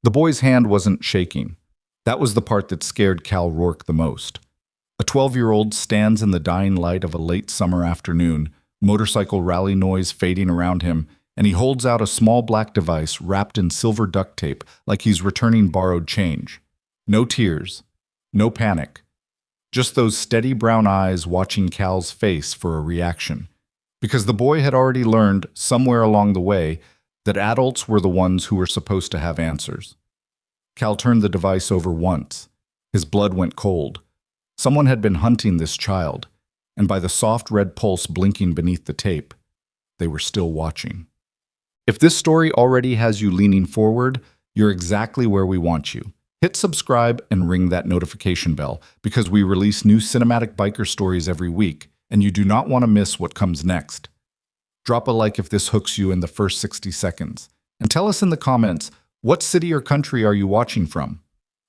The boy's hand wasn't shaking. That was the part that scared Cal Rourke the most. A 12-year-old stands in the dying light of a late summer afternoon, motorcycle rally noise fading around him, and he holds out a small black device wrapped in silver duct tape like he's returning borrowed change. No tears, no panic, just those steady brown eyes watching Cal's face for a reaction. Because the boy had already learned, somewhere along the way, that adults were the ones who were supposed to have answers. Cal turned the device over once. His blood went cold. Someone had been hunting this child, and by the soft red pulse blinking beneath the tape, they were still watching. If this story already has you leaning forward, you're exactly where we want you. Hit subscribe and ring that notification bell because we release new cinematic biker stories every week, and you do not want to miss what comes next. Drop a like if this hooks you in the first 60 seconds. And tell us in the comments, what city or country are you watching from?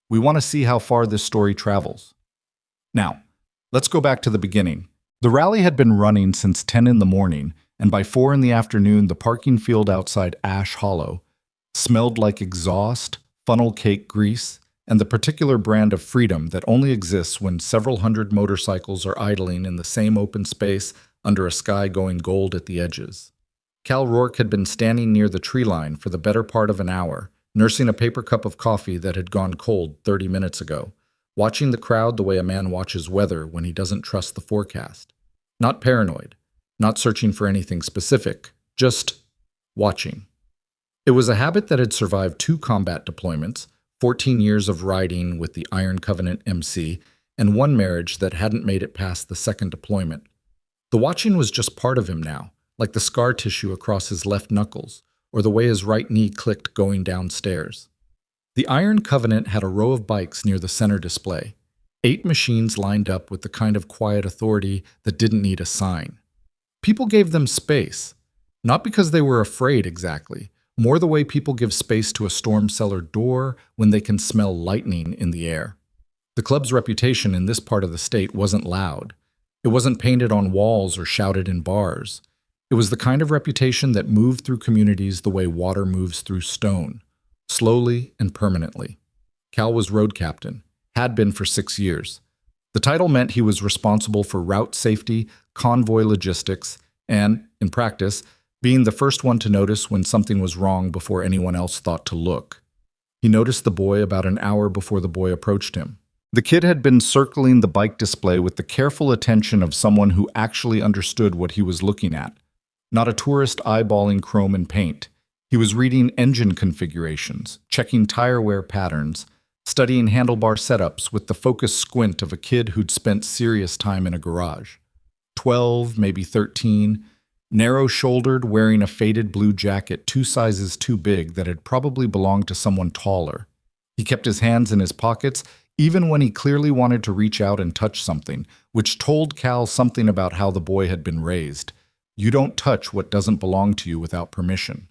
We want to see how far this story travels. Now, let's go back to the beginning. The rally had been running since 10 in the morning, and by 4 in the afternoon, the parking field outside Ash Hollow smelled like exhaust, funnel cake grease, and the particular brand of freedom that only exists when several hundred motorcycles are idling in the same open space under a sky going gold at the edges. Cal Rourke had been standing near the tree line for the better part of an hour, nursing a paper cup of coffee that had gone cold 30 minutes ago, watching the crowd the way a man watches weather when he doesn't trust the forecast. Not paranoid, not searching for anything specific, just watching. It was a habit that had survived 2 combat deployments, 14 years of riding with the Iron Covenant MC, and 1 marriage that hadn't made it past the 2nd deployment. The watching was just part of him now, like the scar tissue across his left knuckles, or the way his right knee clicked going downstairs. The Iron Covenant had a row of bikes near the center display, 8 machines lined up with the kind of quiet authority that didn't need a sign. People gave them space, not because they were afraid exactly, more the way people give space to a storm cellar door when they can smell lightning in the air. The club's reputation in this part of the state wasn't loud. It wasn't painted on walls or shouted in bars. It was the kind of reputation that moved through communities the way water moves through stone, slowly and permanently. Cal was road captain, had been for 6 years. The title meant he was responsible for route safety, convoy logistics, and, in practice, being the first one to notice when something was wrong before anyone else thought to look. He noticed the boy about an hour before the boy approached him. The kid had been circling the bike display with the careful attention of someone who actually understood what he was looking at, not a tourist eyeballing chrome and paint. He was reading engine configurations, checking tire wear patterns, studying handlebar setups with the focused squint of a kid who'd spent serious time in a garage. 12, maybe 13, narrow-shouldered, wearing a faded blue jacket 2 sizes too big that had probably belonged to someone taller. He kept his hands in his pockets even when he clearly wanted to reach out and touch something, which told Cal something about how the boy had been raised. You don't touch what doesn't belong to you without permission.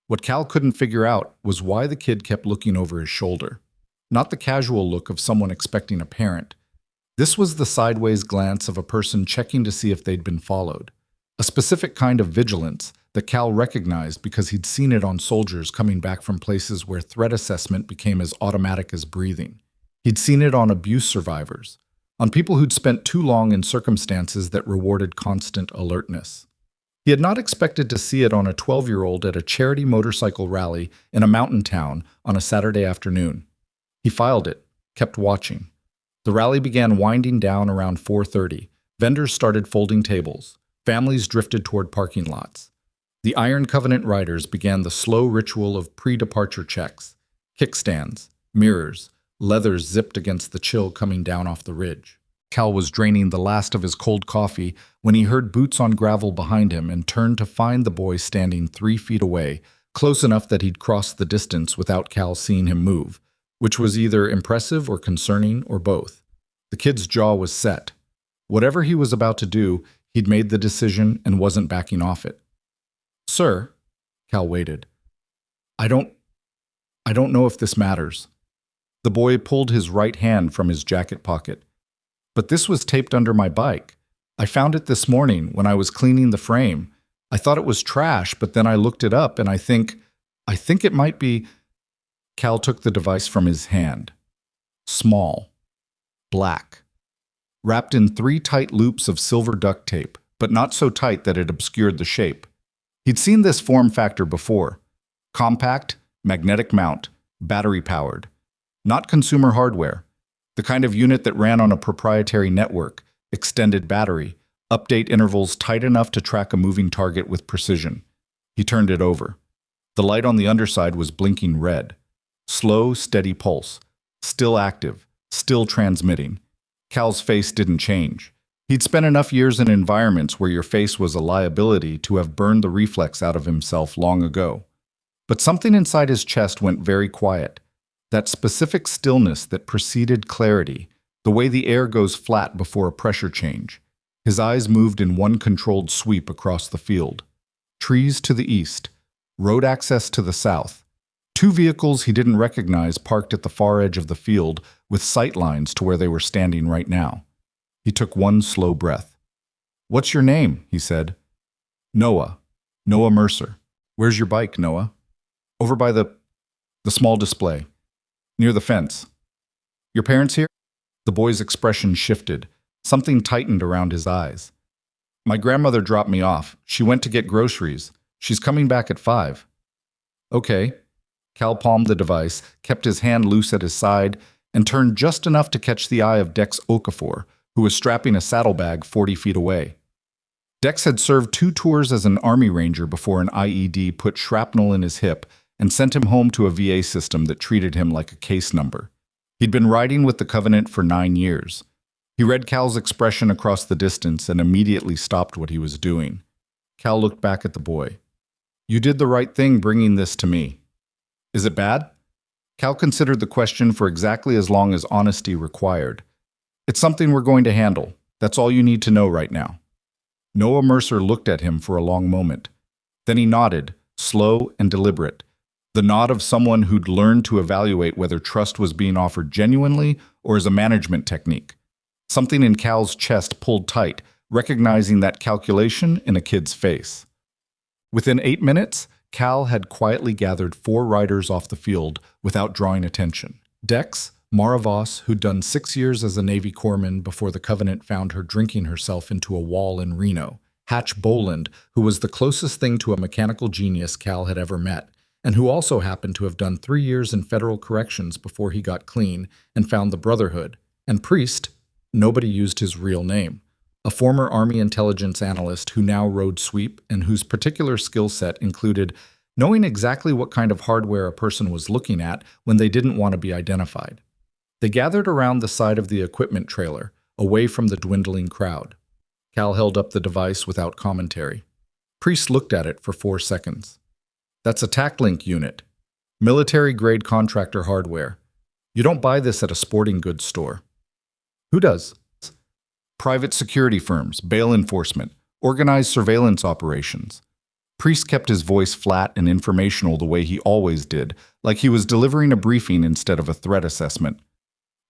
What Cal couldn't figure out was why the kid kept looking over his shoulder. Not the casual look of someone expecting a parent. This was the sideways glance of a person checking to see if they'd been followed. A specific kind of vigilance that Cal recognized because he'd seen it on soldiers coming back from places where threat assessment became as automatic as breathing. He'd seen it on abuse survivors, on people who'd spent too long in circumstances that rewarded constant alertness. He had not expected to see it on a 12-year-old at a charity motorcycle rally in a mountain town on a Saturday afternoon. He filed it, kept watching. The rally began winding down around 4:30. Vendors started folding tables. Families drifted toward parking lots. The Iron Covenant riders began the slow ritual of pre-departure checks, kickstands, mirrors, leathers zipped against the chill coming down off the ridge. Cal was draining the last of his cold coffee when he heard boots on gravel behind him and turned to find the boy standing 3 feet away, close enough that he'd crossed the distance without Cal seeing him move, which was either impressive or concerning or both. The kid's jaw was set. Whatever he was about to do, he'd made the decision and wasn't backing off it. "Sir," Cal waited. I don't know if this matters." The boy pulled his right hand from his jacket pocket. "But this was taped under my bike. I found it this morning when I was cleaning the frame. I thought it was trash, but then I looked it up and I think it might be..." Cal took the device from his hand. Small. Black. Wrapped in 3 tight loops of silver duct tape, but not so tight that it obscured the shape. He'd seen this form factor before. Compact, magnetic mount, battery-powered. Not consumer hardware. The kind of unit that ran on a proprietary network, extended battery, update intervals tight enough to track a moving target with precision. He turned it over. The light on the underside was blinking red. Slow, steady pulse. Still active. Still transmitting. Cal's face didn't change. He'd spent enough years in environments where your face was a liability to have burned the reflex out of himself long ago. But something inside his chest went very quiet. That specific stillness that preceded clarity, the way the air goes flat before a pressure change. His eyes moved in one controlled sweep across the field. Trees to the east. Road access to the south. 2 vehicles he didn't recognize parked at the far edge of the field with sight lines to where they were standing right now. He took one slow breath. "What's your name?" he said. "Noah. Noah Mercer." "Where's your bike, Noah?" "Over by the small display. Near the fence." "Your parents here?" The boy's expression shifted. Something tightened around his eyes. "My grandmother dropped me off. She went to get groceries. She's coming back at 5. "Okay." Cal palmed the device, kept his hand loose at his side, and turned just enough to catch the eye of Dex Okafor, who was strapping a saddlebag 40 feet away. Dex had served 2 tours as an Army Ranger before an IED put shrapnel in his hip and sent him home to a VA system that treated him like a case number. He'd been riding with the Covenant for 9 years. He read Cal's expression across the distance and immediately stopped what he was doing. Cal looked back at the boy. "You did the right thing bringing this to me. Is it bad?" Cal considered the question for exactly as long as honesty required. "It's something we're going to handle. That's all you need to know right now." Noah Mercer looked at him for a long moment. Then he nodded, slow and deliberate. The nod of someone who'd learned to evaluate whether trust was being offered genuinely or as a management technique. Something in Cal's chest pulled tight, recognizing that calculation in a kid's face. Within 8 minutes, Cal had quietly gathered 4 riders off the field without drawing attention. Dex, Mara Voss, who'd done 6 years as a Navy corpsman before the Covenant found her drinking herself into a wall in Reno. Hatch Boland, who was the closest thing to a mechanical genius Cal had ever met, and who also happened to have done 3 years in federal corrections before he got clean and found the Brotherhood. And Priest, nobody used his real name, a former Army intelligence analyst who now rode sweep and whose particular skill set included knowing exactly what kind of hardware a person was looking at when they didn't want to be identified. They gathered around the side of the equipment trailer, away from the dwindling crowd. Cal held up the device without commentary. Priest looked at it for 4 seconds. "That's a TAC-Link unit. Military-grade contractor hardware. You don't buy this at a sporting goods store." "Who does?" "Private security firms, bail enforcement, organized surveillance operations." Priest kept his voice flat and informational the way he always did, like he was delivering a briefing instead of a threat assessment.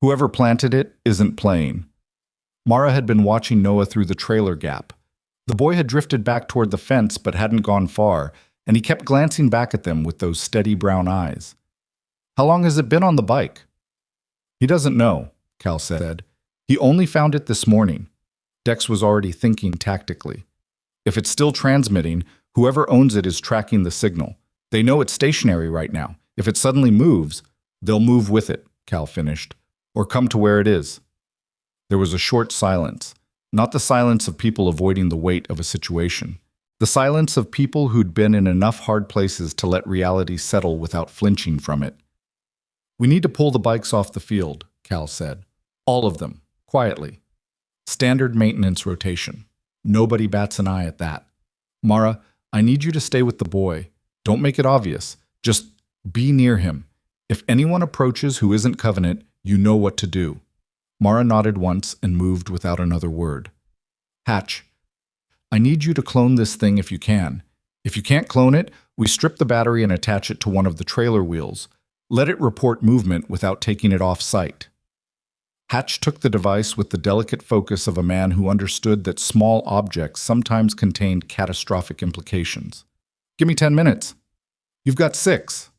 "Whoever planted it isn't playing." Mara had been watching Noah through the trailer gap. The boy had drifted back toward the fence but hadn't gone far, and he kept glancing back at them with those steady brown eyes. "How long has it been on the bike?" "He doesn't know," Cal said. "He only found it this morning." Dex was already thinking tactically. "If it's still transmitting, whoever owns it is tracking the signal. They know it's stationary right now. If it suddenly moves, they'll move with it," Cal finished, "or come to where it is." There was a short silence, not the silence of people avoiding the weight of a situation. The silence of people who'd been in enough hard places to let reality settle without flinching from it. "We need to pull the bikes off the field," Cal said. "All of them, quietly. Standard maintenance rotation. Nobody bats an eye at that. Mara, I need you to stay with the boy. Don't make it obvious. Just be near him. If anyone approaches who isn't Covenant, you know what to do." Mara nodded once and moved without another word. "Hatch, I need you to clone this thing if you can. If you can't clone it, we strip the battery and attach it to one of the trailer wheels. Let it report movement without taking it off site." Hatch took the device with the delicate focus of a man who understood that small objects sometimes contained catastrophic implications. "Give me 10 minutes. "You've got 6.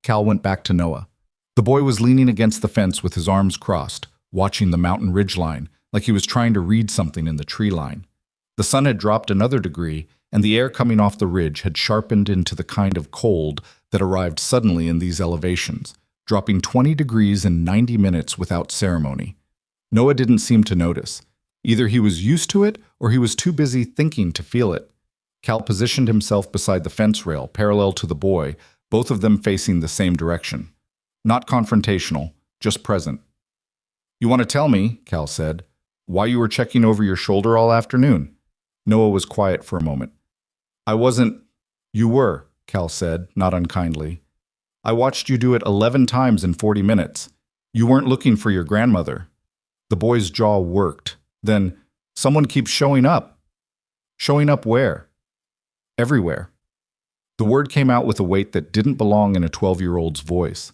Cal went back to Noah. The boy was leaning against the fence with his arms crossed, watching the mountain ridge line, like he was trying to read something in the tree line. The sun had dropped another degree, and the air coming off the ridge had sharpened into the kind of cold that arrived suddenly in these elevations, dropping 20 degrees in 90 minutes without ceremony. Noah didn't seem to notice. Either he was used to it or he was too busy thinking to feel it. Cal positioned himself beside the fence rail, parallel to the boy, both of them facing the same direction. Not confrontational, just present. "You want to tell me," Cal said, "why you were checking over your shoulder all afternoon?" Noah was quiet for a moment. "I wasn't—" "You were," Cal said, not unkindly. "I watched you do it 11 times in 40 minutes. You weren't looking for your grandmother." The boy's jaw worked. Then, "Someone keeps showing up." "Showing up where?" "Everywhere." The word came out with a weight that didn't belong in a 12-year-old's voice.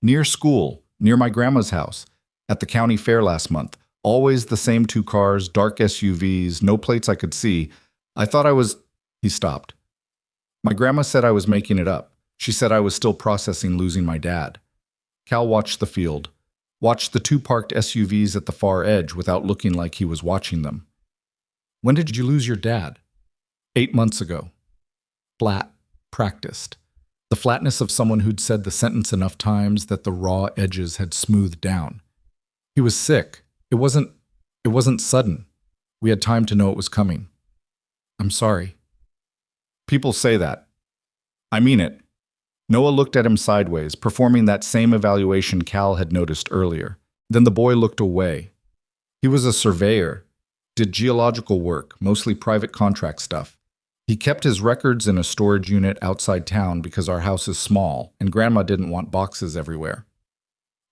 "Near school, near my grandma's house, at the county fair last month. Always the same 2 cars, dark SUVs, no plates I could see. I thought I was—" He stopped. "My grandma said I was making it up. She said I was still processing losing my dad." Cal watched the field, watched the 2 parked SUVs at the far edge without looking like he was watching them. "When did you lose your dad?" 8 months ago. Flat, practiced. The flatness of someone who'd said the sentence enough times that the raw edges had smoothed down. He was sick. It wasn't sudden. We had time to know it was coming. "I'm sorry." "People say that. I mean it." Noah looked at him sideways, performing that same evaluation Cal had noticed earlier. Then the boy looked away. He was a surveyor, did geological work, mostly private contract stuff. He kept his records in a storage unit outside town because our house is small and Grandma didn't want boxes everywhere.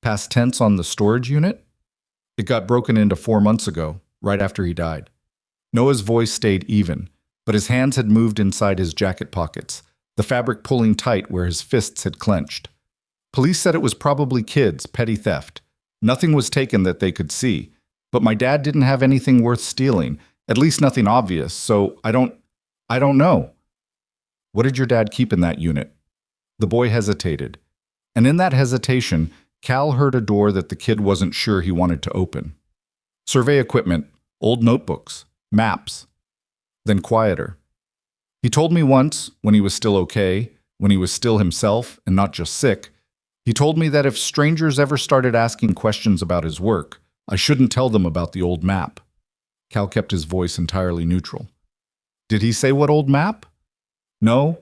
Past tense on the storage unit? It got broken into 4 months ago, right after he died. Noah's voice stayed even, but his hands had moved inside his jacket pockets, the fabric pulling tight where his fists had clenched. Police said it was probably kids, petty theft. Nothing was taken that they could see, but my dad didn't have anything worth stealing, at least nothing obvious, so I don't know. "What did your dad keep in that unit?" The boy hesitated, and in that hesitation, Cal heard a door that the kid wasn't sure he wanted to open. "Survey equipment, old notebooks, maps." Then quieter. "He told me once, when he was still okay, when he was still himself and not just sick, he told me that if strangers ever started asking questions about his work, I shouldn't tell them about the old map." Cal kept his voice entirely neutral. "Did he say what old map?" "No."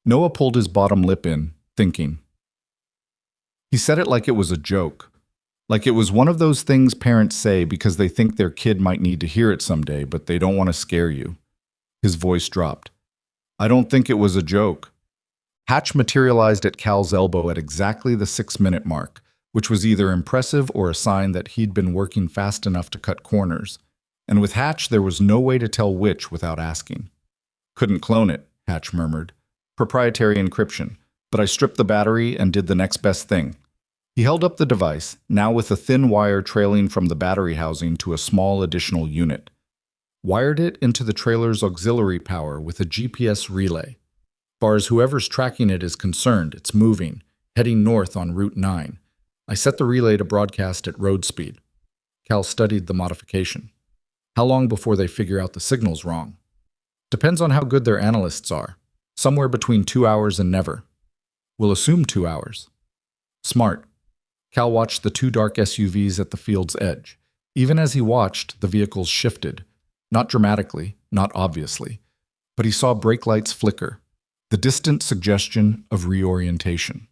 Noah pulled his bottom lip in, thinking. He said it like it was a joke. Like it was one of those things parents say because they think their kid might need to hear it someday, but they don't want to scare you. His voice dropped. "I don't think it was a joke." Hatch materialized at Cal's elbow at exactly the 6-minute mark, which was either impressive or a sign that he'd been working fast enough to cut corners. And with Hatch, there was no way to tell which without asking. "Couldn't clone it," Hatch murmured. "Proprietary encryption, but I stripped the battery and did the next best thing." He held up the device, now with a thin wire trailing from the battery housing to a small additional unit. Wired it into the trailer's auxiliary power with a GPS relay. As far as whoever's tracking it is concerned, it's moving, heading north on Route 9. I set the relay to broadcast at road speed. Cal studied the modification. How long before they figure out the signal's wrong? Depends on how good their analysts are. Somewhere between 2 hours and never. We'll assume 2 hours. Smart. Cal watched the 2 dark SUVs at the field's edge. Even as he watched, the vehicles shifted. Not dramatically, not obviously. But he saw brake lights flicker. The distant suggestion of reorientation.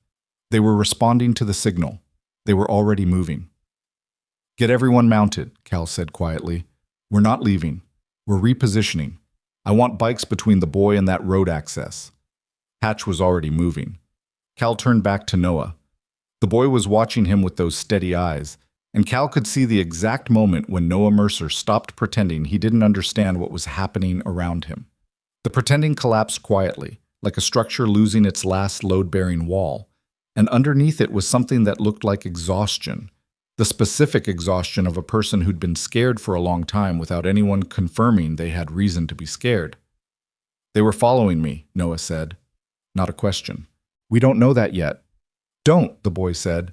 They were responding to the signal. They were already moving. "Get everyone mounted," Cal said quietly. "We're not leaving. We're repositioning. I want bikes between the boy and that road access." Hatch was already moving. Cal turned back to Noah. The boy was watching him with those steady eyes, and Cal could see the exact moment when Noah Mercer stopped pretending he didn't understand what was happening around him. The pretending collapsed quietly, like a structure losing its last load-bearing wall, and underneath it was something that looked like exhaustion. The specific exhaustion of a person who'd been scared for a long time without anyone confirming they had reason to be scared. "They were following me," Noah said. Not a question. "We don't know that yet. Don't, the boy said.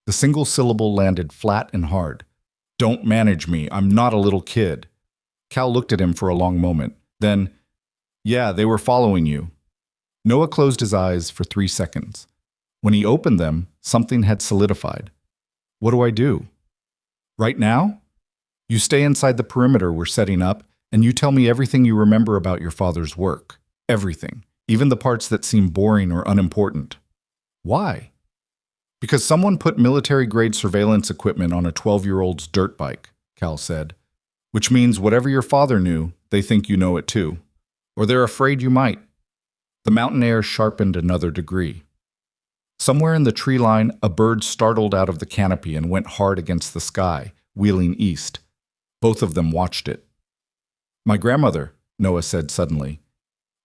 The single syllable landed flat and hard. Don't manage me. I'm not a little kid. Cal looked at him for a long moment. Then, yeah, they were following you. Noah closed his eyes for 3 seconds. When he opened them, something had solidified. What do I do? Right now? You stay inside the perimeter we're setting up, and you tell me everything you remember about your father's work. Everything. Even the parts that seem boring or unimportant. Why? Because someone put military-grade surveillance equipment on a 12-year-old's dirt bike, Cal said. Which means whatever your father knew, they think you know it too. Or they're afraid you might. The mountain air sharpened another degree. Somewhere in the tree line, a bird startled out of the canopy and went hard against the sky, wheeling east. Both of them watched it. My grandmother, Noah said suddenly.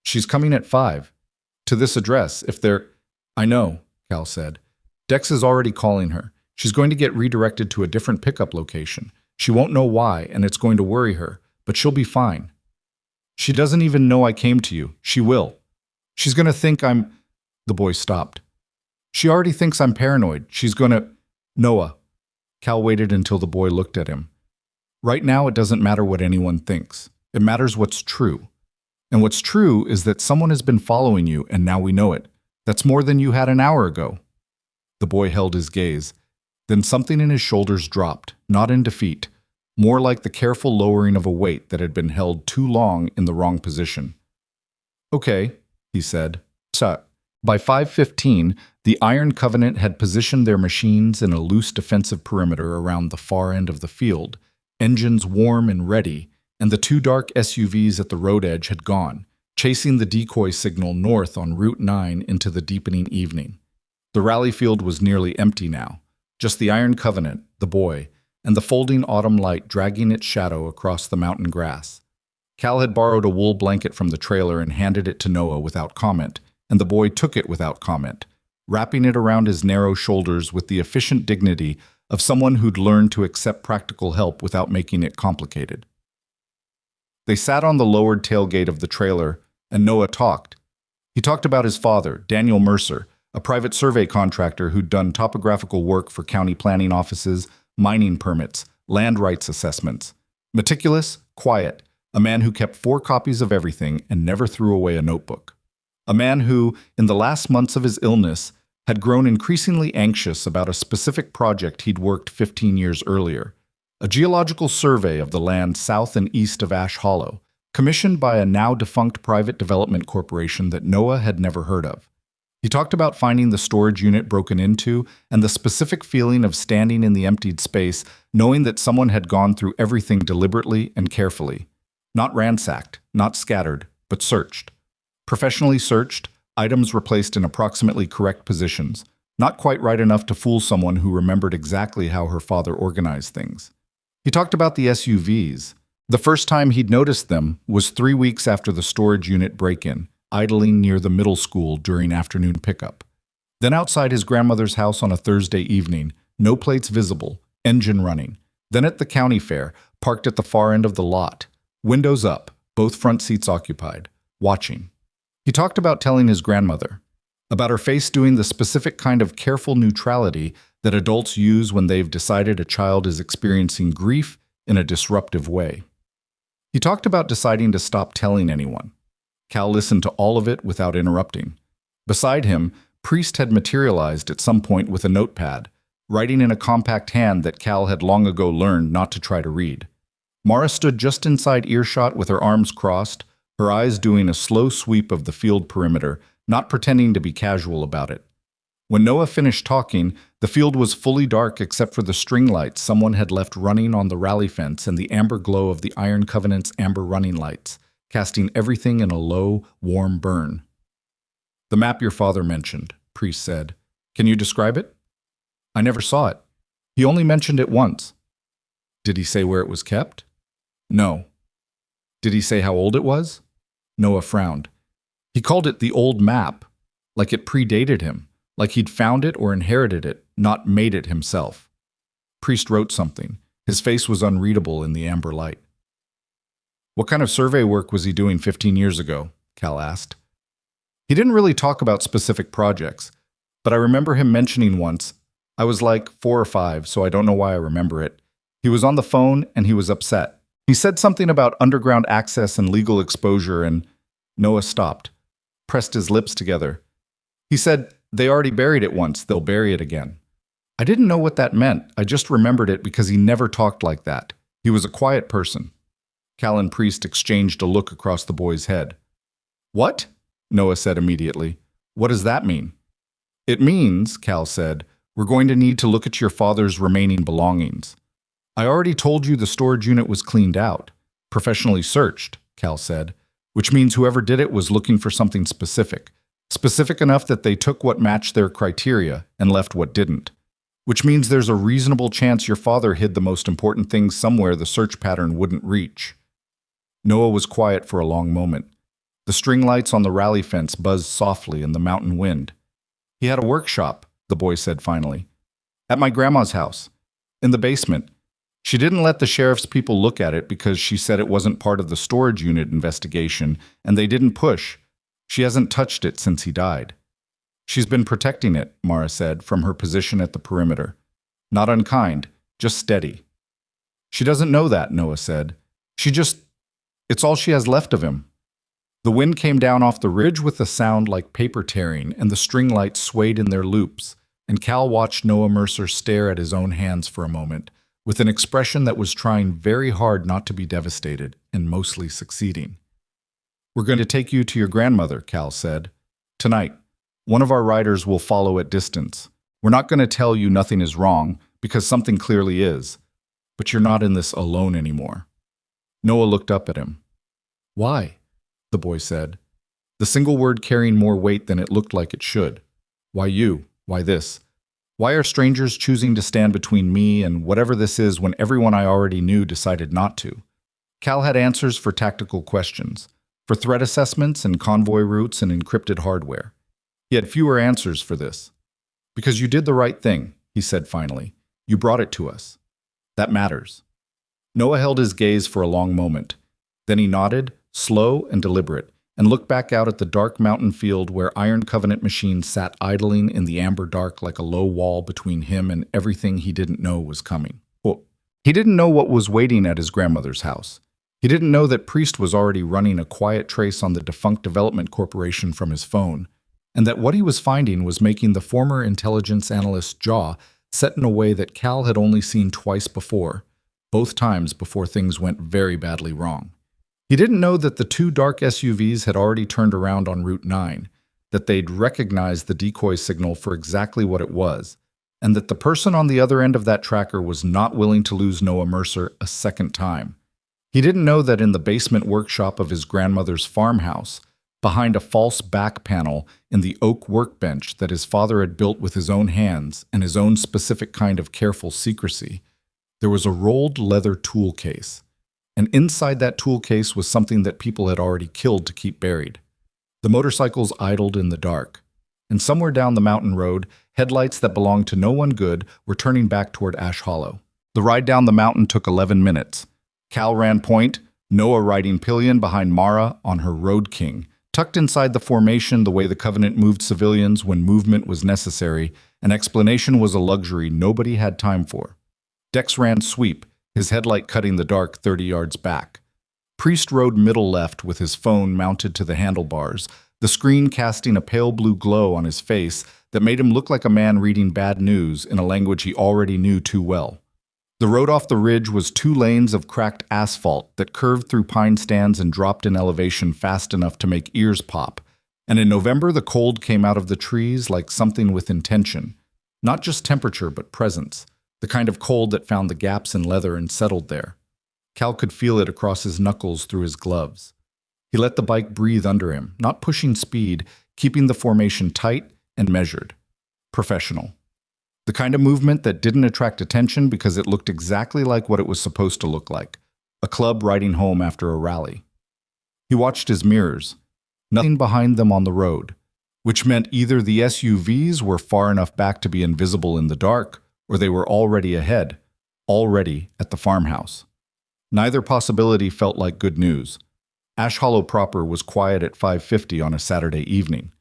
She's coming at 5. To this address, if they're... I know, Cal said. Dex is already calling her. She's going to get redirected to a different pickup location. She won't know why, and it's going to worry her, but she'll be fine. She doesn't even know I came to you. She will. She's going to think I'm... The boy stopped. She already thinks I'm paranoid. She's going to... Noah. Cal waited until the boy looked at him. Right now, it doesn't matter what anyone thinks. It matters what's true. And what's true is that someone has been following you, and now we know it. That's more than you had an hour ago. The boy held his gaze. Then something in his shoulders dropped, not in defeat, more like the careful lowering of a weight that had been held too long in the wrong position. Okay, he said. By 5:15, the Iron Covenant had positioned their machines in a loose defensive perimeter around the far end of the field, engines warm and ready, and the 2 dark SUVs at the road edge had gone, chasing the decoy signal north on Route 9 into the deepening evening. The rally field was nearly empty now, just the Iron Covenant, the boy, and the folding autumn light dragging its shadow across the mountain grass. Cal had borrowed a wool blanket from the trailer and handed it to Noah without comment, and the boy took it without comment, wrapping it around his narrow shoulders with the efficient dignity of someone who'd learned to accept practical help without making it complicated. They sat on the lowered tailgate of the trailer, and Noah talked. He talked about his father, Daniel Mercer, a private survey contractor who'd done topographical work for county planning offices, mining permits, land rights assessments. Meticulous, quiet, a man who kept 4 copies of everything and never threw away a notebook. A man who, in the last months of his illness, had grown increasingly anxious about a specific project he'd worked 15 years earlier, a geological survey of the land south and east of Ash Hollow, commissioned by a now-defunct private development corporation that Noah had never heard of. He talked about finding the storage unit broken into and the specific feeling of standing in the emptied space, knowing that someone had gone through everything deliberately and carefully. Not ransacked, not scattered, but searched. Professionally searched, items replaced in approximately correct positions, not quite right enough to fool someone who remembered exactly how her father organized things. He talked about the SUVs. The first time he'd noticed them was 3 weeks after the storage unit break-in, idling near the middle school during afternoon pickup. Then outside his grandmother's house on a Thursday evening, no plates visible, engine running. Then at the county fair, parked at the far end of the lot, windows up, both front seats occupied, watching. He talked about telling his grandmother, about her face doing the specific kind of careful neutrality that adults use when they've decided a child is experiencing grief in a disruptive way. He talked about deciding to stop telling anyone. Cal listened to all of it without interrupting. Beside him, Priest had materialized at some point with a notepad, writing in a compact hand that Cal had long ago learned not to try to read. Mara stood just inside earshot with her arms crossed, her eyes doing a slow sweep of the field perimeter, not pretending to be casual about it. When Noah finished talking, the field was fully dark except for the string lights someone had left running on the rally fence and the amber glow of the Iron Covenant's amber running lights, casting everything in a low, warm burn. The map your father mentioned, Priest said. Can you describe it? I never saw it. He only mentioned it once. Did he say where it was kept? No. Did he say how old it was? Noah frowned. He called it the old map, like it predated him, like he'd found it or inherited it, not made it himself. Priest wrote something. His face was unreadable in the amber light. What kind of survey work was he doing 15 years ago? Cal asked. He didn't really talk about specific projects. But I remember him mentioning once, I was like 4 or 5, so I don't know why I remember it. He was on the phone and he was upset. He said something about underground access and legal exposure, and Noah stopped, pressed his lips together. He said, they already buried it once, they'll bury it again. I didn't know what that meant. I just remembered it because he never talked like that. He was a quiet person. Cal and Priest exchanged a look across the boy's head. What? Noah said immediately. What does that mean? It means, Cal said, we're going to need to look at your father's remaining belongings. I already told you the storage unit was cleaned out. Professionally searched, Cal said, which means whoever did it was looking for something specific. Specific enough that they took what matched their criteria and left what didn't. Which means there's a reasonable chance your father hid the most important things somewhere the search pattern wouldn't reach. Noah was quiet for a long moment. The string lights on the rally fence buzzed softly in the mountain wind. He had a workshop, the boy said finally. At my grandma's house. In the basement. She didn't let the sheriff's people look at it because she said it wasn't part of the storage unit investigation, and they didn't push. She hasn't touched it since he died. She's been protecting it, Mara said, from her position at the perimeter. Not unkind, just steady. She doesn't know that, Noah said. It's all she has left of him. The wind came down off the ridge with a sound like paper tearing, and the string lights swayed in their loops, and Cal watched Noah Mercer stare at his own hands for a moment, with an expression that was trying very hard not to be devastated, and mostly succeeding. We're going to take you to your grandmother, Cal said. Tonight. One of our riders will follow at distance. We're not going to tell you nothing is wrong, because something clearly is. But you're not in this alone anymore. Noah looked up at him. Why? The boy said, the single word carrying more weight than it looked like it should. Why you? Why this? Why are strangers choosing to stand between me and whatever this is when everyone I already knew decided not to? Cal had answers for tactical questions, for threat assessments and convoy routes and encrypted hardware. He had fewer answers for this. Because you did the right thing, he said finally. You brought it to us. That matters. Noah held his gaze for a long moment. Then he nodded, slow and deliberate, and looked back out at the dark mountain field where Iron Covenant machines sat idling in the amber dark like a low wall between him and everything he didn't know was coming. He didn't know what was waiting at his grandmother's house. He didn't know that Priest was already running a quiet trace on the defunct development corporation from his phone, and that what he was finding was making the former intelligence analyst's jaw set in a way that Cal had only seen twice before, both times before things went very badly wrong. He didn't know that the 2 dark SUVs had already turned around on Route 9, that they'd recognized the decoy signal for exactly what it was, and that the person on the other end of that tracker was not willing to lose Noah Mercer a second time. He didn't know that in the basement workshop of his grandmother's farmhouse, behind a false back panel in the oak workbench that his father had built with his own hands and his own specific kind of careful secrecy, there was a rolled leather tool case. And inside that tool case was something that people had already killed to keep buried. The motorcycles idled in the dark. And somewhere down the mountain road, headlights that belonged to no one good were turning back toward Ash Hollow. The ride down the mountain took 11 minutes. Cal ran point, Noah riding pillion behind Mara on her Road King, tucked inside the formation the way the Covenant moved civilians when movement was necessary, and explanation was a luxury nobody had time for. Dex ran sweep, his headlight cutting the dark 30 yards back. Priest rode middle left with his phone mounted to the handlebars, the screen casting a pale blue glow on his face that made him look like a man reading bad news in a language he already knew too well. The road off the ridge was 2 lanes of cracked asphalt that curved through pine stands and dropped in elevation fast enough to make ears pop. And in November, the cold came out of the trees like something with intention. Not just temperature, but presence. The kind of cold that found the gaps in leather and settled there. Cal could feel it across his knuckles through his gloves. He let the bike breathe under him, not pushing speed, keeping the formation tight and measured. Professional. The kind of movement that didn't attract attention because it looked exactly like what it was supposed to look like. A club riding home after a rally. He watched his mirrors. Nothing behind them on the road, which meant either the SUVs were far enough back to be invisible in the dark, or they were already ahead, already at the farmhouse. Neither possibility felt like good news. Ash Hollow proper was quiet at 5:50 on a Saturday evening.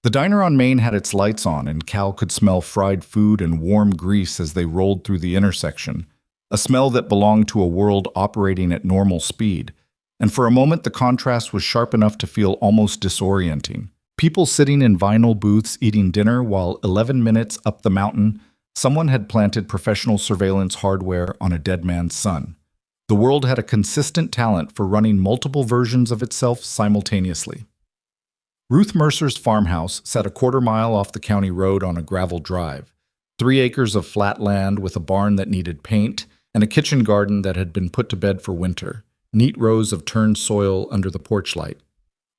The diner on Main had its lights on, and Cal could smell fried food and warm grease as they rolled through the intersection, a smell that belonged to a world operating at normal speed. And for a moment, the contrast was sharp enough to feel almost disorienting. People sitting in vinyl booths eating dinner while 11 minutes up the mountain, someone had planted professional surveillance hardware on a dead man's son. The world had a consistent talent for running multiple versions of itself simultaneously. Ruth Mercer's farmhouse sat a quarter-mile off the county road on a gravel drive, 3 acres of flat land with a barn that needed paint and a kitchen garden that had been put to bed for winter, neat rows of turned soil under the porch light.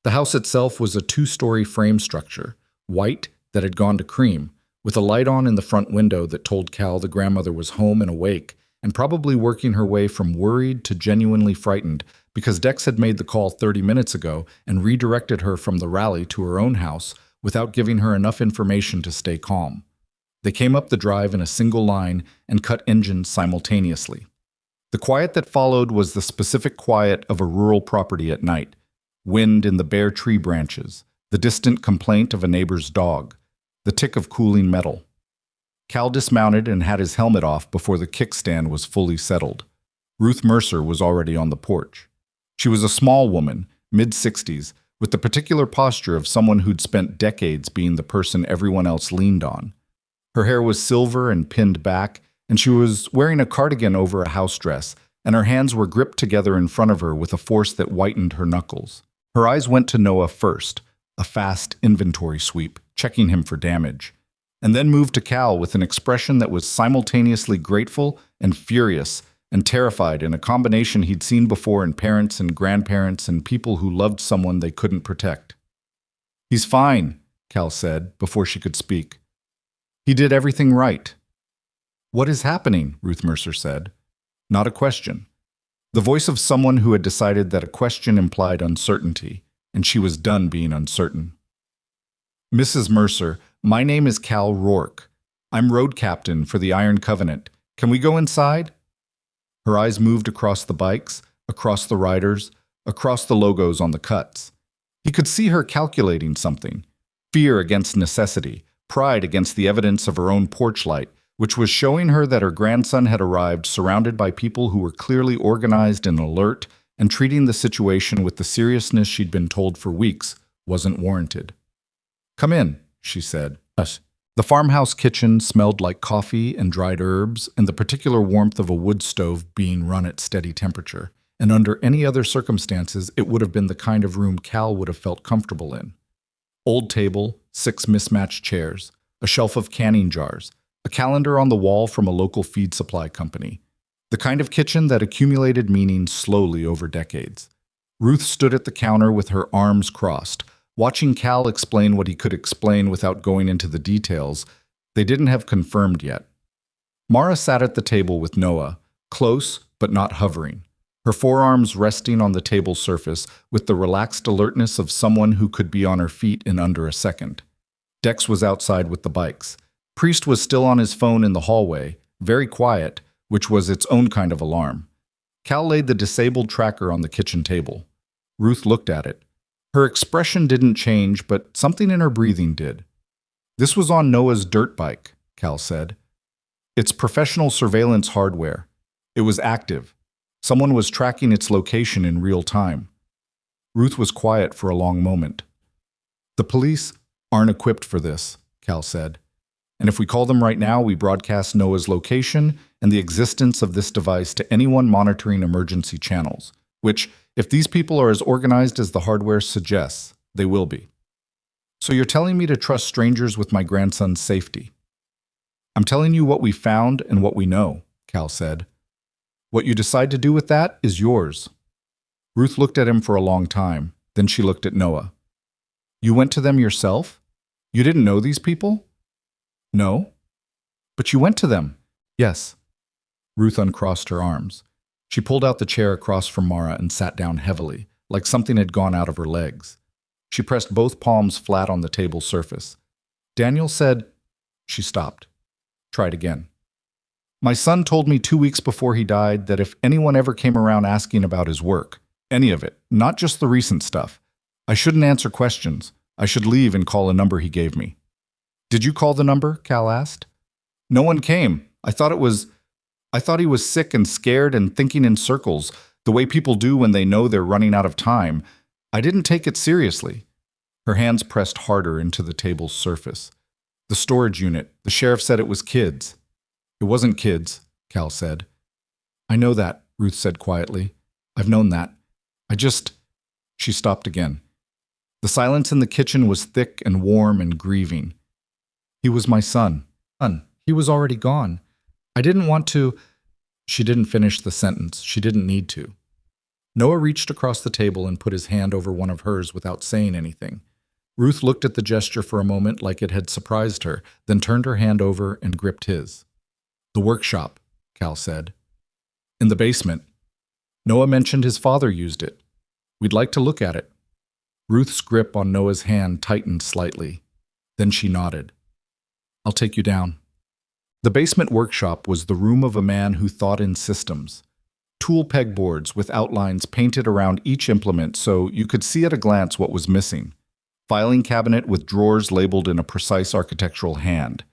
The house itself was a 2-story frame structure, white that had gone to cream, with a light on in the front window that told Cal the grandmother was home and awake, and probably working her way from worried to genuinely frightened because Dex had made the call 30 minutes ago and redirected her from the rally to her own house without giving her enough information to stay calm. They came up the drive in a single line and cut engines simultaneously. The quiet that followed was the specific quiet of a rural property at night, wind in the bare tree branches, the distant complaint of a neighbor's dog, the tick of cooling metal. Cal dismounted and had his helmet off before the kickstand was fully settled. Ruth Mercer was already on the porch. She was a small woman, mid-60s, with the particular posture of someone who'd spent decades being the person everyone else leaned on. Her hair was silver and pinned back, and she was wearing a cardigan over a house dress, and her hands were gripped together in front of her with a force that whitened her knuckles. Her eyes went to Noah first, a fast inventory sweep, checking him for damage, and then moved to Cal with an expression that was simultaneously grateful and furious and terrified in a combination he'd seen before in parents and grandparents and people who loved someone they couldn't protect. "He's fine," Cal said before she could speak. "He did everything right." "What is happening?" Ruth Mercer said. Not a question. The voice of someone who had decided that a question implied uncertainty, and she was done being uncertain. "Mrs. Mercer, my name is Cal Rourke. I'm road captain for the Iron Covenant. Can we go inside?" Her eyes moved across the bikes, across the riders, across the logos on the cuts. He could see her calculating something. Fear against necessity, pride against the evidence of her own porch light, which was showing her that her grandson had arrived surrounded by people who were clearly organized and alert, and treating the situation with the seriousness she'd been told for weeks wasn't warranted. "Come in," she said. The farmhouse kitchen smelled like coffee and dried herbs and the particular warmth of a wood stove being run at steady temperature, and under any other circumstances it would have been the kind of room Cal would have felt comfortable in. Old table, 6 mismatched chairs, a shelf of canning jars, a calendar on the wall from a local feed supply company. The kind of kitchen that accumulated meaning slowly over decades. Ruth stood at the counter with her arms crossed, watching Cal explain what he could explain without going into the details they didn't have confirmed yet. Mara sat at the table with Noah, close but not hovering, her forearms resting on the table surface with the relaxed alertness of someone who could be on her feet in under a second. Dex was outside with the bikes. Priest was still on his phone in the hallway, very quiet, which was its own kind of alarm. Cal laid the disabled tracker on the kitchen table. Ruth looked at it. Her expression didn't change, but something in her breathing did. "This was on Noah's dirt bike," Cal said. "It's professional surveillance hardware. It was active. Someone was tracking its location in real time." Ruth was quiet for a long moment. "The police aren't equipped for this," Cal said. "And if we call them right now, we broadcast Noah's location and the existence of this device to anyone monitoring emergency channels, which, if these people are as organized as the hardware suggests, they will be. So you're telling me to trust strangers with my grandson's safety?" "I'm telling you what we found and what we know," Cal said. "What you decide to do with that is yours." Ruth looked at him for a long time. Then she looked at Noah. "You went to them yourself? You didn't know these people?" "No." "But you went to them?" "Yes." Ruth uncrossed her arms. She pulled out the chair across from Mara and sat down heavily, like something had gone out of her legs. She pressed both palms flat on the table surface. "Daniel said—" She stopped. Tried again. "My son told me 2 weeks before he died that if anyone ever came around asking about his work, any of it, not just the recent stuff, I shouldn't answer questions, I should leave and call a number he gave me. Did you call the number? Cal asked. No one came. I thought he was sick and scared and thinking in circles, the way people do when they know they're running out of time. I didn't take it seriously. Her hands pressed harder into the table's surface. The storage unit. The sheriff said it was kids. It wasn't kids, Cal said. I know that, Ruth said quietly. I've known that. She stopped again. The silence in the kitchen was thick and warm and grieving. He was my son. He was already gone. I didn't want to. She didn't finish the sentence. She didn't need to. Noah reached across the table and put his hand over one of hers without saying anything. Ruth looked at the gesture for a moment like it had surprised her, then turned her hand over and gripped his. The workshop, Cal said. In the basement. Noah mentioned his father used it. We'd like to look at it. Ruth's grip on Noah's hand tightened slightly. Then she nodded. I'll take you down. The basement workshop was the room of a man who thought in systems. Tool pegboards with outlines painted around each implement so you could see at a glance what was missing. Filing cabinet with drawers labeled in a precise architectural hand.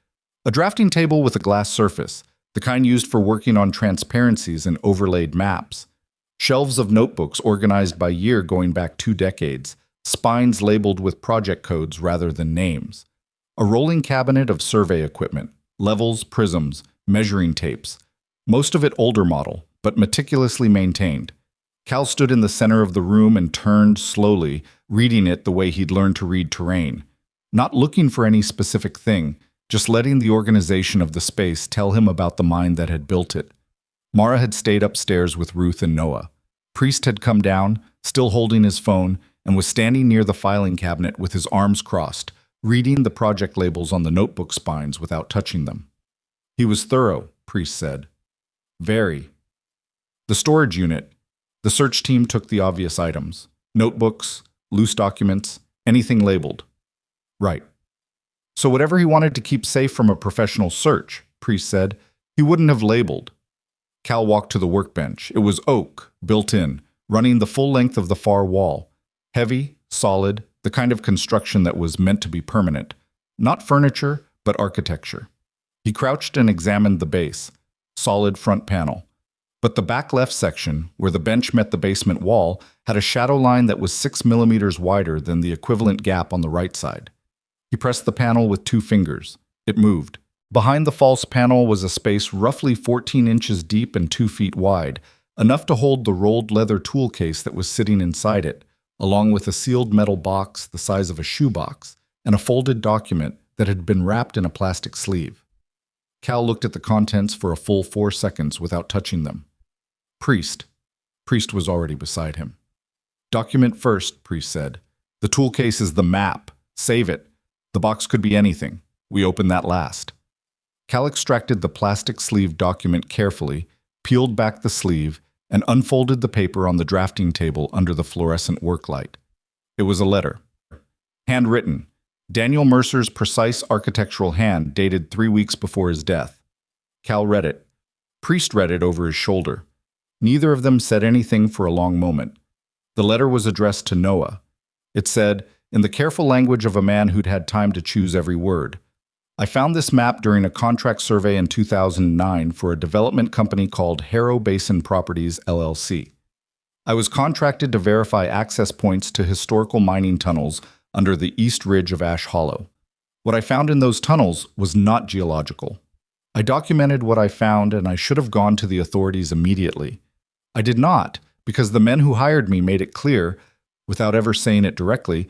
A drafting table with a glass surface, the kind used for working on transparencies and overlaid maps. Shelves of notebooks organized by year going back 2 decades, spines labeled with project codes rather than names. A rolling cabinet of survey equipment, levels, prisms, measuring tapes. Most of it older model, but meticulously maintained. Cal stood in the center of the room and turned slowly, reading it the way he'd learned to read terrain. Not looking for any specific thing, just letting the organization of the space tell him about the mind that had built it. Mara had stayed upstairs with Ruth and Noah. Priest had come down, still holding his phone, and was standing near the filing cabinet with his arms crossed, reading the project labels on the notebook spines without touching them. He was thorough, Priest said. Very. The storage unit. The search team took the obvious items. Notebooks, loose documents, anything labeled. Right. So whatever he wanted to keep safe from a professional search, Priest said, he wouldn't have labeled. Cal walked to the workbench. It was oak, built in, running the full length of the far wall. Heavy, solid, the kind of construction that was meant to be permanent. Not furniture, but architecture. He crouched and examined the base. Solid front panel. But the back left section, where the bench met the basement wall, had a shadow line that was 6 millimeters wider than the equivalent gap on the right side. He pressed the panel with 2 fingers. It moved. Behind the false panel was a space roughly 14 inches deep and 2 feet wide, enough to hold the rolled leather tool case that was sitting inside it, along with a sealed metal box the size of a shoebox and a folded document that had been wrapped in a plastic sleeve. Cal looked at the contents for a full 4 seconds without touching them. Priest. Priest was already beside him. Document first, Priest said. The tool case is the map. Save it. The box could be anything. We open that last. Cal extracted the plastic sleeve document carefully, peeled back the sleeve, and unfolded the paper on the drafting table under the fluorescent work light. It was a letter. Handwritten. Daniel Mercer's precise architectural hand dated 3 weeks before his death. Cal read it. Priest read it over his shoulder. Neither of them said anything for a long moment. The letter was addressed to Noah. It said, in the careful language of a man who'd had time to choose every word, I found this map during a contract survey in 2009 for a development company called Harrow Basin Properties, LLC. I was contracted to verify access points to historical mining tunnels under the east ridge of Ash Hollow. What I found in those tunnels was not geological. I documented what I found, and I should have gone to the authorities immediately. I did not, because the men who hired me made it clear, without ever saying it directly,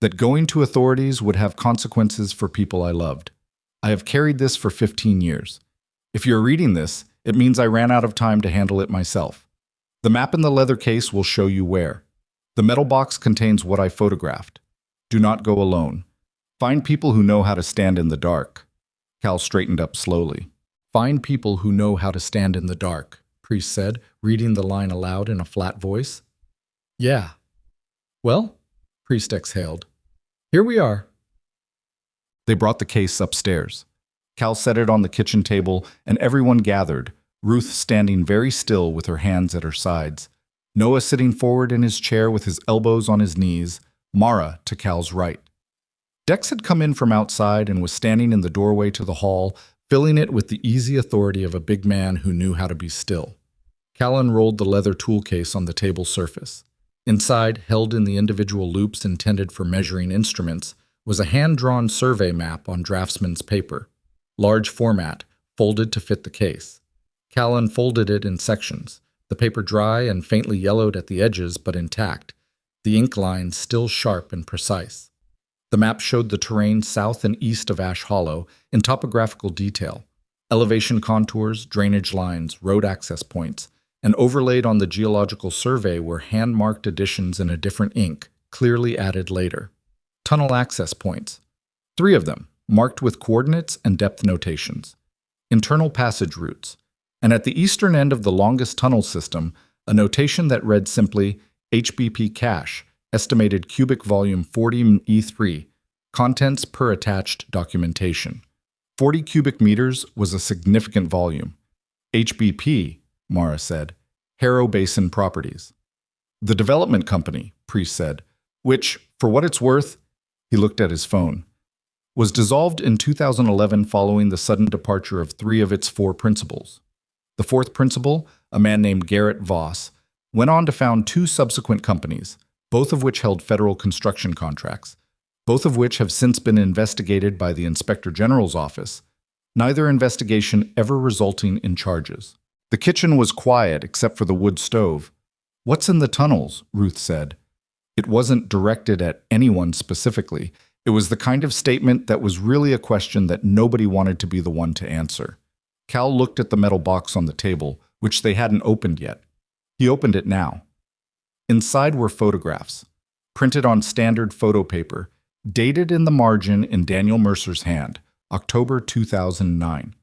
that going to authorities would have consequences for people I loved. I have carried this for 15 years. If you're reading this, it means I ran out of time to handle it myself. The map in the leather case will show you where. The metal box contains what I photographed. Do not go alone. Find people who know how to stand in the dark. Cal straightened up slowly. Find people who know how to stand in the dark, Priest said, reading the line aloud in a flat voice. Yeah. Well, Priest exhaled. Here we are. They brought the case upstairs. Cal set it on the kitchen table, and everyone gathered, Ruth standing very still with her hands at her sides, Noah sitting forward in his chair with his elbows on his knees, Mara to Cal's right. Dex had come in from outside and was standing in the doorway to the hall, filling it with the easy authority of a big man who knew how to be still. Cal unrolled the leather tool case on the table surface. Inside, held in the individual loops intended for measuring instruments, was a hand-drawn survey map on draftsman's paper. Large format, folded to fit the case. Cal unfolded it in sections, the paper dry and faintly yellowed at the edges but intact, the ink lines still sharp and precise. The map showed the terrain south and east of Ash Hollow in topographical detail, elevation contours, drainage lines, road access points, and overlaid on the geological survey were hand-marked additions in a different ink, clearly added later. Tunnel access points. 3 of them, marked with coordinates and depth notations. Internal passage routes. And at the eastern end of the longest tunnel system, a notation that read simply, HBP cache, estimated cubic volume 40 E3, contents per attached documentation. 40 cubic meters was a significant volume. HBP, Mara said, Harrow Basin Properties. The development company, Priest said, which, for what it's worth, he looked at his phone, was dissolved in 2011 following the sudden departure of 3 of its 4 principals. The 4th principal, a man named Garrett Voss, went on to found 2 subsequent companies, both of which held federal construction contracts, both of which have since been investigated by the Inspector General's office, neither investigation ever resulting in charges. The kitchen was quiet except for the wood stove. "What's in the tunnels?" Ruth said. It wasn't directed at anyone specifically. It was the kind of statement that was really a question that nobody wanted to be the one to answer. Cal looked at the metal box on the table, which they hadn't opened yet. He opened it now. Inside were photographs, printed on standard photo paper, dated in the margin in Daniel Mercer's hand, October 2009.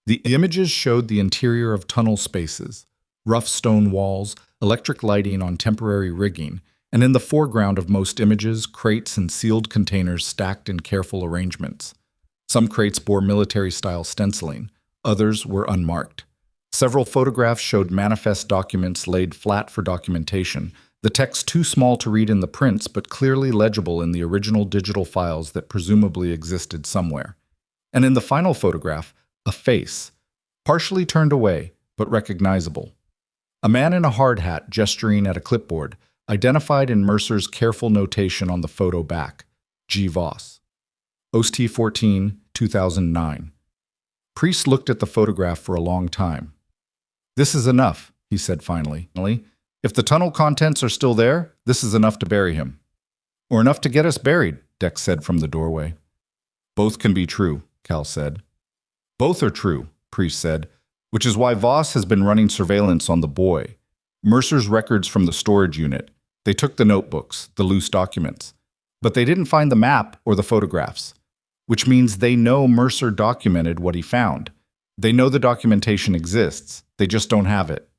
The images showed the interior of tunnel spaces, rough stone walls, electric lighting on temporary rigging, and in the foreground of most images, crates and sealed containers stacked in careful arrangements. Some crates bore military-style stenciling, others were unmarked. Several photographs showed manifest documents laid flat for documentation, the text too small to read in the prints but clearly legible in the original digital files that presumably existed somewhere. And in the final photograph, a face, partially turned away, but recognizable. A man in a hard hat gesturing at a clipboard, identified in Mercer's careful notation on the photo back, G. Voss. OST 14, 2009. Priest looked at the photograph for a long time. "This is enough," he said finally. "If the tunnel contents are still there, this is enough to bury him." "Or enough to get us buried," Dex said from the doorway. "Both can be true," Cal said. "Both are true," Priest said, "which is why Voss has been running surveillance on the boy. Mercer's records from the storage unit. They took the notebooks, the loose documents. But they didn't find the map or the photographs, which means they know Mercer documented what he found. They know the documentation exists, they just don't have it.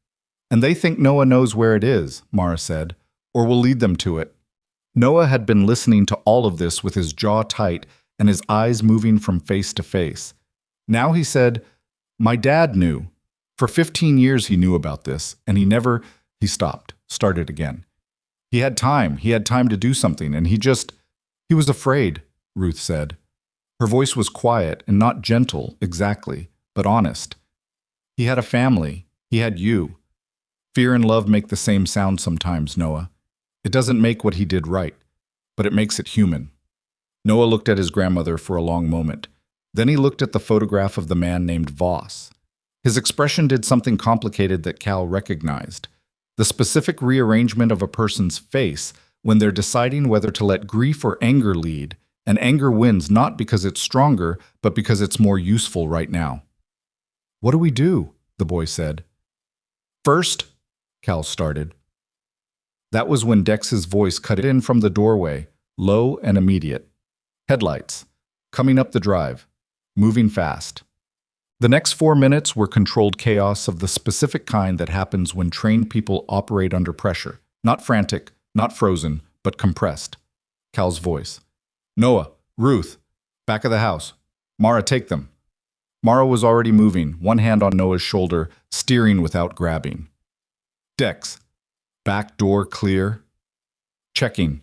And they think Noah knows where it is," Mara said, "or will lead them to it." Noah had been listening to all of this with his jaw tight and his eyes moving from face to face. Now he said, "My dad knew. For 15 years he knew about this, and he stopped, started again. He had time to do something, and he was afraid," Ruth said. Her voice was quiet and not gentle, exactly, but honest. "He had a family. He had you. Fear and love make the same sound sometimes, Noah. It doesn't make what he did right, but it makes it human." Noah looked at his grandmother for a long moment. Then he looked at the photograph of the man named Voss. His expression did something complicated that Cal recognized. The specific rearrangement of a person's face when they're deciding whether to let grief or anger lead, and anger wins not because it's stronger, but because it's more useful right now. "What do we do?" the boy said. "First," Cal started. That was when Dex's voice cut in from the doorway, low and immediate. "Headlights. Coming up the drive. Moving fast." The next 4 minutes were controlled chaos of the specific kind that happens when trained people operate under pressure. Not frantic, not frozen, but compressed. Cal's voice. "Noah, Ruth, back of the house. Mara, take them." Mara was already moving, one hand on Noah's shoulder, steering without grabbing. "Dex, back door clear." "Checking."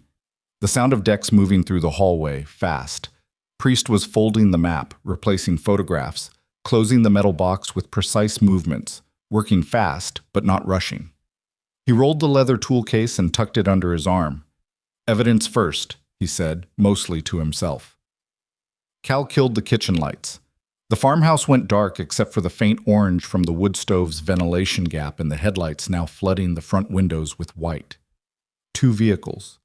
The sound of Dex moving through the hallway, fast. Priest was folding the map, replacing photographs, closing the metal box with precise movements, working fast, but not rushing. He rolled the leather tool case and tucked it under his arm. Evidence first, he said, mostly to himself. Cal killed the kitchen lights. The farmhouse went dark except for the faint orange from the wood stove's ventilation gap and the headlights now flooding the front windows with white. 2 vehicles.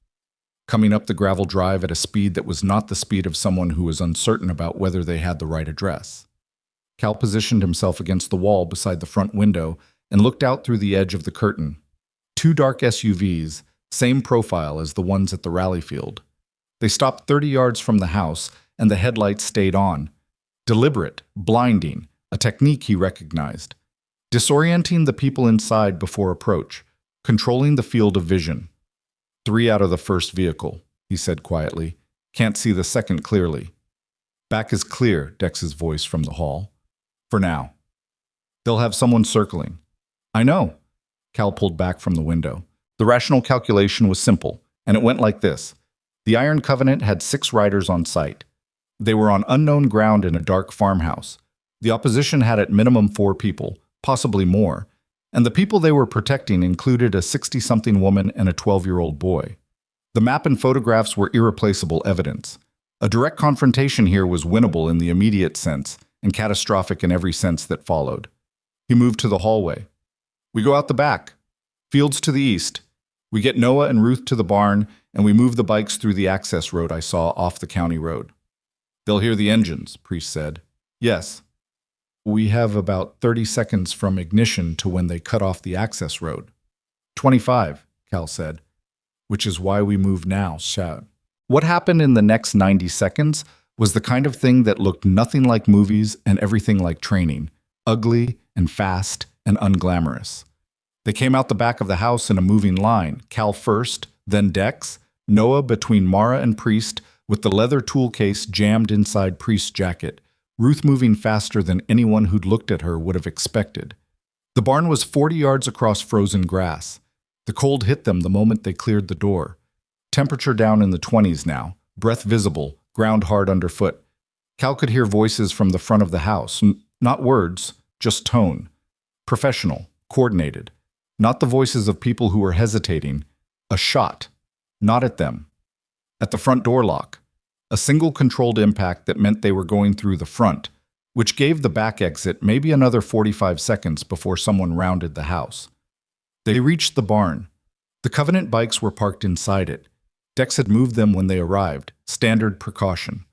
Coming up the gravel drive at a speed that was not the speed of someone who was uncertain about whether they had the right address. Cal positioned himself against the wall beside the front window and looked out through the edge of the curtain. 2 dark SUVs, same profile as the ones at the rally field. They stopped 30 yards from the house, and the headlights stayed on. Deliberate, blinding, a technique he recognized. Disorienting the people inside before approach, controlling the field of vision. 3 out of the first vehicle, he said quietly. Can't see the second clearly. Back is clear, Dex's voice from the hall. For now. They'll have someone circling. I know. Cal pulled back from the window. The rational calculation was simple, and it went like this. The Iron Covenant had 6 riders on site. They were on unknown ground in a dark farmhouse. The opposition had at minimum 4 people, possibly more, and the people they were protecting included a 60-something woman and a 12-year-old boy. The map and photographs were irreplaceable evidence. A direct confrontation here was winnable in the immediate sense, and catastrophic in every sense that followed. He moved to the hallway. We go out the back. Fields to the east. We get Noah and Ruth to the barn, and we move the bikes through the access road I saw off the county road. They'll hear the engines, Priest said. Yes. We have about 30 seconds from ignition to when they cut off the access road. 25, Cal said. Which is why we move now, shout. What happened in the next 90 seconds was the kind of thing that looked nothing like movies and everything like training. Ugly and fast and unglamorous. They came out the back of the house in a moving line, Cal first, then Dex, Noah between Mara and Priest, with the leather tool case jammed inside Priest's jacket, Ruth moving faster than anyone who'd looked at her would have expected. The barn was 40 yards across frozen grass. The cold hit them the moment they cleared the door. Temperature down in the 20s now, breath visible, ground hard underfoot. Cal could hear voices from the front of the house, not words, just tone. Professional, coordinated. Not the voices of people who were hesitating. A shot. Not at them. At the front door lock. A single controlled impact that meant they were going through the front, which gave the back exit maybe another 45 seconds before someone rounded the house. They reached the barn. The Covenant bikes were parked inside it. Dex had moved them when they arrived, standard precaution.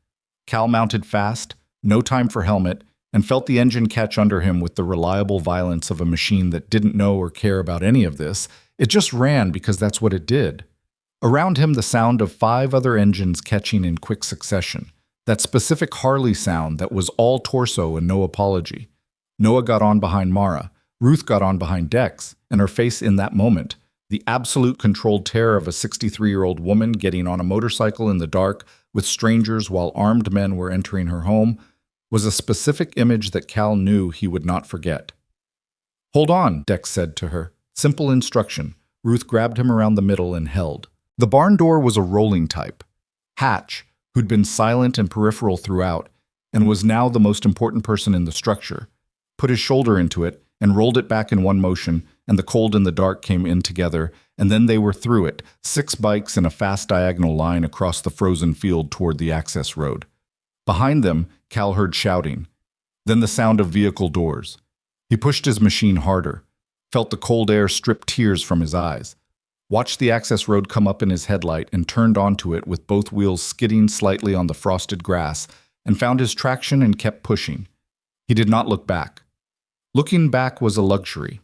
Cal mounted fast, no time for helmet, and felt the engine catch under him with the reliable violence of a machine that didn't know or care about any of this. It just ran because that's what it did. Around him, the sound of 5 other engines catching in quick succession. That specific Harley sound that was all torso and no apology. Noah got on behind Mara. Ruth got on behind Dex, and her face in that moment, the absolute controlled terror of a 63-year-old woman getting on a motorcycle in the dark with strangers while armed men were entering her home, was a specific image that Cal knew he would not forget. Hold on, Dex said to her. Simple instruction. Ruth grabbed him around the middle and held. The barn door was a rolling type. Hatch, who'd been silent and peripheral throughout, and was now the most important person in the structure, put his shoulder into it and rolled it back in one motion, and the cold and the dark came in together, and then they were through it, 6 bikes in a fast diagonal line across the frozen field toward the access road. Behind them, Cal heard shouting, then the sound of vehicle doors. He pushed his machine harder, felt the cold air strip tears from his eyes, watched the access road come up in his headlight and turned onto it with both wheels skidding slightly on the frosted grass, and found his traction and kept pushing. He did not look back. Looking back was a luxury.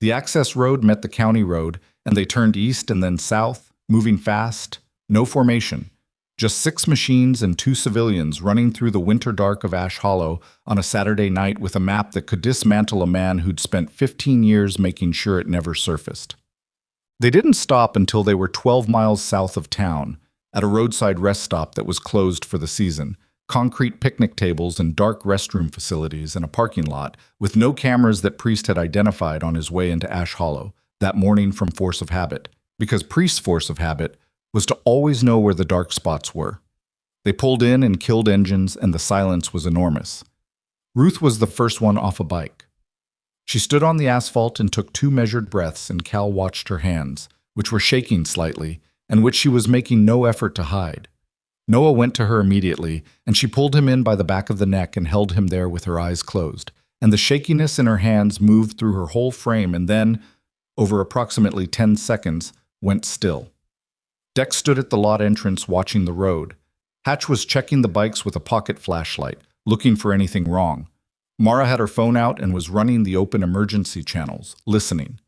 The access road met the county road, and they turned east and then south, moving fast, no formation. Just 6 machines and 2 civilians running through the winter dark of Ash Hollow on a Saturday night with a map that could dismantle a man who'd spent 15 years making sure it never surfaced. They didn't stop until they were 12 miles south of town, at a roadside rest stop that was closed for the season, concrete picnic tables and dark restroom facilities and a parking lot with no cameras that Priest had identified on his way into Ash Hollow that morning from force of habit, because Priest's force of habit was to always know where the dark spots were. They pulled in and killed engines, and the silence was enormous. Ruth was the first one off a bike. She stood on the asphalt and took 2 measured breaths, and Cal watched her hands, which were shaking slightly, and which she was making no effort to hide. Noah went to her immediately, and she pulled him in by the back of the neck and held him there with her eyes closed, and the shakiness in her hands moved through her whole frame and then, over approximately 10 seconds, went still. Dex stood at the lot entrance watching the road. Hatch was checking the bikes with a pocket flashlight, looking for anything wrong. Mara had her phone out and was running the open emergency channels, listening.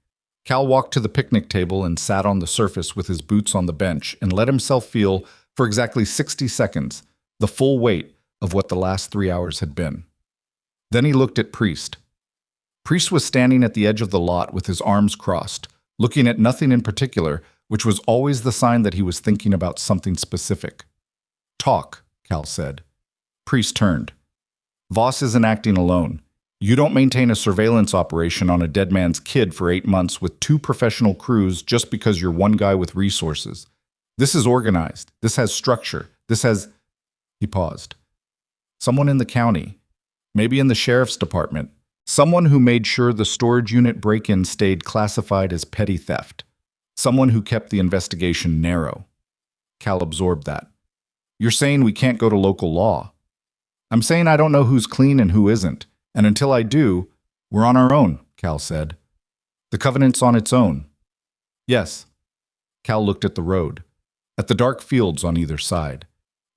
Cal walked to the picnic table and sat on the surface with his boots on the bench and let himself feel, for exactly 60 seconds, the full weight of what the last 3 hours had been. Then he looked at Priest. Priest was standing at the edge of the lot with his arms crossed, looking at nothing in particular, which was always the sign that he was thinking about something specific. "Talk," Cal said. Priest turned. "Voss isn't acting alone. You don't maintain a surveillance operation on a dead man's kid for 8 months with 2 professional crews just because you're one guy with resources. This is organized. This has structure. This has—" He paused. "Someone in the county, maybe in the sheriff's department, someone who made sure the storage unit break-in stayed classified as petty theft. Someone who kept the investigation narrow." Cal absorbed that. "You're saying we can't go to local law?" "I'm saying I don't know who's clean and who isn't, and until I do, we're on our own," Cal said. "The Covenant's on its own." "Yes." Cal looked at the road, at the dark fields on either side,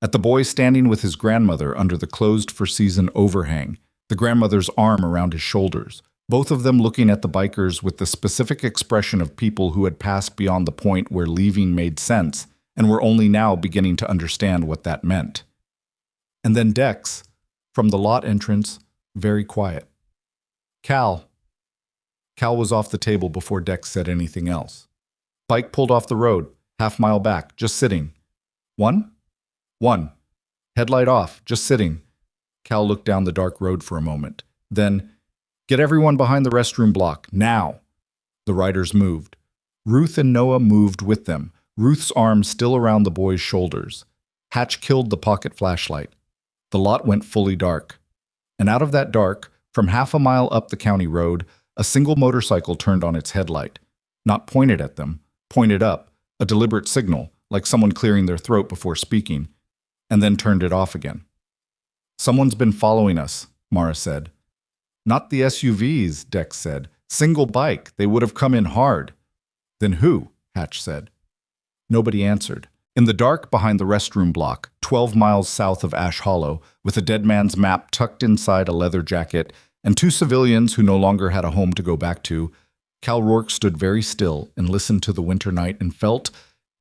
at the boy standing with his grandmother under the closed-for-season overhang, the grandmother's arm around his shoulders, both of them looking at the bikers with the specific expression of people who had passed beyond the point where leaving made sense and were only now beginning to understand what that meant. And then Dex, from the lot entrance, very quiet. "Cal." Cal was off the table before Dex said anything else. Bike pulled off the road, half-mile back, just sitting. "One?" "One. Headlight off, just sitting." Cal looked down the dark road for a moment. Then, "Get everyone behind the restroom block, now." The riders moved. Ruth and Noah moved with them, Ruth's arm still around the boy's shoulders. Hatch killed the pocket flashlight. The lot went fully dark. And out of that dark, from half a mile up the county road, a single motorcycle turned on its headlight. Not pointed at them, pointed up, a deliberate signal, like someone clearing their throat before speaking, and then turned it off again. "Someone's been following us," Mara said. "Not the SUVs," Dex said. "Single bike. They would have come in hard." "Then who?" Hatch said. Nobody answered. In the dark behind the restroom block, 12 miles south of Ash Hollow, with a dead man's map tucked inside a leather jacket, and 2 civilians who no longer had a home to go back to, Cal Rourke stood very still and listened to the winter night and felt,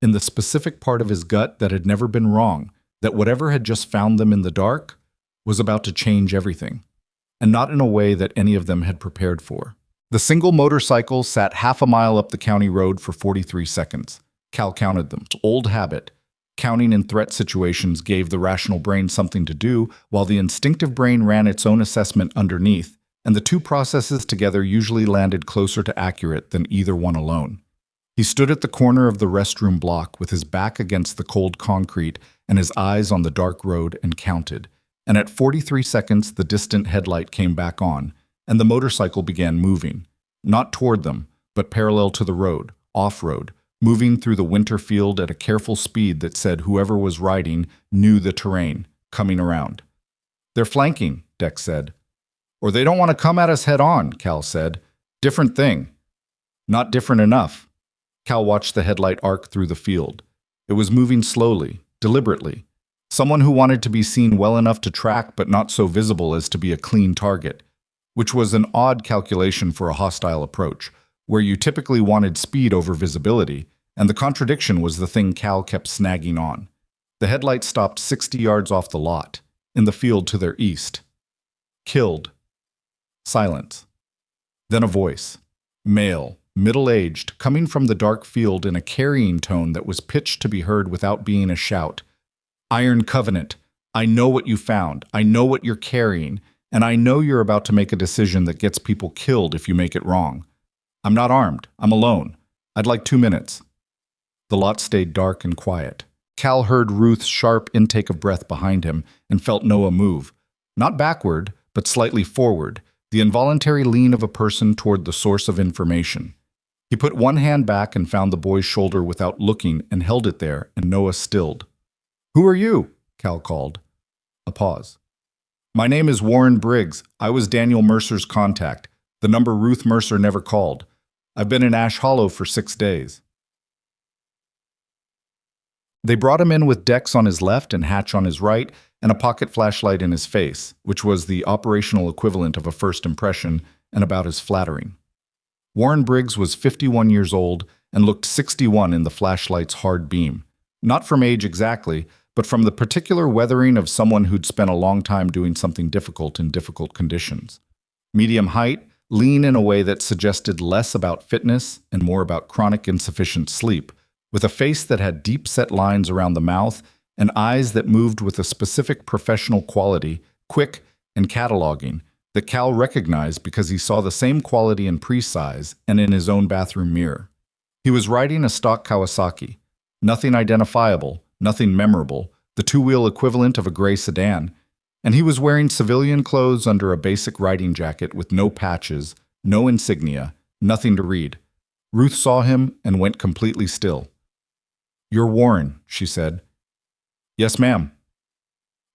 in the specific part of his gut that had never been wrong, that whatever had just found them in the dark was about to change everything, and not in a way that any of them had prepared for. The single motorcycle sat half a mile up the county road for 43 seconds. Cal counted them. Old habit. Counting in threat situations gave the rational brain something to do, while the instinctive brain ran its own assessment underneath, and the 2 processes together usually landed closer to accurate than either one alone. He stood at the corner of the restroom block with his back against the cold concrete and his eyes on the dark road and counted. And at 43 seconds, the distant headlight came back on, and the motorcycle began moving. Not toward them, but parallel to the road, off-road, moving through the winter field at a careful speed that said whoever was riding knew the terrain, coming around. "They're flanking," Dex said. "Or they don't want to come at us head-on," Cal said. "Different thing." "Not different enough." Cal watched the headlight arc through the field. It was moving slowly, deliberately. Someone who wanted to be seen well enough to track but not so visible as to be a clean target, which was an odd calculation for a hostile approach, where you typically wanted speed over visibility, and the contradiction was the thing Cal kept snagging on. The headlight stopped 60 yards off the lot, in the field to their east. "Killed." Silence. Then a voice. Male, middle-aged, coming from the dark field in a carrying tone that was pitched to be heard without being a shout. "Iron Covenant, I know what you found, I know what you're carrying, and I know you're about to make a decision that gets people killed if you make it wrong. I'm not armed. I'm alone. I'd like 2 minutes." The lot stayed dark and quiet. Cal heard Ruth's sharp intake of breath behind him and felt Noah move, not backward, but slightly forward, the involuntary lean of a person toward the source of information. He put one hand back and found the boy's shoulder without looking and held it there, and Noah stilled. "Who are you?" Cal called. A pause. "My name is Warren Briggs. I was Daniel Mercer's contact, the number Ruth Mercer never called. I've been in Ash Hollow for 6 days." They brought him in with Dex on his left and Hatch on his right, and a pocket flashlight in his face, which was the operational equivalent of a first impression and about as flattering. Warren Briggs was 51 years old and looked 61 in the flashlight's hard beam. Not from age exactly, but from the particular weathering of someone who'd spent a long time doing something difficult in difficult conditions. Medium height, lean in a way that suggested less about fitness and more about chronic insufficient sleep, with a face that had deep-set lines around the mouth and eyes that moved with a specific professional quality, quick and cataloging, that Cal recognized because he saw the same quality in Priest's eyes and in his own bathroom mirror. He was riding a stock Kawasaki. Nothing identifiable, nothing memorable, the two-wheel equivalent of a gray sedan, and he was wearing civilian clothes under a basic riding jacket with no patches, no insignia, nothing to read. Ruth saw him and went completely still. "You're Warren," she said. "Yes, ma'am."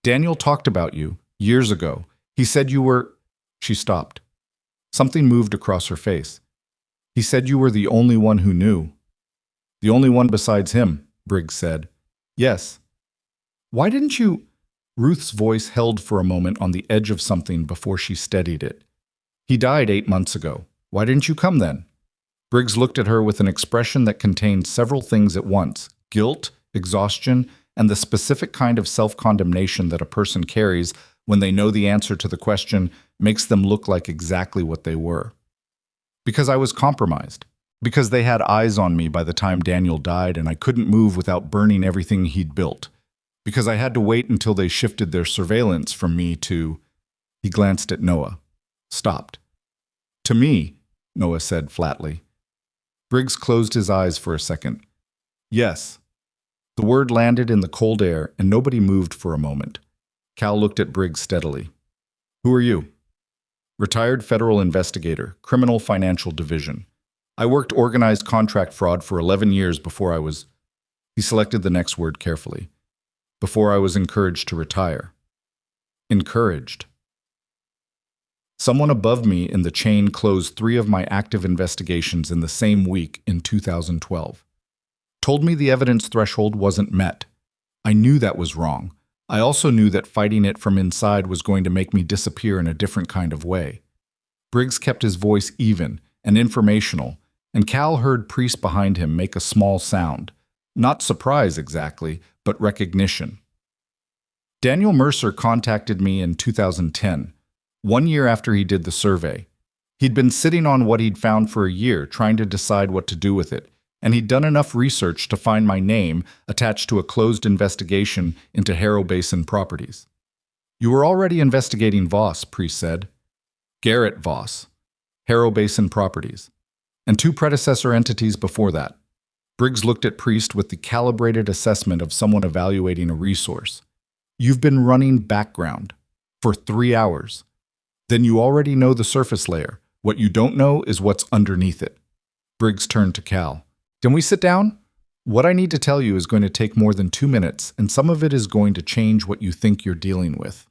"Daniel talked about you, years ago. He said you were—" She stopped. Something moved across her face. "He said you were the only one who knew." "The only one besides him," Briggs said. "Yes." "Why didn't you—" Ruth's voice held for a moment on the edge of something before she steadied it. "He died 8 months ago. Why didn't you come then?" Briggs looked at her with an expression that contained several things at once: guilt, exhaustion, and the specific kind of self-condemnation that a person carries when they know the answer to the question makes them look like exactly what they were. "Because I was compromised. Because they had eyes on me by the time Daniel died and I couldn't move without burning everything he'd built. Because I had to wait until they shifted their surveillance from me to—" He glanced at Noah. Stopped. "To me," Noah said flatly. Briggs closed his eyes for a second. "Yes." The word landed in the cold air and nobody moved for a moment. Cal looked at Briggs steadily. "Who are you?" "Retired federal investigator, Criminal Financial Division. I worked organized contract fraud for 11 years before I was—" He selected the next word carefully. "Before I was encouraged to retire." Encouraged. "Someone above me in the chain closed 3 of my active investigations in the same week in 2012. Told me the evidence threshold wasn't met. I knew that was wrong. I also knew that fighting it from inside was going to make me disappear in a different kind of way." Briggs kept his voice even and informational, and Cal heard Priest behind him make a small sound. Not surprise exactly, but recognition. "Daniel Mercer contacted me in 2010, 1 year after he did the survey. He'd been sitting on what he'd found for a year, trying to decide what to do with it, and he'd done enough research to find my name attached to a closed investigation into Harrow Basin properties." "You were already investigating Voss," Priest said. "Garrett Voss, Harrow Basin properties, and 2 predecessor entities before that." Briggs looked at Priest with the calibrated assessment of someone evaluating a resource. "You've been running background for 3 hours. Then you already know the surface layer. What you don't know is what's underneath it." Briggs turned to Cal. "Can we sit down? What I need to tell you is going to take more than 2 minutes, and some of it is going to change what you think you're dealing with."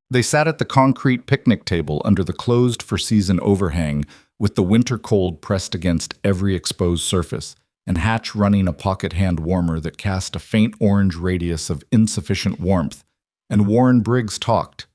They sat at the concrete picnic table under the closed-for-season overhang with the winter cold pressed against every exposed surface, and Hatch running a pocket hand warmer that cast a faint orange radius of insufficient warmth, and Warren Briggs talked.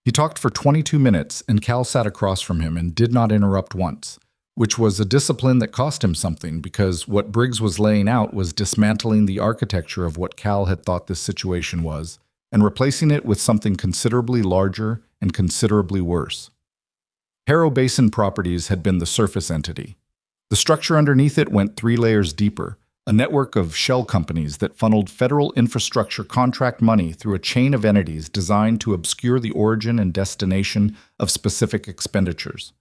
He talked for 22 minutes, and Cal sat across from him and did not interrupt once, which was a discipline that cost him something because what Briggs was laying out was dismantling the architecture of what Cal had thought this situation was and replacing it with something considerably larger and considerably worse. Harrow Basin Properties had been the surface entity. The structure underneath it went 3 layers deeper, a network of shell companies that funneled federal infrastructure contract money through a chain of entities designed to obscure the origin and destination of specific expenditures.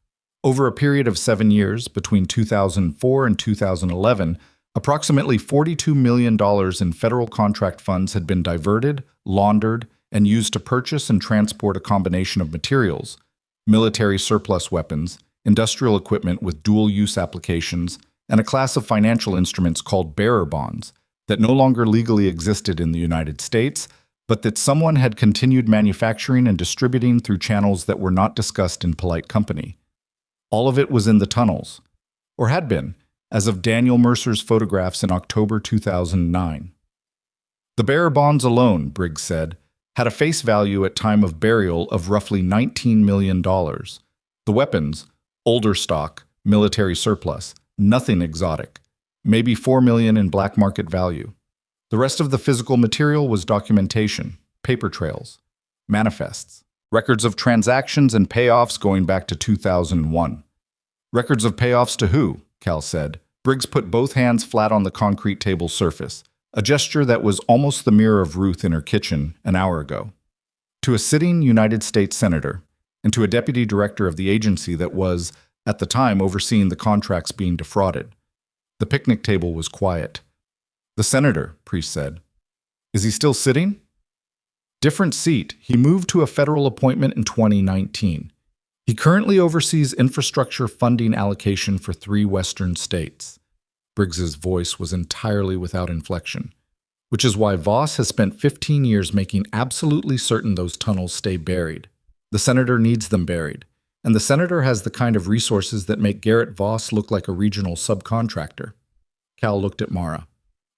Over a period of 7 years, between 2004 and 2011, Approximately $42 million in federal contract funds had been diverted, laundered, and used to purchase and transport a combination of materials, military surplus weapons, industrial equipment with dual-use applications, and a class of financial instruments called bearer bonds that no longer legally existed in the United States, but that someone had continued manufacturing and distributing through channels that were not discussed in polite company. All of it was in the tunnels, or had been, as of Daniel Mercer's photographs in October 2009. The bearer bonds alone, Briggs said, had a face value at time of burial of roughly $19 million. The weapons, older stock, military surplus, nothing exotic, maybe $4 million in black market value. The rest of the physical material was documentation, paper trails, manifests, records of transactions and payoffs going back to 2001. Records of payoffs to who? Cal said. Briggs put both hands flat on the concrete table surface, a gesture that was almost the mirror of Ruth in her kitchen an hour ago. To a sitting United States senator, and to a deputy director of the agency that was, at the time, overseeing the contracts being defrauded. The picnic table was quiet. The senator, Priest said. Is he still sitting? Different seat. He moved to a federal appointment in 2019. He currently oversees infrastructure funding allocation for 3 western states. Briggs's voice was entirely without inflection, which is why Voss has spent 15 years making absolutely certain those tunnels stay buried. The senator needs them buried, and the senator has the kind of resources that make Garrett Voss look like a regional subcontractor. Cal looked at Mara.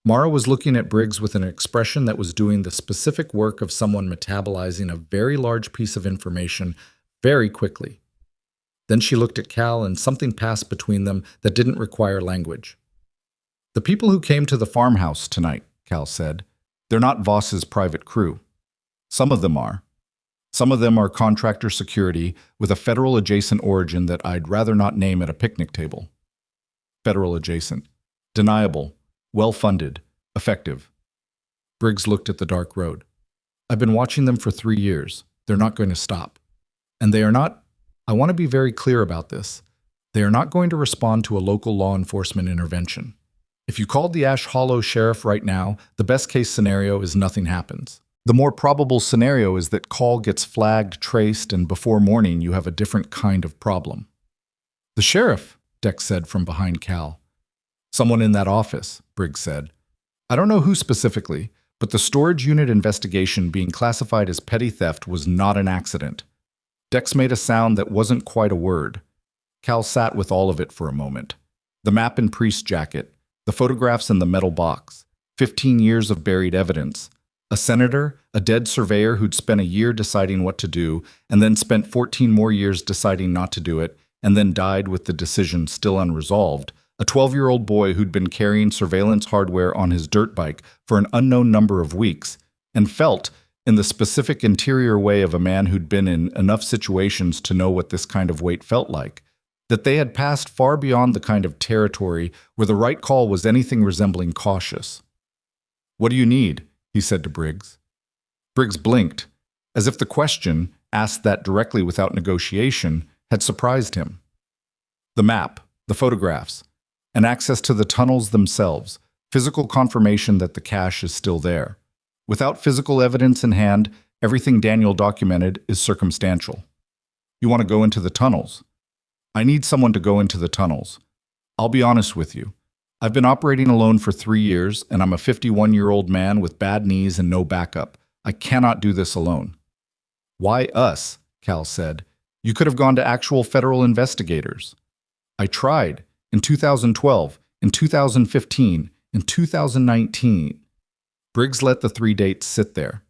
Mara was looking at Briggs with an expression that was doing the specific work of someone metabolizing a very large piece of information very quickly. Then she looked at Cal, and something passed between them that didn't require language. The people who came to the farmhouse tonight, Cal said, they're not Voss's private crew. Some of them are. Some of them are contractor security with a federal adjacent origin that I'd rather not name at a picnic table. Federal adjacent. Deniable. Well-funded. Effective. Briggs looked at the dark road. I've been watching them for 3 years. They're not going to stop. And they are not, I want to be very clear about this, they are not going to respond to a local law enforcement intervention. If you called the Ash Hollow sheriff right now, the best-case scenario is nothing happens. The more probable scenario is that call gets flagged, traced, and before morning you have a different kind of problem. The sheriff, Dex said from behind Cal. Someone in that office, Briggs said. I don't know who specifically, but the storage unit investigation being classified as petty theft was not an accident. Dex made a sound that wasn't quite a word. Cal sat with all of it for a moment. The map in Priest's jacket, the photographs in the metal box, 15 years of buried evidence, a senator, a dead surveyor who'd spent a year deciding what to do, and then spent 14 more years deciding not to do it, and then died with the decision still unresolved, a 12-year-old boy who'd been carrying surveillance hardware on his dirt bike for an unknown number of weeks, and felt, in the specific interior way of a man who'd been in enough situations to know what this kind of weight felt like, that they had passed far beyond the kind of territory where the right call was anything resembling cautious. What do you need? He said to Briggs. Briggs blinked, as if the question, asked that directly without negotiation, had surprised him. The map, the photographs, and access to the tunnels themselves, physical confirmation that the cache is still there. Without physical evidence in hand, everything Daniel documented is circumstantial. You want to go into the tunnels? I need someone to go into the tunnels. I'll be honest with you. I've been operating alone for 3 years, and I'm a 51-year-old man with bad knees and no backup. I cannot do this alone. Why us? Cal said. You could have gone to actual federal investigators. I tried. In 2012, in 2015, in 2019. Briggs let the 3 dates sit there.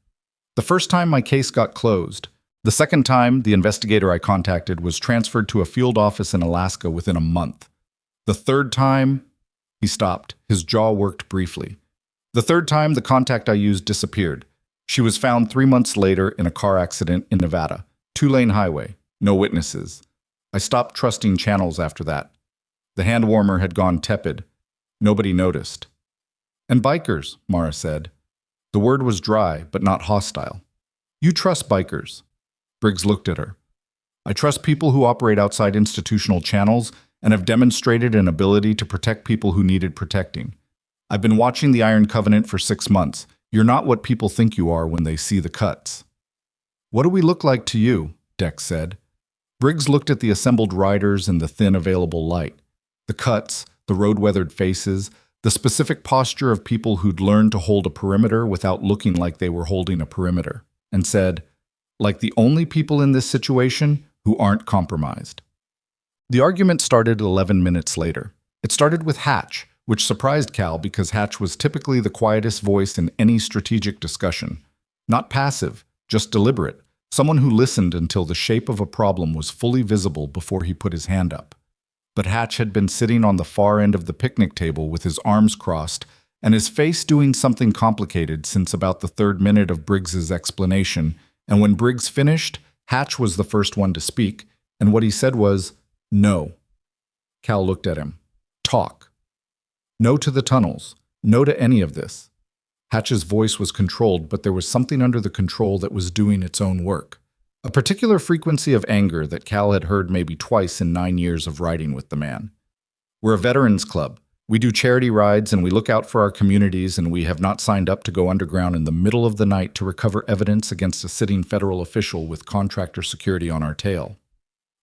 The first time my case got closed. The second time, the investigator I contacted was transferred to a field office in Alaska within a month. The third time, he stopped. His jaw worked briefly. The third time, the contact I used disappeared. She was found 3 months later in a car accident in Nevada. 2-lane highway. No witnesses. I stopped trusting channels after that. The hand warmer had gone tepid. Nobody noticed. And bikers, Mara said. The word was dry, but not hostile. You trust bikers. Briggs looked at her. I trust people who operate outside institutional channels and have demonstrated an ability to protect people who needed protecting. I've been watching the Iron Covenant for 6 months. You're not what people think you are when they see the cuts. What do we look like to you? Dex said. Briggs looked at the assembled riders in the thin available light. The cuts, the road-weathered faces, the specific posture of people who'd learned to hold a perimeter without looking like they were holding a perimeter, and said, like the only people in this situation who aren't compromised. The argument started 11 minutes later. It started with Hatch, which surprised Cal because Hatch was typically the quietest voice in any strategic discussion. Not passive, just deliberate, someone who listened until the shape of a problem was fully visible before he put his hand up. But Hatch had been sitting on the far end of the picnic table with his arms crossed and his face doing something complicated since about the 3rd minute of Briggs's explanation, and when Briggs finished, Hatch was the first one to speak, and what he said was, "No." Cal looked at him. "Talk. No to the tunnels. No to any of this." Hatch's voice was controlled, but there was something under the control that was doing its own work. A particular frequency of anger that Cal had heard maybe twice in 9 years of riding with the man. "We're a veterans club. We do charity rides and we look out for our communities, and we have not signed up to go underground in the middle of the night to recover evidence against a sitting federal official with contractor security on our tail."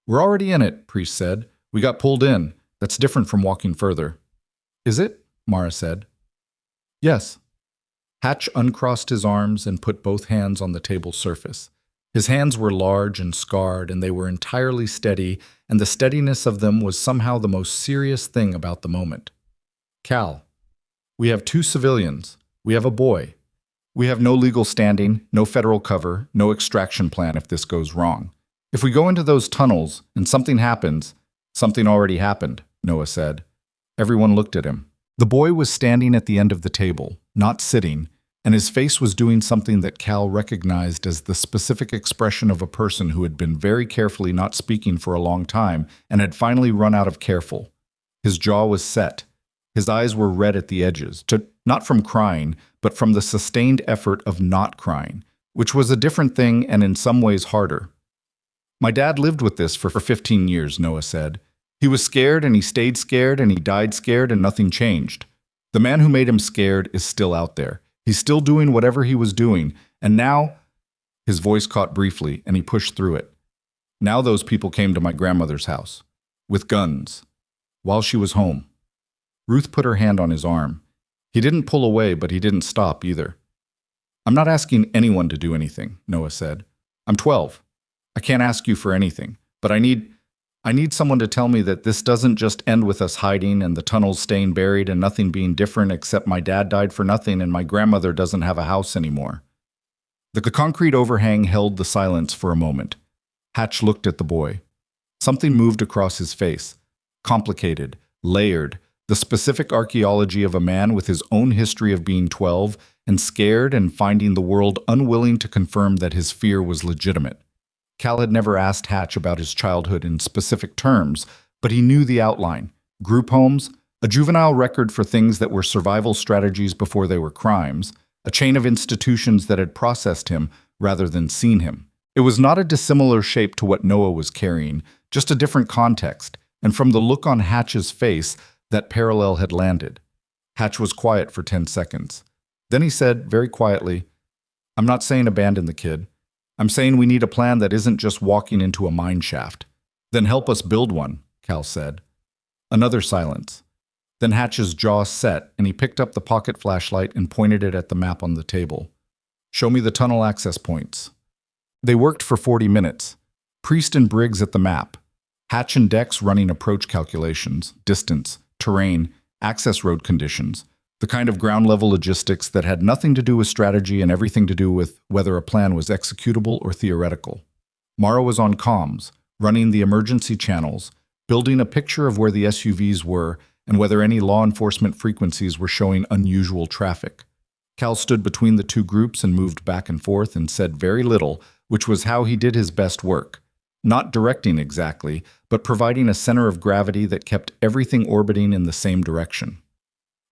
"We're already in it," Priest said. "We got pulled in. That's different from walking further." "Is it?" Mara said. "Yes." Hatch uncrossed his arms and put both hands on the table's surface. His hands were large and scarred, and they were entirely steady, and the steadiness of them was somehow the most serious thing about the moment. "Cal, we have 2 civilians. We have a boy. We have no legal standing, no federal cover, no extraction plan if this goes wrong. If we go into those tunnels and something happens, something already happened," Noah said. Everyone looked at him. The boy was standing at the end of the table, not sitting, and his face was doing something that Cal recognized as the specific expression of a person who had been very carefully not speaking for a long time and had finally run out of careful. His jaw was set. His eyes were red at the edges, not from crying, but from the sustained effort of not crying, which was a different thing and in some ways harder. "My dad lived with this for 15 years, Noah said. "He was scared and he stayed scared and he died scared and nothing changed. The man who made him scared is still out there. He's still doing whatever he was doing, and now—" His voice caught briefly, and he pushed through it. "Now those people came to my grandmother's house. With guns. While she was home." Ruth put her hand on his arm. He didn't pull away, but he didn't stop either. "I'm not asking anyone to do anything," Noah said. "I'm 12. I can't ask you for anything, but I need someone to tell me that this doesn't just end with us hiding and the tunnels staying buried and nothing being different except my dad died for nothing and my grandmother doesn't have a house anymore." The concrete overhang held the silence for a moment. Hatch looked at the boy. Something moved across his face. Complicated, layered, the specific archaeology of a man with his own history of being 12 and scared and finding the world unwilling to confirm that his fear was legitimate. Cal had never asked Hatch about his childhood in specific terms, but he knew the outline. Group homes, a juvenile record for things that were survival strategies before they were crimes, a chain of institutions that had processed him rather than seen him. It was not a dissimilar shape to what Noah was carrying, just a different context, and from the look on Hatch's face, that parallel had landed. Hatch was quiet for 10 seconds. Then he said, very quietly, "I'm not saying abandon the kid. I'm saying we need a plan that isn't just walking into a mine shaft." "Then help us build one," Cal said. Another silence. Then Hatch's jaw set, and he picked up the pocket flashlight and pointed it at the map on the table. "Show me the tunnel access points." They worked for 40 minutes. Priest and Briggs at the map. Hatch and Dex running approach calculations, distance, terrain, access road conditions, the kind of ground-level logistics that had nothing to do with strategy and everything to do with whether a plan was executable or theoretical. Mara was on comms, running the emergency channels, building a picture of where the SUVs were and whether any law enforcement frequencies were showing unusual traffic. Cal stood between the two groups and moved back and forth and said very little, which was how he did his best work. Not directing exactly, but providing a center of gravity that kept everything orbiting in the same direction.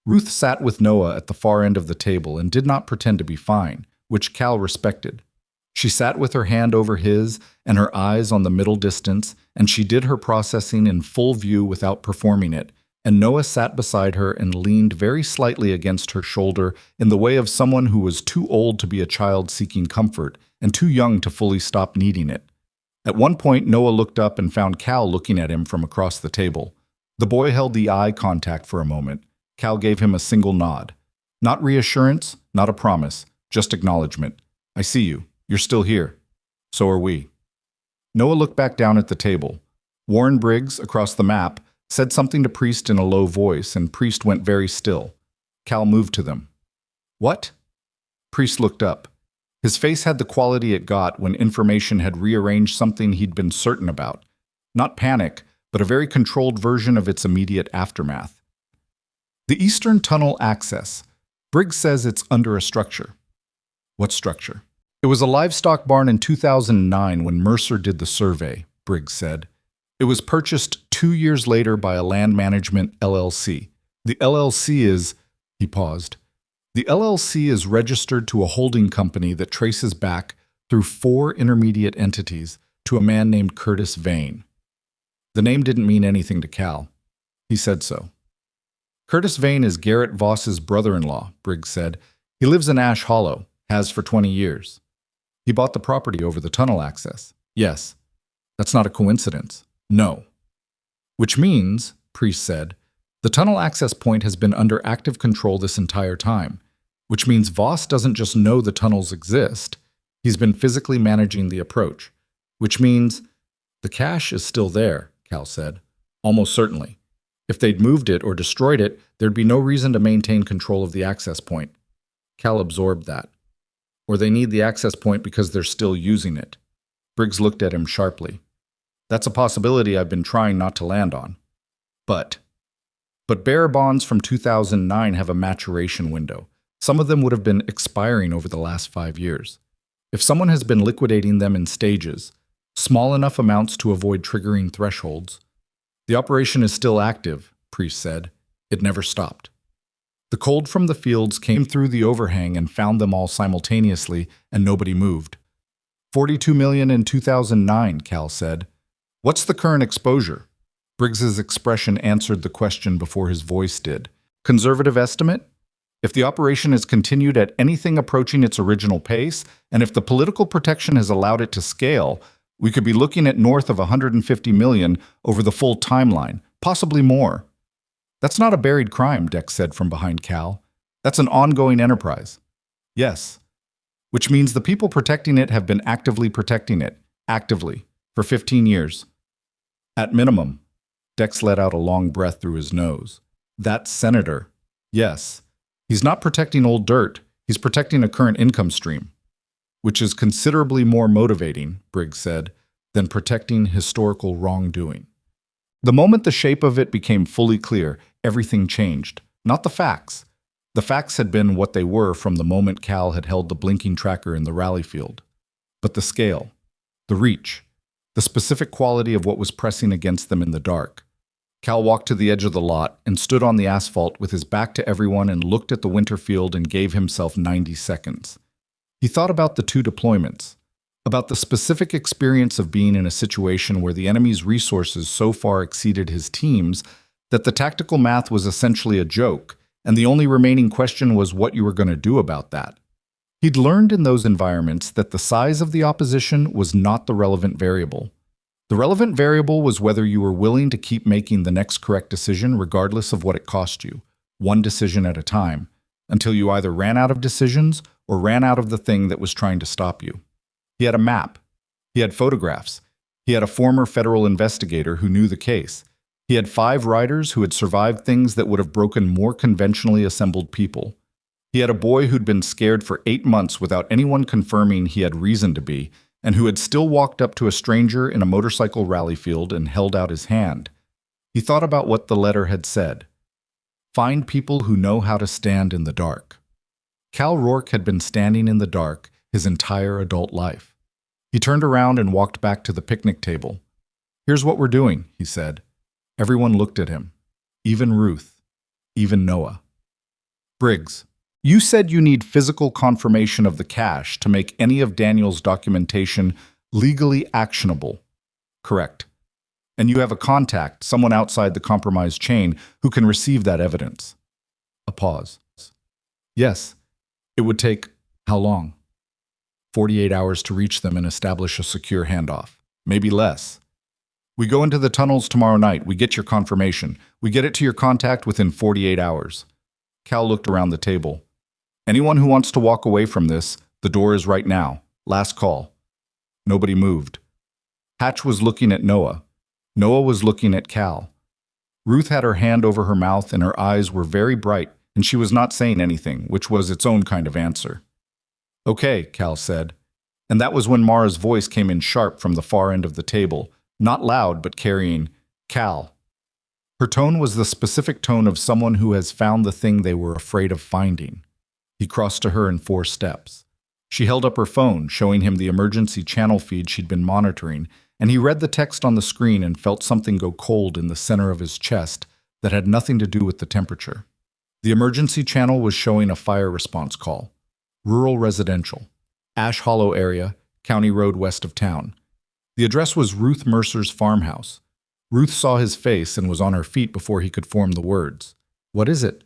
Ruth sat with Noah at the far end of the table and did not pretend to be fine, which Cal respected. She sat with her hand over his and her eyes on the middle distance, and she did her processing in full view without performing it, and Noah sat beside her and leaned very slightly against her shoulder in the way of someone who was too old to be a child seeking comfort and too young to fully stop needing it. At one point, Noah looked up and found Cal looking at him from across the table. The boy held the eye contact for a moment. Cal gave him a single nod. Not reassurance, not a promise, just acknowledgement. I see you. You're still here. So are we. Noah looked back down at the table. Warren Briggs, across the map, said something to Priest in a low voice, and Priest went very still. Cal moved to them. What? Priest looked up. His face had the quality it got when information had rearranged something he'd been certain about. Not panic, but a very controlled version of its immediate aftermath. The Eastern Tunnel access. Briggs says it's under a structure. What structure? It was a livestock barn in 2009 when Mercer did the survey, Briggs said. It was purchased 2 years later by a land management LLC. The LLC is... He paused. The LLC is registered to a holding company that traces back through 4 intermediate entities to a man named Curtis Vane. The name didn't mean anything to Cal. He said so. Curtis Vane is Garrett Voss's brother-in-law, Briggs said. He lives in Ash Hollow, has for 20 years. He bought the property over the tunnel access. Yes. That's not a coincidence. No. Which means, Priest said, the tunnel access point has been under active control this entire time. Which means Voss doesn't just know the tunnels exist. He's been physically managing the approach. Which means the cache is still there, Cal said. Almost certainly. If they'd moved it or destroyed it, there'd be no reason to maintain control of the access point. Cal absorbed that. Or they need the access point because they're still using it. Briggs looked at him sharply. That's a possibility I've been trying not to land on. But bearer bonds from 2009 have a maturation window. Some of them would have been expiring over the last 5 years. If someone has been liquidating them in stages, small enough amounts to avoid triggering thresholds, the operation is still active, Priest said. It never stopped. The cold from the fields came through the overhang and found them all simultaneously, and nobody moved. 42 million in 2009, Cal said. What's the current exposure? Briggs's expression answered the question before his voice did. Conservative estimate? If the operation has continued at anything approaching its original pace, and if the political protection has allowed it to scale, we could be looking at north of 150 million over the full timeline, possibly more. That's not a buried crime, Dex said from behind Cal. That's an ongoing enterprise. Yes. Which means the people protecting it have been actively protecting it, actively, for 15 years. At minimum. Dex let out a long breath through his nose. That senator. Yes. He's not protecting old dirt. He's protecting a current income stream. Which is considerably more motivating, Briggs said, than protecting historical wrongdoing. The moment the shape of it became fully clear, everything changed. Not the facts. The facts had been what they were from the moment Cal had held the blinking tracker in the rally field. But the scale, the reach, the specific quality of what was pressing against them in the dark. Cal walked to the edge of the lot and stood on the asphalt with his back to everyone and looked at the winter field and gave himself 90 seconds. He thought about the 2 deployments, about the specific experience of being in a situation where the enemy's resources so far exceeded his team's that the tactical math was essentially a joke, and the only remaining question was what you were going to do about that. He'd learned in those environments that the size of the opposition was not the relevant variable. The relevant variable was whether you were willing to keep making the next correct decision regardless of what it cost you, one decision at a time, until you either ran out of decisions or ran out of the thing that was trying to stop you. He had a map. He had photographs. He had a former federal investigator who knew the case. He had 5 riders who had survived things that would have broken more conventionally assembled people. He had a boy who'd been scared for 8 months without anyone confirming he had reason to be, and who had still walked up to a stranger in a motorcycle rally field and held out his hand. He thought about what the letter had said. Find people who know how to stand in the dark. Cal Rourke had been standing in the dark his entire adult life. He turned around and walked back to the picnic table. Here's what we're doing, he said. Everyone looked at him. Even Ruth. Even Noah. Briggs, you said you need physical confirmation of the cache to make any of Daniel's documentation legally actionable. Correct. And you have a contact, someone outside the compromised chain, who can receive that evidence. A pause. Yes, it would take how long? 48 hours to reach them and establish a secure handoff. Maybe less. We go into the tunnels tomorrow night. We get your confirmation. We get it to your contact within 48 hours. Cal looked around the table. Anyone who wants to walk away from this, the door is right now. Last call. Nobody moved. Hatch was looking at Noah. Noah was looking at Cal. Ruth had her hand over her mouth and her eyes were very bright, and she was not saying anything, which was its own kind of answer. Okay, Cal said. And that was when Mara's voice came in sharp from the far end of the table, not loud but carrying, Cal. Her tone was the specific tone of someone who has found the thing they were afraid of finding. He crossed to her in 4 steps. She held up her phone, showing him the emergency channel feed she'd been monitoring, and he read the text on the screen and felt something go cold in the center of his chest that had nothing to do with the temperature. The emergency channel was showing a fire response call. Rural residential. Ash Hollow area, County Road west of town. The address was Ruth Mercer's farmhouse. Ruth saw his face and was on her feet before he could form the words. What is it?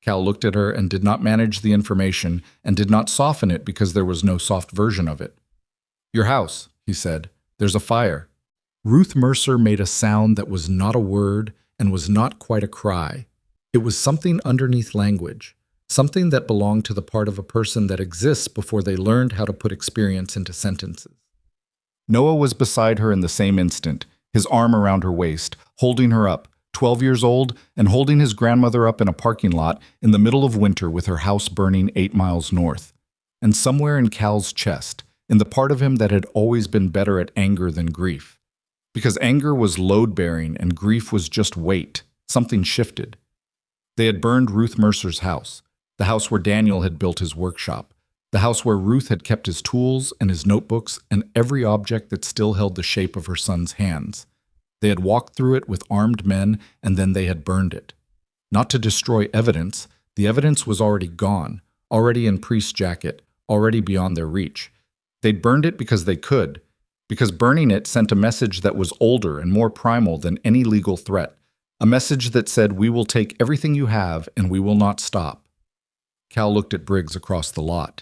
Cal looked at her and did not manage the information and did not soften it because there was no soft version of it. Your house, he said. There's a fire. Ruth Mercer made a sound that was not a word and was not quite a cry. It was something underneath language, something that belonged to the part of a person that exists before they learned how to put experience into sentences. Noah was beside her in the same instant, his arm around her waist, holding her up, 12 years old, and holding his grandmother up in a parking lot in the middle of winter with her house burning 8 miles north. And somewhere in Cal's chest, in the part of him that had always been better at anger than grief. Because anger was load-bearing and grief was just weight, something shifted. They had burned Ruth Mercer's house, the house where Daniel had built his workshop, the house where Ruth had kept his tools and his notebooks and every object that still held the shape of her son's hands. They had walked through it with armed men, and then they had burned it. Not to destroy evidence, the evidence was already gone, already in Priest's jacket, already beyond their reach. They'd burned it because they could, because burning it sent a message that was older and more primal than any legal threat, a message that said, we will take everything you have and we will not stop. Cal looked at Briggs across the lot.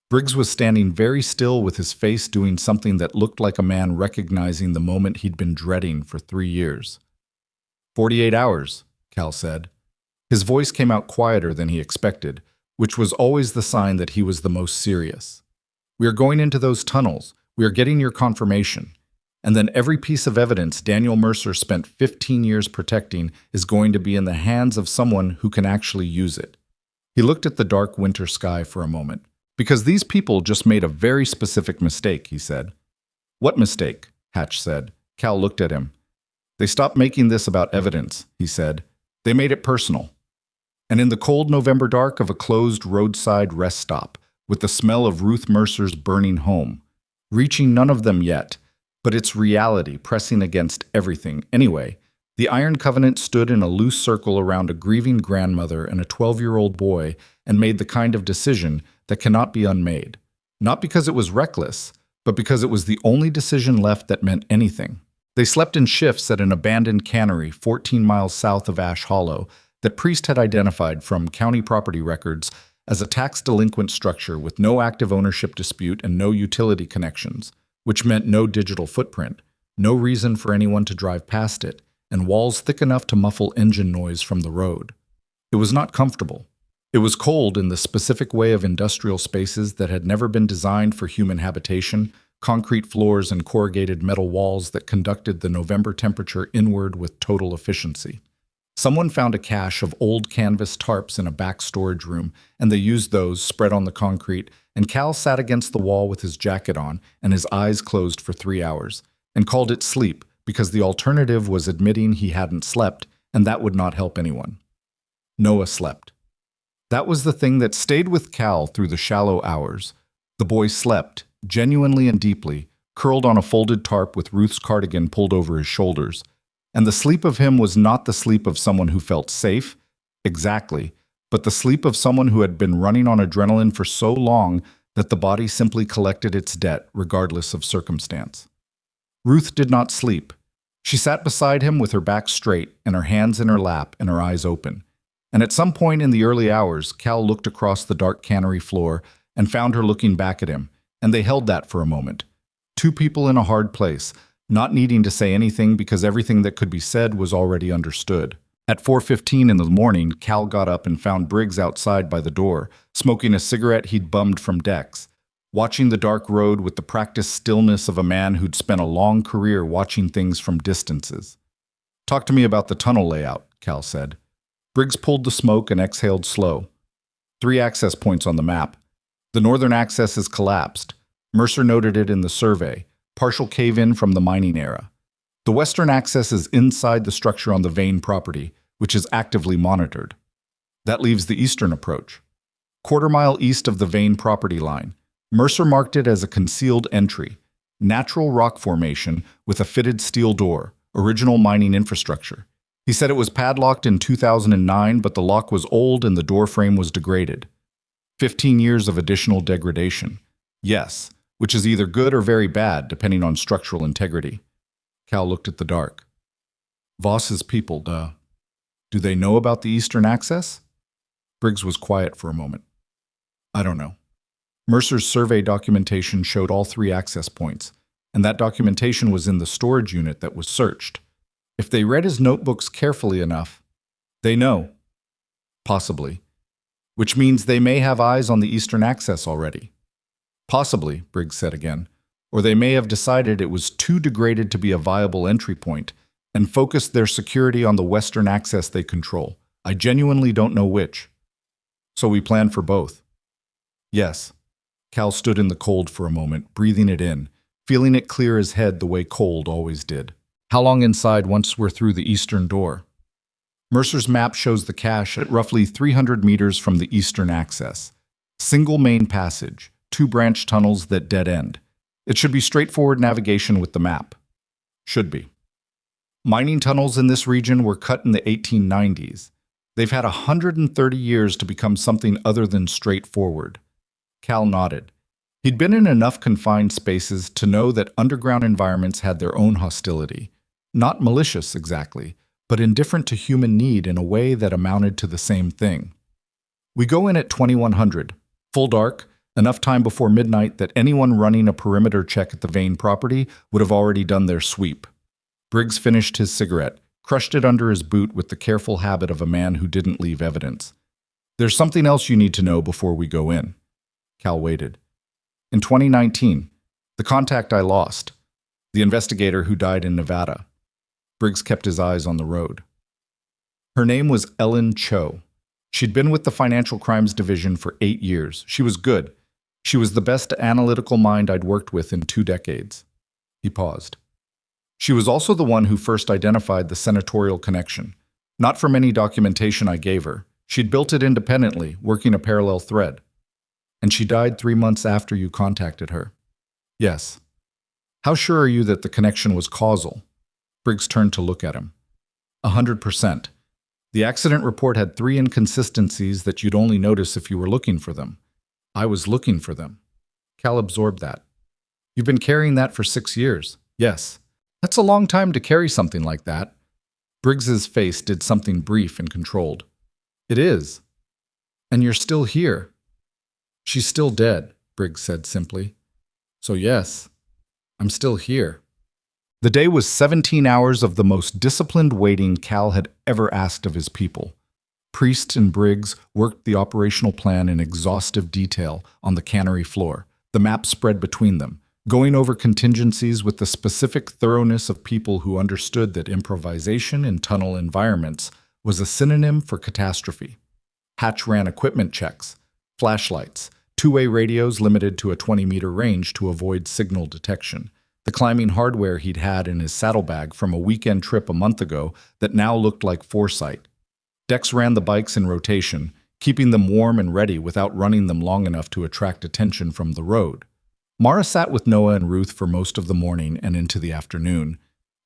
Briggs was standing very still with his face doing something that looked like a man recognizing the moment he'd been dreading for 3 years. 48 hours, Cal said. His voice came out quieter than he expected, which was always the sign that he was the most serious. We are going into those tunnels. We are getting your confirmation. And then every piece of evidence Daniel Mercer spent 15 years protecting is going to be in the hands of someone who can actually use it. He looked at the dark winter sky for a moment. Because these people just made a very specific mistake, he said. What mistake? Hatch said. Cal looked at him. They stopped making this about evidence, he said. They made it personal. And in the cold November dark of a closed roadside rest stop, with the smell of Ruth Mercer's burning home, reaching none of them yet, but its reality pressing against everything anyway, the Iron Covenant stood in a loose circle around a grieving grandmother and a 12-year-old boy and made the kind of decision that cannot be unmade. Not because it was reckless, but because it was the only decision left that meant anything. They slept in shifts at an abandoned cannery 14 miles south of Ash Hollow that Priest had identified from county property records as a tax-delinquent structure with no active ownership dispute and no utility connections, which meant no digital footprint, no reason for anyone to drive past it, and walls thick enough to muffle engine noise from the road. It was not comfortable. It was cold in the specific way of industrial spaces that had never been designed for human habitation, concrete floors and corrugated metal walls that conducted the November temperature inward with total efficiency. Someone found a cache of old canvas tarps in a back storage room, and they used those spread on the concrete, and Cal sat against the wall with his jacket on and his eyes closed for 3 hours, and called it sleep because the alternative was admitting he hadn't slept, and that would not help anyone. Noah slept. That was the thing that stayed with Cal through the shallow hours. The boy slept, genuinely and deeply, curled on a folded tarp with Ruth's cardigan pulled over his shoulders. And the sleep of him was not the sleep of someone who felt safe, exactly, but the sleep of someone who had been running on adrenaline for so long that the body simply collected its debt regardless of circumstance. Ruth did not sleep. She sat beside him with her back straight and her hands in her lap and her eyes open. And at some point in the early hours, Cal looked across the dark cannery floor and found her looking back at him, and they held that for a moment. Two people in a hard place, not needing to say anything because everything that could be said was already understood. At 4:15 in the morning, Cal got up and found Briggs outside by the door, smoking a cigarette he'd bummed from Dex, watching the dark road with the practiced stillness of a man who'd spent a long career watching things from distances. "Talk to me about the tunnel layout," Cal said. Briggs pulled the smoke and exhaled slow. 3 access points on the map. The northern access is collapsed. Mercer noted it in the survey. Partial cave-in from the mining era. The western access is inside the structure on the Vane property, which is actively monitored. That leaves the eastern approach. Quarter-mile east of the Vane property line. Mercer marked it as a concealed entry. Natural rock formation with a fitted steel door. Original mining infrastructure. He said it was padlocked in 2009, but the lock was old and the door frame was degraded. 15 years of additional degradation. Yes, which is either good or very bad, depending on structural integrity. Cal looked at the dark. Voss's people, do they know about the eastern access? Briggs was quiet for a moment. I don't know. Mercer's survey documentation showed all 3 access points, and that documentation was in the storage unit that was searched. If they read his notebooks carefully enough, they know. Possibly. Which means they may have eyes on the eastern access already. Possibly, Briggs said again, or they may have decided it was too degraded to be a viable entry point and focused their security on the western access they control. I genuinely don't know which. So we plan for both. Yes. Cal stood in the cold for a moment, breathing it in, feeling it clear his head the way cold always did. How long inside once we're through the eastern door? Mercer's map shows the cache at roughly 300 meters from the eastern access. Single main passage, 2 branch tunnels that dead end. It should be straightforward navigation with the map. Should be. Mining tunnels in this region were cut in the 1890s. They've had 130 years to become something other than straightforward. Cal nodded. He'd been in enough confined spaces to know that underground environments had their own hostility. Not malicious, exactly, but indifferent to human need in a way that amounted to the same thing. We go in at 2100, full dark, enough time before midnight that anyone running a perimeter check at the Vane property would have already done their sweep. Briggs finished his cigarette, crushed it under his boot with the careful habit of a man who didn't leave evidence. There's something else you need to know before we go in. Cal waited. In 2019, the contact I lost, the investigator who died in Nevada. Briggs kept his eyes on the road. Her name was Ellen Cho. She'd been with the Financial Crimes Division for 8 years. She was good. She was the best analytical mind I'd worked with in 2 decades. He paused. She was also the one who first identified the senatorial connection. Not from any documentation I gave her. She'd built it independently, working a parallel thread. And she died 3 months after you contacted her. Yes. How sure are you that the connection was causal? Briggs turned to look at him. 100%. The accident report had 3 inconsistencies that you'd only notice if you were looking for them. I was looking for them. Cal absorbed that. You've been carrying that for 6 years. Yes. That's a long time to carry something like that. Briggs's face did something brief and controlled. It is. And you're still here. She's still dead, Briggs said simply. So yes, I'm still here. The day was 17 hours of the most disciplined waiting Cal had ever asked of his people. Priest and Briggs worked the operational plan in exhaustive detail on the cannery floor, the map spread between them, going over contingencies with the specific thoroughness of people who understood that improvisation in tunnel environments was a synonym for catastrophe. Hatch ran equipment checks, flashlights, 2-way radios limited to a 20-meter range to avoid signal detection, the climbing hardware he'd had in his saddlebag from a weekend trip a month ago that now looked like foresight. Dex ran the bikes in rotation, keeping them warm and ready without running them long enough to attract attention from the road. Mara sat with Noah and Ruth for most of the morning and into the afternoon,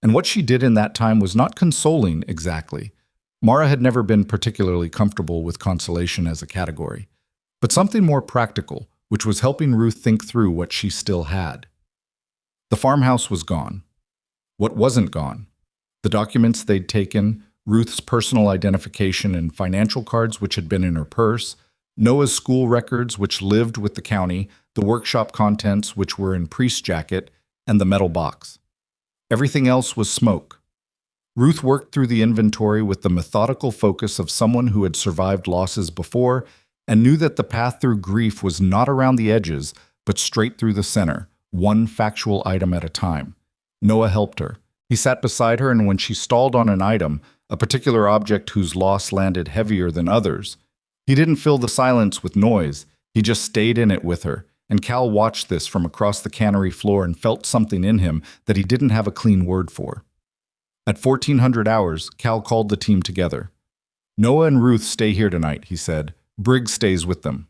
and what she did in that time was not consoling exactly. Mara had never been particularly comfortable with consolation as a category, but something more practical, which was helping Ruth think through what she still had. The farmhouse was gone. What wasn't gone? The documents they'd taken, Ruth's personal identification and financial cards which had been in her purse, Noah's school records which lived with the county, the workshop contents which were in Priest's jacket, and the metal box. Everything else was smoke. Ruth worked through the inventory with the methodical focus of someone who had survived losses before and knew that the path through grief was not around the edges, but straight through the center, one factual item at a time. Noah helped her. He sat beside her, and when she stalled on an item, a particular object whose loss landed heavier than others, he didn't fill the silence with noise. He just stayed in it with her, and Cal watched this from across the cannery floor and felt something in him that he didn't have a clean word for. At 1400 hours, Cal called the team together. "Noah and Ruth stay here tonight," he said. "Briggs stays with them."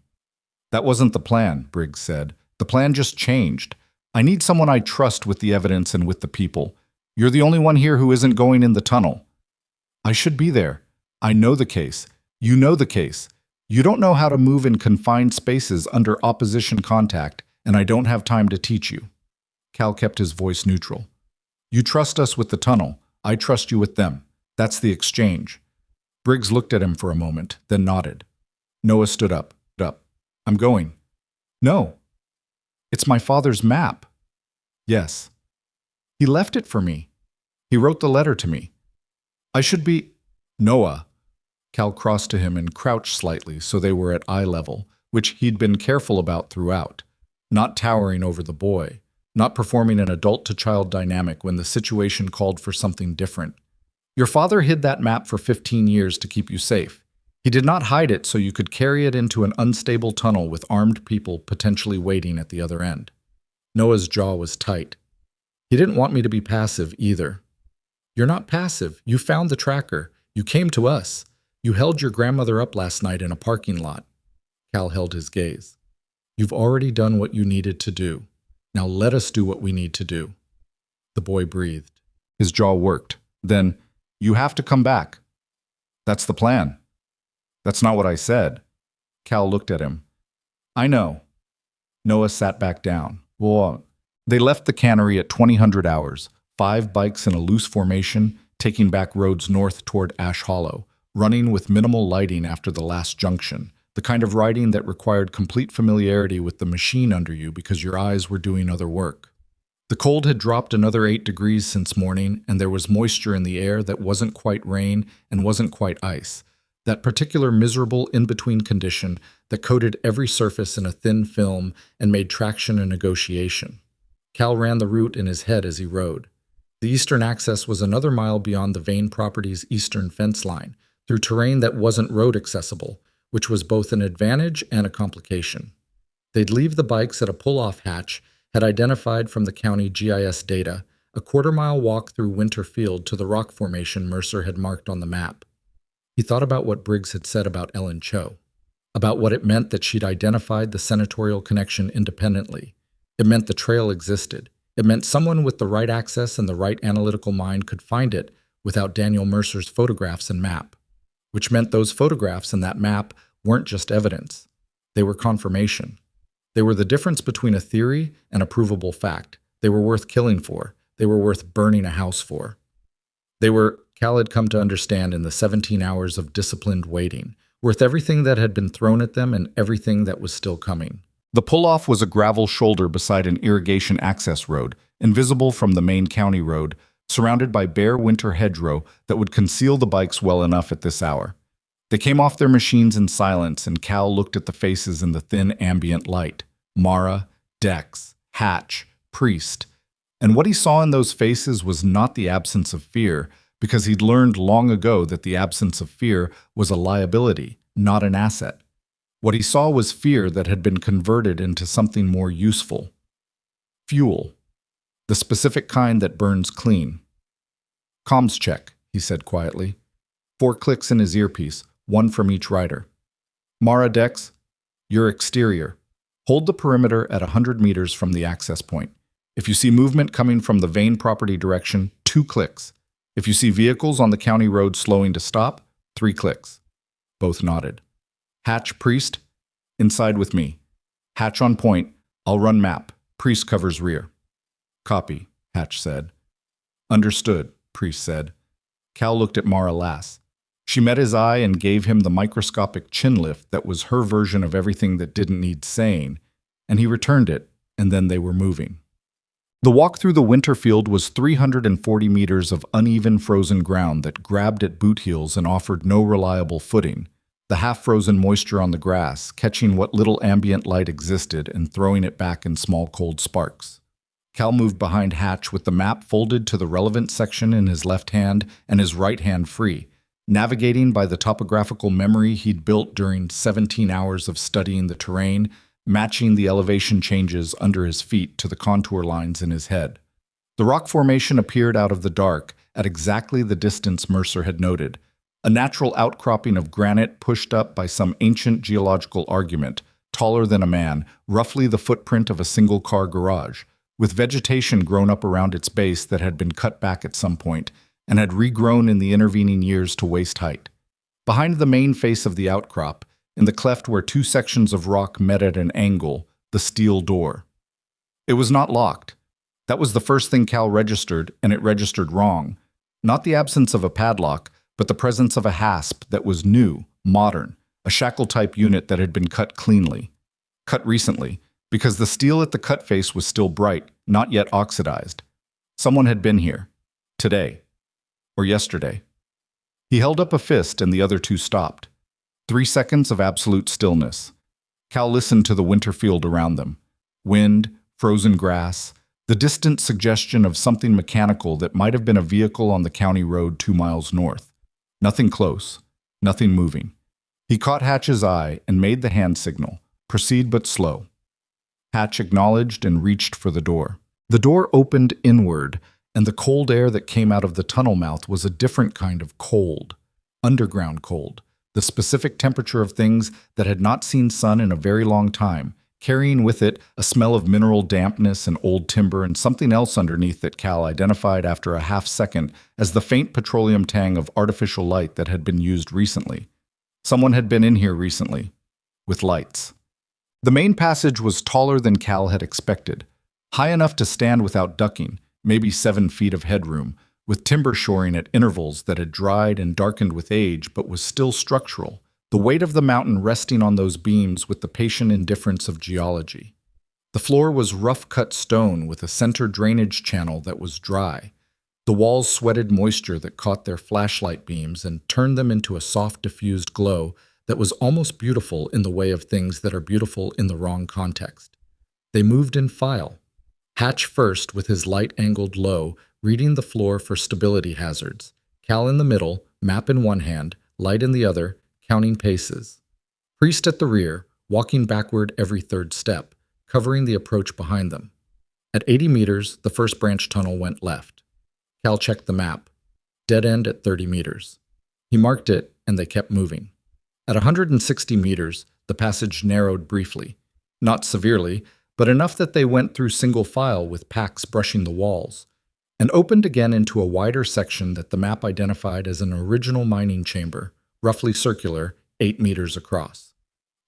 "That wasn't the plan," Briggs said. "The plan just changed. I need someone I trust with the evidence and with the people. You're the only one here who isn't going in the tunnel." "I should be there. I know the case. You know the case. You don't know how to move in confined spaces under opposition contact, and I don't have time to teach you." Cal kept his voice neutral. "You trust us with the tunnel. I trust you with them. That's the exchange." Briggs looked at him for a moment, then nodded. Noah stood up. "I'm going." "No. It's my father's map." "Yes. He left it for me. He wrote the letter to me. I should be—" "Noah." Cal crossed to him and crouched slightly so they were at eye level, which he'd been careful about throughout, not towering over the boy, not performing an adult-to-child dynamic when the situation called for something different. "Your father hid that map for 15 years to keep you safe. He did not hide it so you could carry it into an unstable tunnel with armed people potentially waiting at the other end." Noah's jaw was tight. "He didn't want me to be passive either." "You're not passive. You found the tracker. You came to us. You held your grandmother up last night in a parking lot." Cal held his gaze. "You've already done what you needed to do. Now let us do what we need to do." The boy breathed. His jaw worked. Then, "You have to come back." "That's the plan." "That's not what I said." Cal looked at him. "I know." Noah sat back down. "Well, they left the cannery at 2000 hours, 5 bikes in a loose formation, taking back roads north toward Ash Hollow, running with minimal lighting after the last junction, the kind of riding that required complete familiarity with the machine under you because your eyes were doing other work. The cold had dropped another 8 degrees since morning, and there was moisture in the air that wasn't quite rain and wasn't quite ice, that particular miserable in-between condition that coated every surface in a thin film and made traction a negotiation. Cal ran the route in his head as he rode. The eastern access was another mile beyond the Vane property's eastern fence line, through terrain that wasn't road accessible, which was both an advantage and a complication. They'd leave the bikes at a pull-off hatch, had identified from the county GIS data, a quarter-mile walk through Winter Field to the rock formation Mercer had marked on the map. He thought about what Briggs had said about Ellen Cho, about what it meant that she'd identified the senatorial connection independently. It meant the trail existed. It meant someone with the right access and the right analytical mind could find it without Daniel Mercer's photographs and map, which meant those photographs and that map weren't just evidence. They were confirmation. They were the difference between a theory and a provable fact. They were worth killing for. They were worth burning a house for. They were, Cal had come to understand in the 17 hours of disciplined waiting, worth everything that had been thrown at them and everything that was still coming. The pull-off was a gravel shoulder beside an irrigation access road, invisible from the main county road, surrounded by bare winter hedgerow that would conceal the bikes well enough at this hour. They came off their machines in silence, and Cal looked at the faces in the thin ambient light. Mara, Dex, Hatch, Priest. And what he saw in those faces was not the absence of fear, because he'd learned long ago that the absence of fear was a liability, not an asset. What he saw was fear that had been converted into something more useful. Fuel. The specific kind that burns clean. "Comms check," he said quietly. 4 clicks in his earpiece, 1 from each rider. "Mara, Dex, you're exterior. Hold the perimeter at 100 meters from the access point. If you see movement coming from the Vane property direction, 2 clicks. If you see vehicles on the county road slowing to stop, 3 clicks." Both nodded. "Hatch, Priest, inside with me. Hatch on point. I'll run map. Priest covers rear." "Copy," Hatch said. "Understood," Priest said. Cal looked at Mara Lass. She met his eye and gave him the microscopic chin lift that was her version of everything that didn't need saying, and he returned it, and then they were moving. The walk through the winter field was 340 meters of uneven frozen ground that grabbed at boot heels and offered no reliable footing, the half-frozen moisture on the grass, catching what little ambient light existed and throwing it back in small cold sparks. Cal moved behind Hatch with the map folded to the relevant section in his left hand and his right hand free, navigating by the topographical memory he'd built during 17 hours of studying the terrain, matching the elevation changes under his feet to the contour lines in his head. The rock formation appeared out of the dark at exactly the distance Mercer had noted, a natural outcropping of granite pushed up by some ancient geological argument, taller than a man, roughly the footprint of a single-car garage, with vegetation grown up around its base that had been cut back at some point and had regrown in the intervening years to waist height. Behind the main face of the outcrop, in the cleft where two sections of rock met at an angle, the steel door. It was not locked. That was the first thing Cal registered, and it registered wrong. Not the absence of a padlock, but the presence of a hasp that was new, modern, a shackle-type unit that had been cut cleanly. Cut recently, because the steel at the cut face was still bright, not yet oxidized. Someone had been here. Today. Or yesterday. He held up a fist and the other two stopped. 3 seconds of absolute stillness. Cal listened to the winter field around them. Wind, frozen grass, the distant suggestion of something mechanical that might have been a vehicle on the county road 2 miles north. Nothing close, nothing moving. He caught Hatch's eye and made the hand signal, proceed but slow. Hatch acknowledged and reached for the door. The door opened inward, and the cold air that came out of the tunnel mouth was a different kind of cold, underground cold. The specific temperature of things that had not seen sun in a very long time, carrying with it a smell of mineral dampness and old timber and something else underneath that Cal identified after a half second as the faint petroleum tang of artificial light that had been used recently. Someone had been in here recently, with lights. The main passage was taller than Cal had expected, high enough to stand without ducking, maybe 7 feet of headroom, with timber shoring at intervals that had dried and darkened with age but was still structural, the weight of the mountain resting on those beams with the patient indifference of geology. The floor was rough-cut stone with a center drainage channel that was dry. The walls sweated moisture that caught their flashlight beams and turned them into a soft diffused glow that was almost beautiful in the way of things that are beautiful in the wrong context. They moved in file. Hatch first with his light-angled low, reading the floor for stability hazards. Cal in the middle, map in one hand, light in the other, counting paces. Priest at the rear, walking backward every third step, covering the approach behind them. At 80 meters, the first branch tunnel went left. Cal checked the map. Dead end at 30 meters. He marked it, and they kept moving. At 160 meters, the passage narrowed briefly. Not severely, but enough that they went through single file with packs brushing the walls, and opened again into a wider section that the map identified as an original mining chamber, roughly circular, 8 meters across.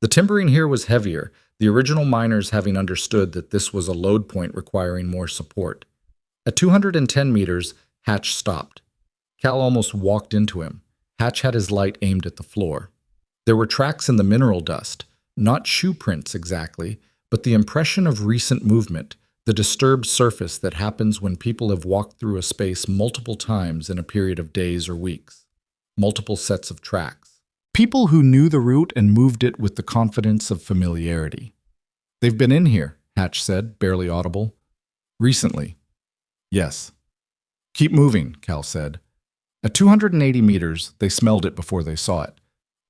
The timbering here was heavier, the original miners having understood that this was a load point requiring more support. At 210 meters, Hatch stopped. Cal almost walked into him. Hatch had his light aimed at the floor. There were tracks in the mineral dust, not shoe prints exactly, but the impression of recent movement, the disturbed surface that happens when people have walked through a space multiple times in a period of days or weeks. Multiple sets of tracks. People who knew the route and moved it with the confidence of familiarity. "They've been in here," Hatch said, barely audible. "Recently." "Yes." "Keep moving," Cal said. At 280 meters, they smelled it before they saw it.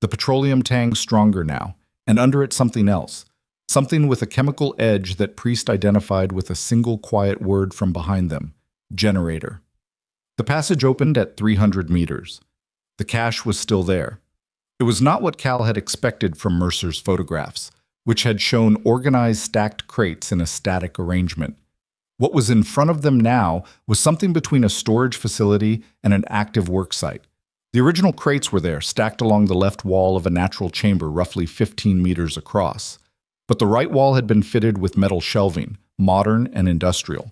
The petroleum tang stronger now, and under it something else. Something with a chemical edge that Priest identified with a single quiet word from behind them: generator. The passage opened at 300 meters. The cache was still there. It was not what Cal had expected from Mercer's photographs, which had shown organized stacked crates in a static arrangement. What was in front of them now was something between a storage facility and an active worksite. The original crates were there, stacked along the left wall of a natural chamber roughly 15 meters across. But the right wall had been fitted with metal shelving, modern and industrial.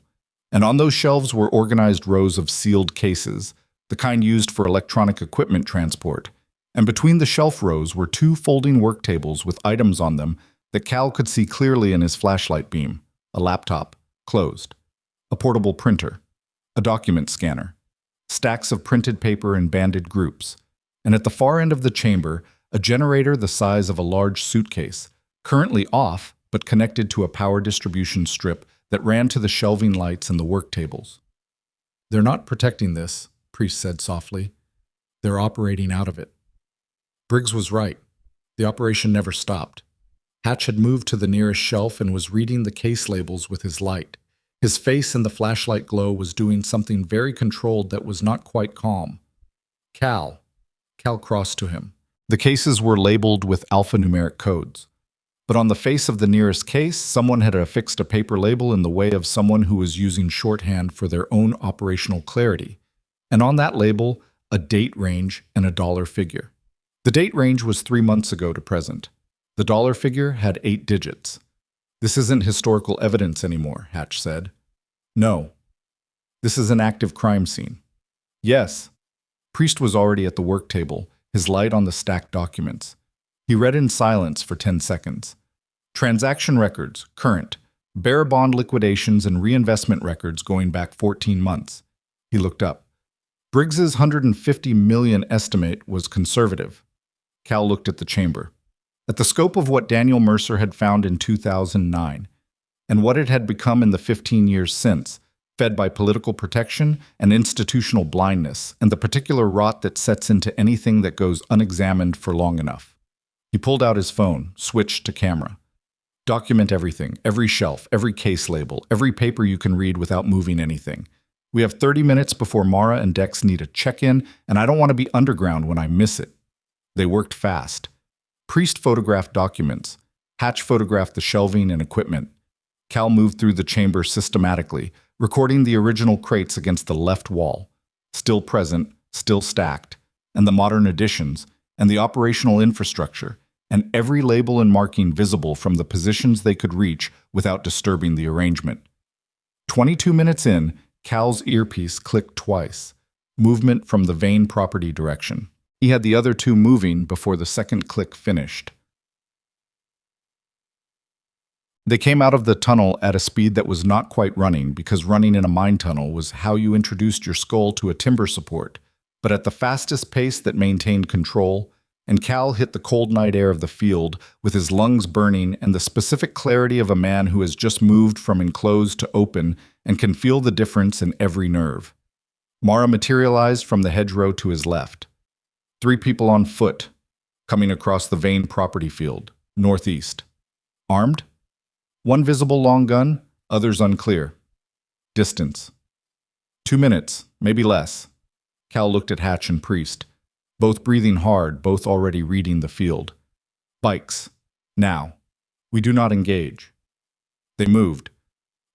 And on those shelves were organized rows of sealed cases, the kind used for electronic equipment transport, and between the shelf rows were two folding work tables with items on them that Cal could see clearly in his flashlight beam: a laptop, closed, a portable printer, a document scanner, stacks of printed paper in banded groups, and at the far end of the chamber, a generator the size of a large suitcase, currently off but connected to a power distribution strip that ran to the shelving lights and the work tables. "They're not protecting this," Priest said softly. "They're operating out of it." Briggs was right. The operation never stopped. Hatch had moved to the nearest shelf and was reading the case labels with his light. His face in the flashlight glow was doing something very controlled that was not quite calm. "Cal." Cal crossed to him. The cases were labeled with alphanumeric codes. But on the face of the nearest case, someone had affixed a paper label in the way of someone who was using shorthand for their own operational clarity. And on that label, a date range and a dollar figure. The date range was 3 months ago to present. The dollar figure had 8 digits. "This isn't historical evidence anymore," Hatch said. "No. This is an active crime scene." "Yes." Priest was already at the work table, his light on the stacked documents. He read in silence for 10 seconds. Transaction records, current. Bearer bond liquidations and reinvestment records going back 14 months. He looked up. Briggs's $150 million estimate was conservative. Cal looked at the chamber. At the scope of what Daniel Mercer had found in 2009, and what it had become in the 15 years since, fed by political protection and institutional blindness, and the particular rot that sets into anything that goes unexamined for long enough. He pulled out his phone, switched to camera. "Document everything, every shelf, every case label, every paper you can read without moving anything. We have 30 minutes before Mara and Dex need a check-in, and I don't want to be underground when I miss it." They worked fast. Priest photographed documents. Hatch photographed the shelving and equipment. Cal moved through the chamber systematically, recording the original crates against the left wall, still present, still stacked, and the modern additions, and the operational infrastructure, and every label and marking visible from the positions they could reach without disturbing the arrangement. 22 minutes in, Cal's earpiece clicked twice, movement from the Vane property direction. He had the other two moving before the second click finished. They came out of the tunnel at a speed that was not quite running, because running in a mine tunnel was how you introduced your skull to a timber support, but at the fastest pace that maintained control, and Cal hit the cold night air of the field with his lungs burning and the specific clarity of a man who has just moved from enclosed to open and can feel the difference in every nerve. Mara materialized from the hedgerow to his left. 3 people on foot, coming across the Vane property field, northeast. Armed? One visible long gun, others unclear. Distance. 2 minutes, maybe less. Cal looked at Hatch and Priest, both breathing hard, both already reading the field. Bikes. Now. We do not engage. They moved.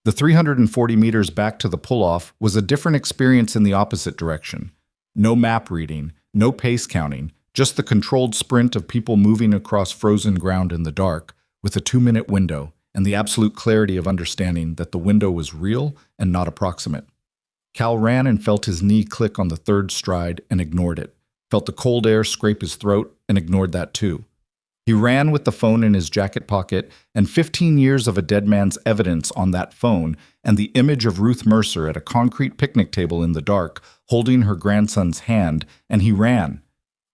The 340 meters back to the pull-off was a different experience in the opposite direction. No map reading, no pace counting, just the controlled sprint of people moving across frozen ground in the dark, with a 2-minute window, and the absolute clarity of understanding that the window was real and not approximate. Cal ran and felt his knee click on the third stride and ignored it, felt the cold air scrape his throat and ignored that too. He ran with the phone in his jacket pocket and 15 years of a dead man's evidence on that phone and the image of Ruth Mercer at a concrete picnic table in the dark, holding her grandson's hand, and he ran.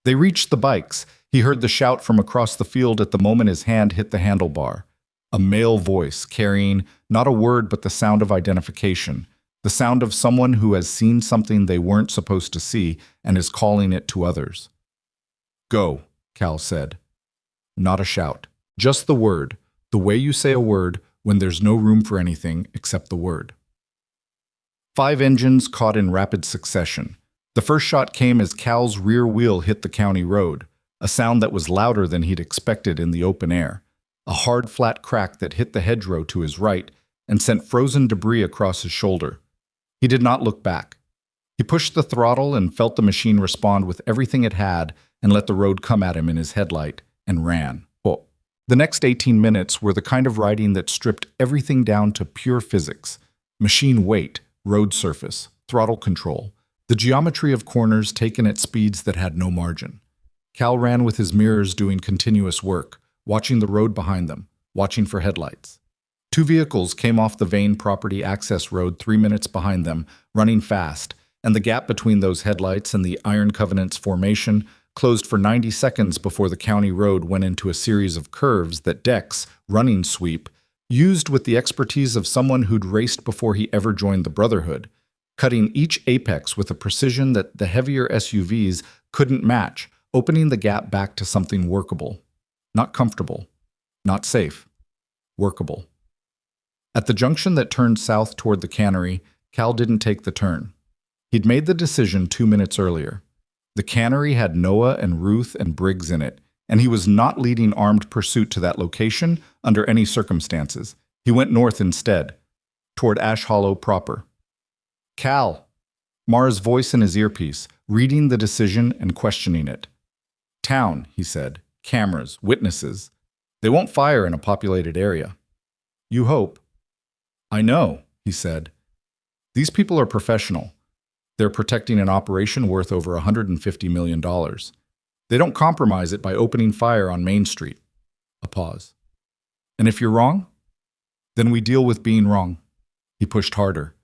They reached the bikes. He heard the shout from across the field at the moment his hand hit the handlebar. A male voice carrying not a word but the sound of identification, the sound of someone who has seen something they weren't supposed to see and is calling it to others. "Go," Cal said. Not a shout, just the word, the way you say a word when there's no room for anything except the word. 5 engines caught in rapid succession. The first shot came as Cal's rear wheel hit the county road, a sound that was louder than he'd expected in the open air, a hard, flat crack that hit the hedgerow to his right and sent frozen debris across his shoulder. He did not look back. He pushed the throttle and felt the machine respond with everything it had and let the road come at him in his headlight, and ran. Oh. The next 18 minutes were the kind of riding that stripped everything down to pure physics: machine weight, road surface, throttle control, The geometry of corners taken at speeds that had no margin. Cal ran with his mirrors doing continuous work, watching the road behind them, watching for headlights. Two vehicles came off the Vane property access road 3 minutes behind them, running fast, and the gap between those headlights and the Iron Covenant's formation closed for 90 seconds before the county road went into a series of curves that Dex, running sweep, used with the expertise of someone who'd raced before he ever joined the Brotherhood, cutting each apex with a precision that the heavier SUVs couldn't match, opening the gap back to something workable. Not comfortable. Not safe. Workable. At the junction that turned south toward the cannery, Cal didn't take the turn. He'd made the decision 2 minutes earlier. The cannery had Noah and Ruth and Briggs in it, and he was not leading armed pursuit to that location under any circumstances. He went north instead, toward Ash Hollow proper. Cal, Mara's voice in his earpiece, reading the decision and questioning it. Town, he said. Cameras, witnesses. They won't fire in a populated area. You hope. I know, he said. These people are professional. They're protecting an operation worth over $150 million. They don't compromise it by opening fire on Main Street. A pause. And if you're wrong? Then we deal with being wrong. He pushed harder,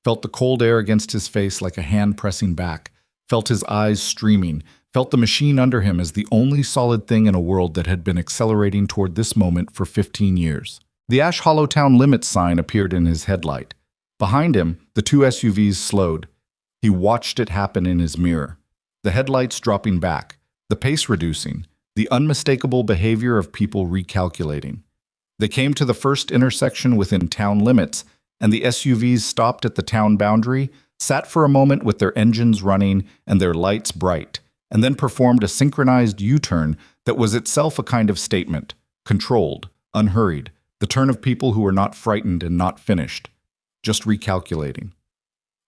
felt the cold air against his face like a hand pressing back, felt his eyes streaming, felt the machine under him as the only solid thing in a world that had been accelerating toward this moment for 15 years. The Ash Hollow Town Limits sign appeared in his headlight. Behind him, the two SUVs slowed. He watched it happen in his mirror. The headlights dropping back, the pace reducing, the unmistakable behavior of people recalculating. They came to the first intersection within town limits, and the SUVs stopped at the town boundary, sat for a moment with their engines running and their lights bright, and then performed a synchronized U-turn that was itself a kind of statement, controlled, unhurried, the turn of people who were not frightened and not finished, just recalculating.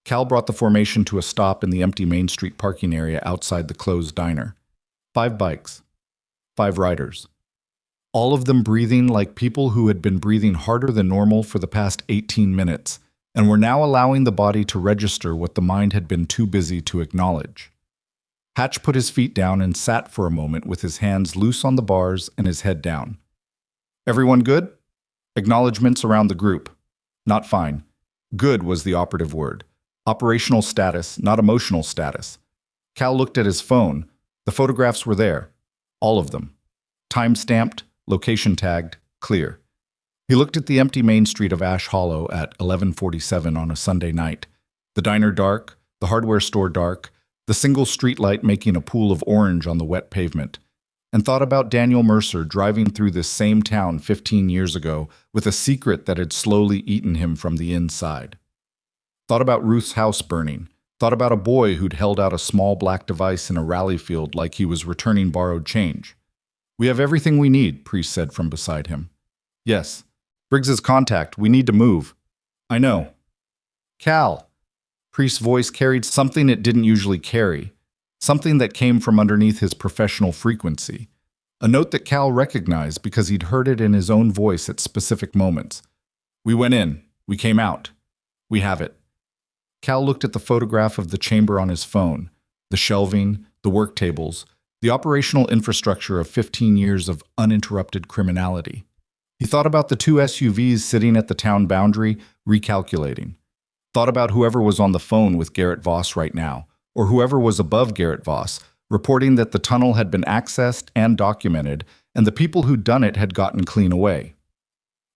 Cal brought the formation to a stop in the empty Main Street parking area outside the closed diner. 5 bikes. 5 riders. All of them breathing like people who had been breathing harder than normal for the past 18 minutes, and were now allowing the body to register what the mind had been too busy to acknowledge. Hatch put his feet down and sat for a moment with his hands loose on the bars and his head down. Everyone good? Acknowledgements around the group. Not fine. Good was the operative word. Operational status, not emotional status. Cal looked at his phone. The photographs were there. All of them. Time-stamped, location tagged, clear. He looked at the empty Main Street of Ash Hollow at 11:47 on a Sunday night. The diner dark, the hardware store dark, the single streetlight making a pool of orange on the wet pavement, and thought about Daniel Mercer driving through this same town 15 years ago with a secret that had slowly eaten him from the inside. Thought about Ruth's house burning, thought about a boy who'd held out a small black device in a rally field like he was returning borrowed change. We have everything we need, Priest said from beside him. Yes. Briggs's contact. We need to move. I know. Cal. Priest's voice carried something it didn't usually carry, something that came from underneath his professional frequency. A note that Cal recognized because he'd heard it in his own voice at specific moments. We went in. We came out. We have it. Cal looked at the photograph of the chamber on his phone, the shelving, the work tables, the operational infrastructure of 15 years of uninterrupted criminality. He thought about the 2 SUVs sitting at the town boundary, recalculating. Thought about whoever was on the phone with Garrett Voss right now, or whoever was above Garrett Voss, reporting that the tunnel had been accessed and documented, and the people who'd done it had gotten clean away.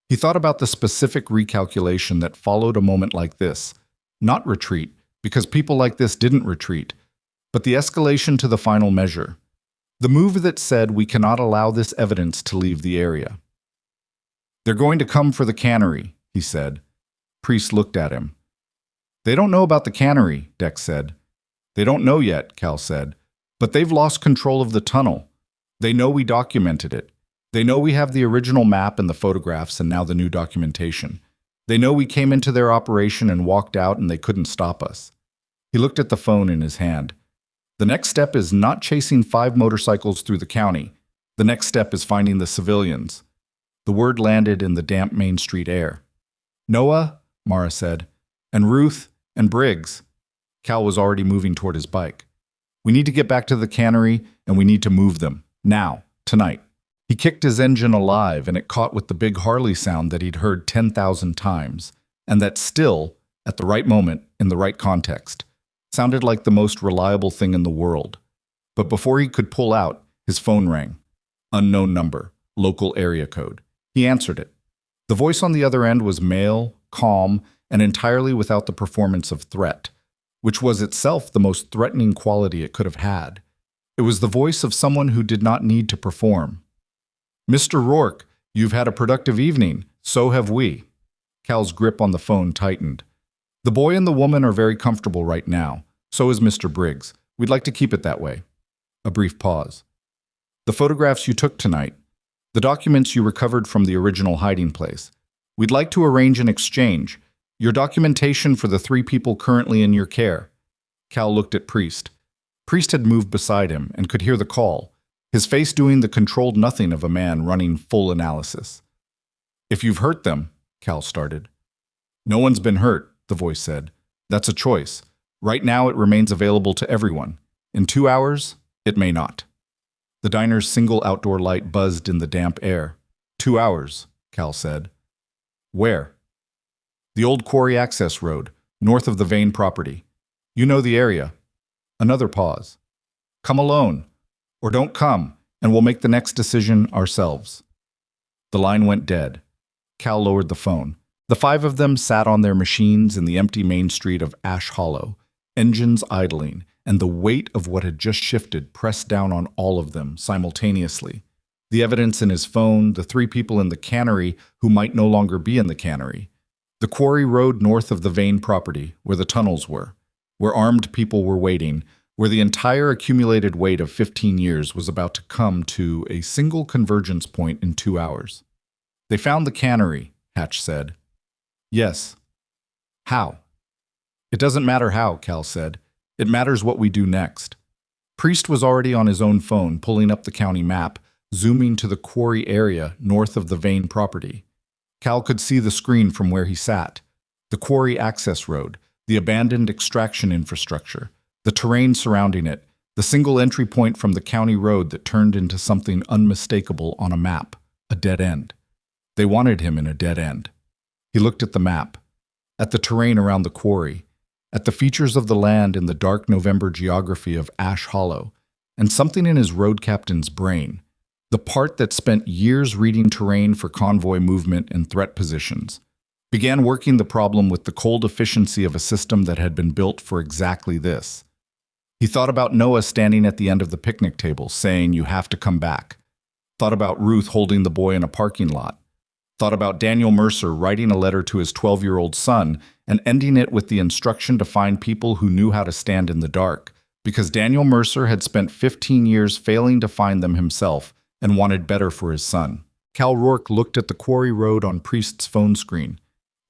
He thought about the specific recalculation that followed a moment like this. Not retreat, because people like this didn't retreat, but the escalation to the final measure. The move that said we cannot allow this evidence to leave the area. They're going to come for the cannery, he said. Priest looked at him. They don't know about the cannery, Dex said. They don't know yet, Cal said, but they've lost control of the tunnel. They know we documented it. They know we have the original map and the photographs and now the new documentation. They know we came into their operation and walked out and they couldn't stop us. He looked at the phone in his hand. The next step is not chasing 5 motorcycles through the county. The next step is finding the civilians. The word landed in the damp Main Street air. Noah, Mara said, and Ruth and Briggs. Cal was already moving toward his bike. We need to get back to the cannery, and we need to move them. Now, tonight. He kicked his engine alive, and it caught with the big Harley sound that he'd heard 10,000 times, and that still, at the right moment, in the right context, sounded like the most reliable thing in the world. But before he could pull out, his phone rang. Unknown number, local area code. He answered it. The voice on the other end was male, calm, and entirely without the performance of threat, which was itself the most threatening quality it could have had. It was the voice of someone who did not need to perform. Mr. Rourke, you've had a productive evening. So have we. Cal's grip on the phone tightened. The boy and the woman are very comfortable right now. So is Mr. Briggs. We'd like to keep it that way. A brief pause. The photographs you took tonight, the documents you recovered from the original hiding place. We'd like to arrange an exchange. Your documentation for the 3 people currently in your care. Cal looked at Priest. Priest had moved beside him and could hear the call, his face doing the controlled nothing of a man running full analysis. If you've hurt them, Cal started. No one's been hurt, the voice said. That's a choice. Right now it remains available to everyone. In 2 hours, it may not. The diner's single outdoor light buzzed in the damp air. 2 hours, Cal said. Where? The old quarry access road, north of the Vane property. You know the area. Another pause. Come alone, or don't come, and we'll make the next decision ourselves. The line went dead. Cal lowered the phone. The 5 of them sat on their machines in the empty main street of Ash Hollow, engines idling, and the weight of what had just shifted pressed down on all of them simultaneously. The evidence in his phone, the 3 people in the cannery who might no longer be in the cannery, the quarry road north of the Vane property, where the tunnels were, where armed people were waiting, where the entire accumulated weight of 15 years was about to come to a single convergence point in 2 hours. They found the cannery, Hatch said. Yes. How? It doesn't matter how, Cal said. It matters what we do next. Priest was already on his own phone, pulling up the county map, zooming to the quarry area north of the Vane property. Cal could see the screen from where he sat. The quarry access road, the abandoned extraction infrastructure, the terrain surrounding it, the single entry point from the county road that turned into something unmistakable on a map, a dead end. They wanted him in a dead end. He looked at the map, at the terrain around the quarry, at the features of the land in the dark November geography of Ash Hollow, and something in his road captain's brain, the part that spent years reading terrain for convoy movement and threat positions, began working the problem with the cold efficiency of a system that had been built for exactly this. He thought about Noah standing at the end of the picnic table, saying, "You have to come back." Thought about Ruth holding the boy in a parking lot. Thought about Daniel Mercer writing a letter to his 12-year-old son and ending it with the instruction to find people who knew how to stand in the dark, because Daniel Mercer had spent 15 years failing to find them himself and wanted better for his son. Cal Rourke looked at the quarry road on Priest's phone screen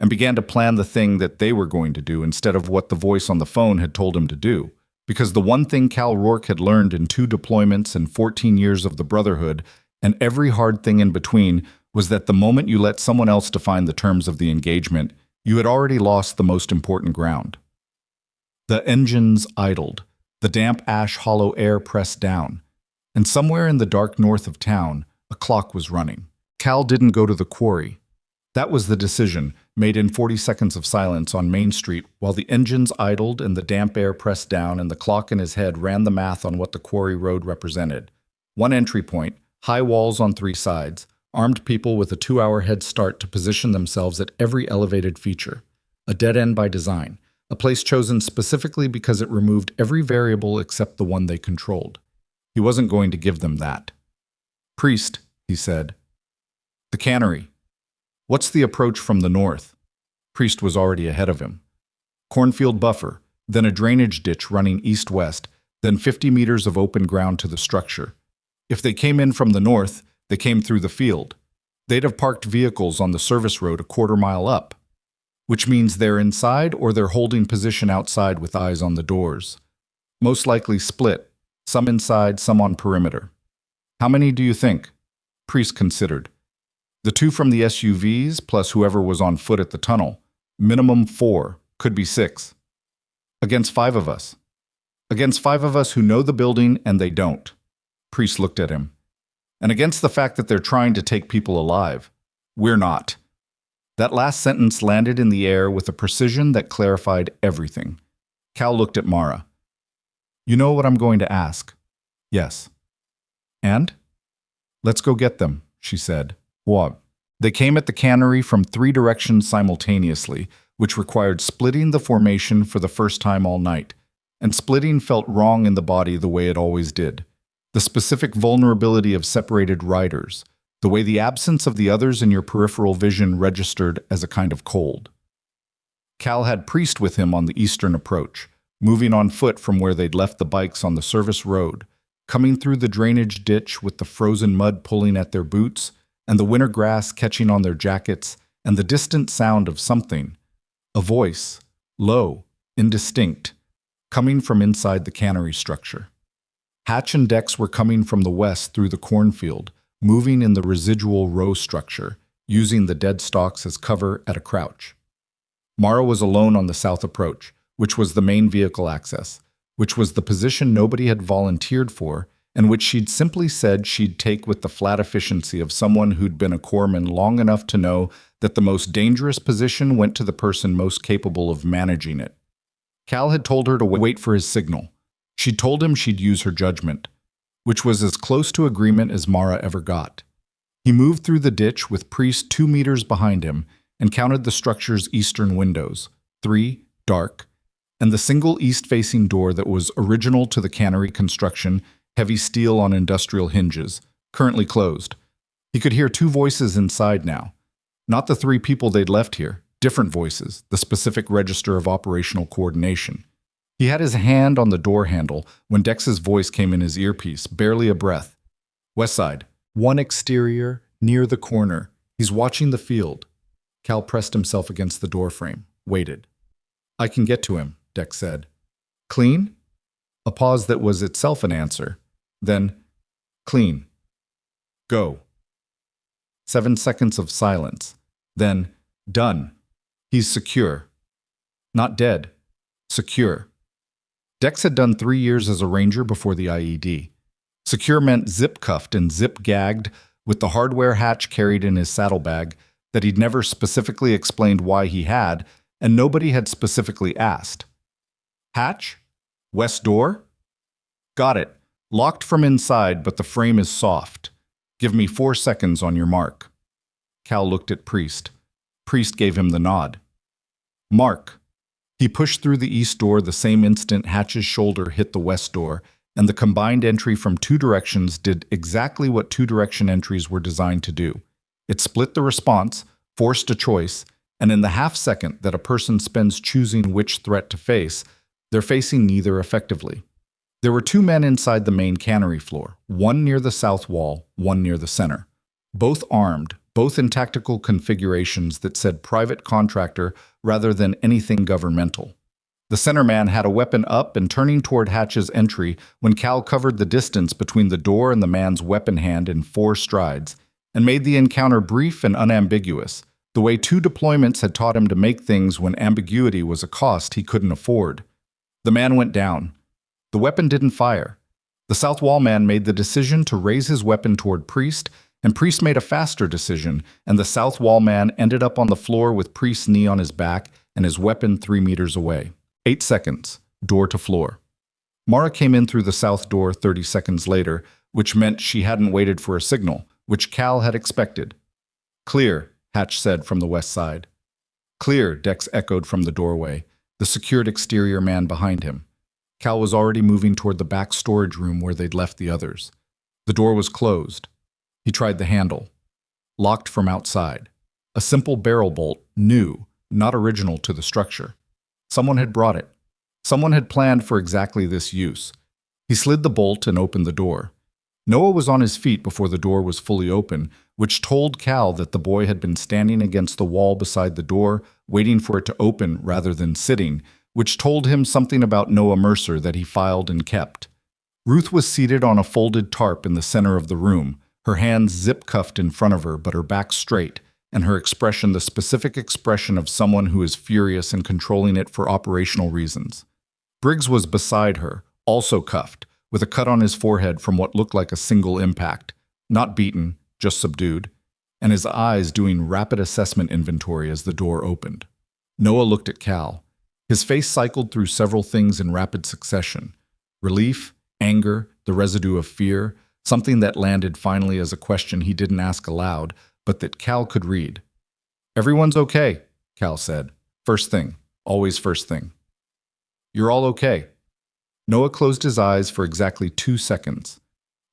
and began to plan the thing that they were going to do instead of what the voice on the phone had told him to do. Because the one thing Cal Rourke had learned in 2 deployments and 14 years of the Brotherhood, and every hard thing in between, was that the moment you let someone else define the terms of the engagement, you had already lost the most important ground. The engines idled, the damp Ash Hollow air pressed down, and somewhere in the dark north of town, a clock was running. Cal didn't go to the quarry. That was the decision, made in 40 seconds of silence on Main Street while the engines idled and the damp air pressed down and the clock in his head ran the math on what the quarry road represented. 1 entry point, high walls on 3 sides, armed people with a 2-hour head start to position themselves at every elevated feature. A dead end by design, a place chosen specifically because it removed every variable except the one they controlled. He wasn't going to give them that. "Priest," he said. "The cannery. What's the approach from the north?" Priest was already ahead of him. "Cornfield buffer, then a drainage ditch running east-west, then 50 meters of open ground to the structure. If they came in from the north, they came through the field. They'd have parked vehicles on the service road a quarter-mile up, which means they're inside or they're holding position outside with eyes on the doors. Most likely split, some inside, some on perimeter. How many do you think?" Priest considered. "The 2 from the SUVs plus whoever was on foot at the tunnel. Minimum 4, could be 6. Against 5 of us. Against 5 of us who know the building and they don't. Priest looked at him. And against the fact that they're trying to take people alive. We're not. That last sentence landed in the air with a precision that clarified everything. Cal looked at Mara. You know what I'm going to ask? Yes. And? Let's go get them, she said. What? They came at the cannery from 3 directions simultaneously, which required splitting the formation for the first time all night. And splitting felt wrong in the body the way it always did. The specific vulnerability of separated riders, the way the absence of the others in your peripheral vision registered as a kind of cold. Cal had Priest with him on the eastern approach, moving on foot from where they'd left the bikes on the service road, coming through the drainage ditch with the frozen mud pulling at their boots, and the winter grass catching on their jackets, and the distant sound of something, a voice, low, indistinct, coming from inside the cannery structure. Hatch and Dex were coming from the west through the cornfield, moving in the residual row structure, using the dead stalks as cover at a crouch. Mara was alone on the south approach, which was the main vehicle access, which was the position nobody had volunteered for, and which she'd simply said she'd take with the flat efficiency of someone who'd been a corpsman long enough to know that the most dangerous position went to the person most capable of managing it. Cal had told her to wait for his signal. She'd told him she'd use her judgment, which was as close to agreement as Mara ever got. He moved through the ditch with Priest 2 meters behind him and counted the structure's eastern windows, 3, dark, and the single east-facing door that was original to the cannery construction, heavy steel on industrial hinges, currently closed. He could hear 2 voices inside now. Not the 3 people they'd left here, different voices, the specific register of operational coordination. He had his hand on the door handle when Dex's voice came in his earpiece, barely a breath. West side, 1 exterior, near the corner. He's watching the field. Cal pressed himself against the doorframe, waited. I can get to him, Dex said. Clean? A pause that was itself an answer. Then, clean. Go. 7 seconds of silence. Then, done. He's secure. Not dead. Secure. Dex had done 3 years as a ranger before the IED. Secure meant zip-cuffed and zip-gagged, with the hardware hatch carried in his saddlebag that he'd never specifically explained why he had, and nobody had specifically asked. Hatch? West door? Got it. Locked from inside, but the frame is soft. Give me 4 seconds on your mark. Cal looked at Priest. Priest gave him the nod. Mark. He pushed through the east door the same instant Hatch's shoulder hit the west door, and the combined entry from 2 directions did exactly what 2-direction entries were designed to do. It split the response, forced a choice, and in the half-second that a person spends choosing which threat to face, they're facing neither effectively. There were 2 men inside the main cannery floor, 1 near the south wall, 1 near the center. Both armed, both in tactical configurations that said private contractor rather than anything governmental. The center man had a weapon up and turning toward Hatch's entry when Cal covered the distance between the door and the man's weapon hand in 4 strides, and made the encounter brief and unambiguous, the way 2 deployments had taught him to make things when ambiguity was a cost he couldn't afford. The man went down. The weapon didn't fire. The south wall man made the decision to raise his weapon toward Priest, and Priest made a faster decision, and the south wall man ended up on the floor with Priest's knee on his back and his weapon 3 meters away. 8 seconds, door to floor. Mara came in through the south door 30 seconds later, which meant she hadn't waited for a signal, which Cal had expected. Clear, Hatch said from the west side. Clear, Dex echoed from the doorway, the secured exterior man behind him. Cal was already moving toward the back storage room where they'd left the others. The door was closed. He tried the handle. Locked from outside. A simple barrel bolt, new, not original to the structure. Someone had brought it. Someone had planned for exactly this use. He slid the bolt and opened the door. Noah was on his feet before the door was fully open, which told Cal that the boy had been standing against the wall beside the door, waiting for it to open rather than sitting, which told him something about Noah Mercer that he filed and kept. Ruth was seated on a folded tarp in the center of the room, her hands zip-cuffed in front of her but her back straight, and her expression the specific expression of someone who is furious and controlling it for operational reasons. Briggs was beside her, also cuffed, with a cut on his forehead from what looked like a single impact, not beaten, just subdued, and his eyes doing rapid assessment inventory as the door opened. Noah looked at Cal. His face cycled through several things in rapid succession: relief, anger, the residue of fear, something that landed finally as a question he didn't ask aloud, but that Cal could read. "Everyone's okay," Cal said. "First thing. Always first thing." "You're all okay." Noah closed his eyes for exactly 2 seconds.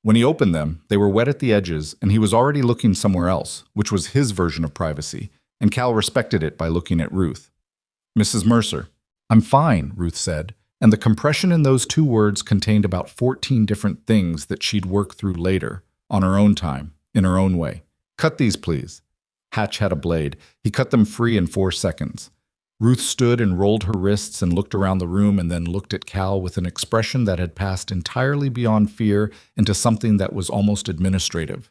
When he opened them, they were wet at the edges, and he was already looking somewhere else, which was his version of privacy, and Cal respected it by looking at Ruth. "Mrs. Mercer." "I'm fine," Ruth said, and the compression in those 2 words contained about 14 different things that she'd work through later, on her own time, in her own way. "Cut these, please." Hatch had a blade. He cut them free in 4 seconds. Ruth stood and rolled her wrists and looked around the room and then looked at Cal with an expression that had passed entirely beyond fear into something that was almost administrative.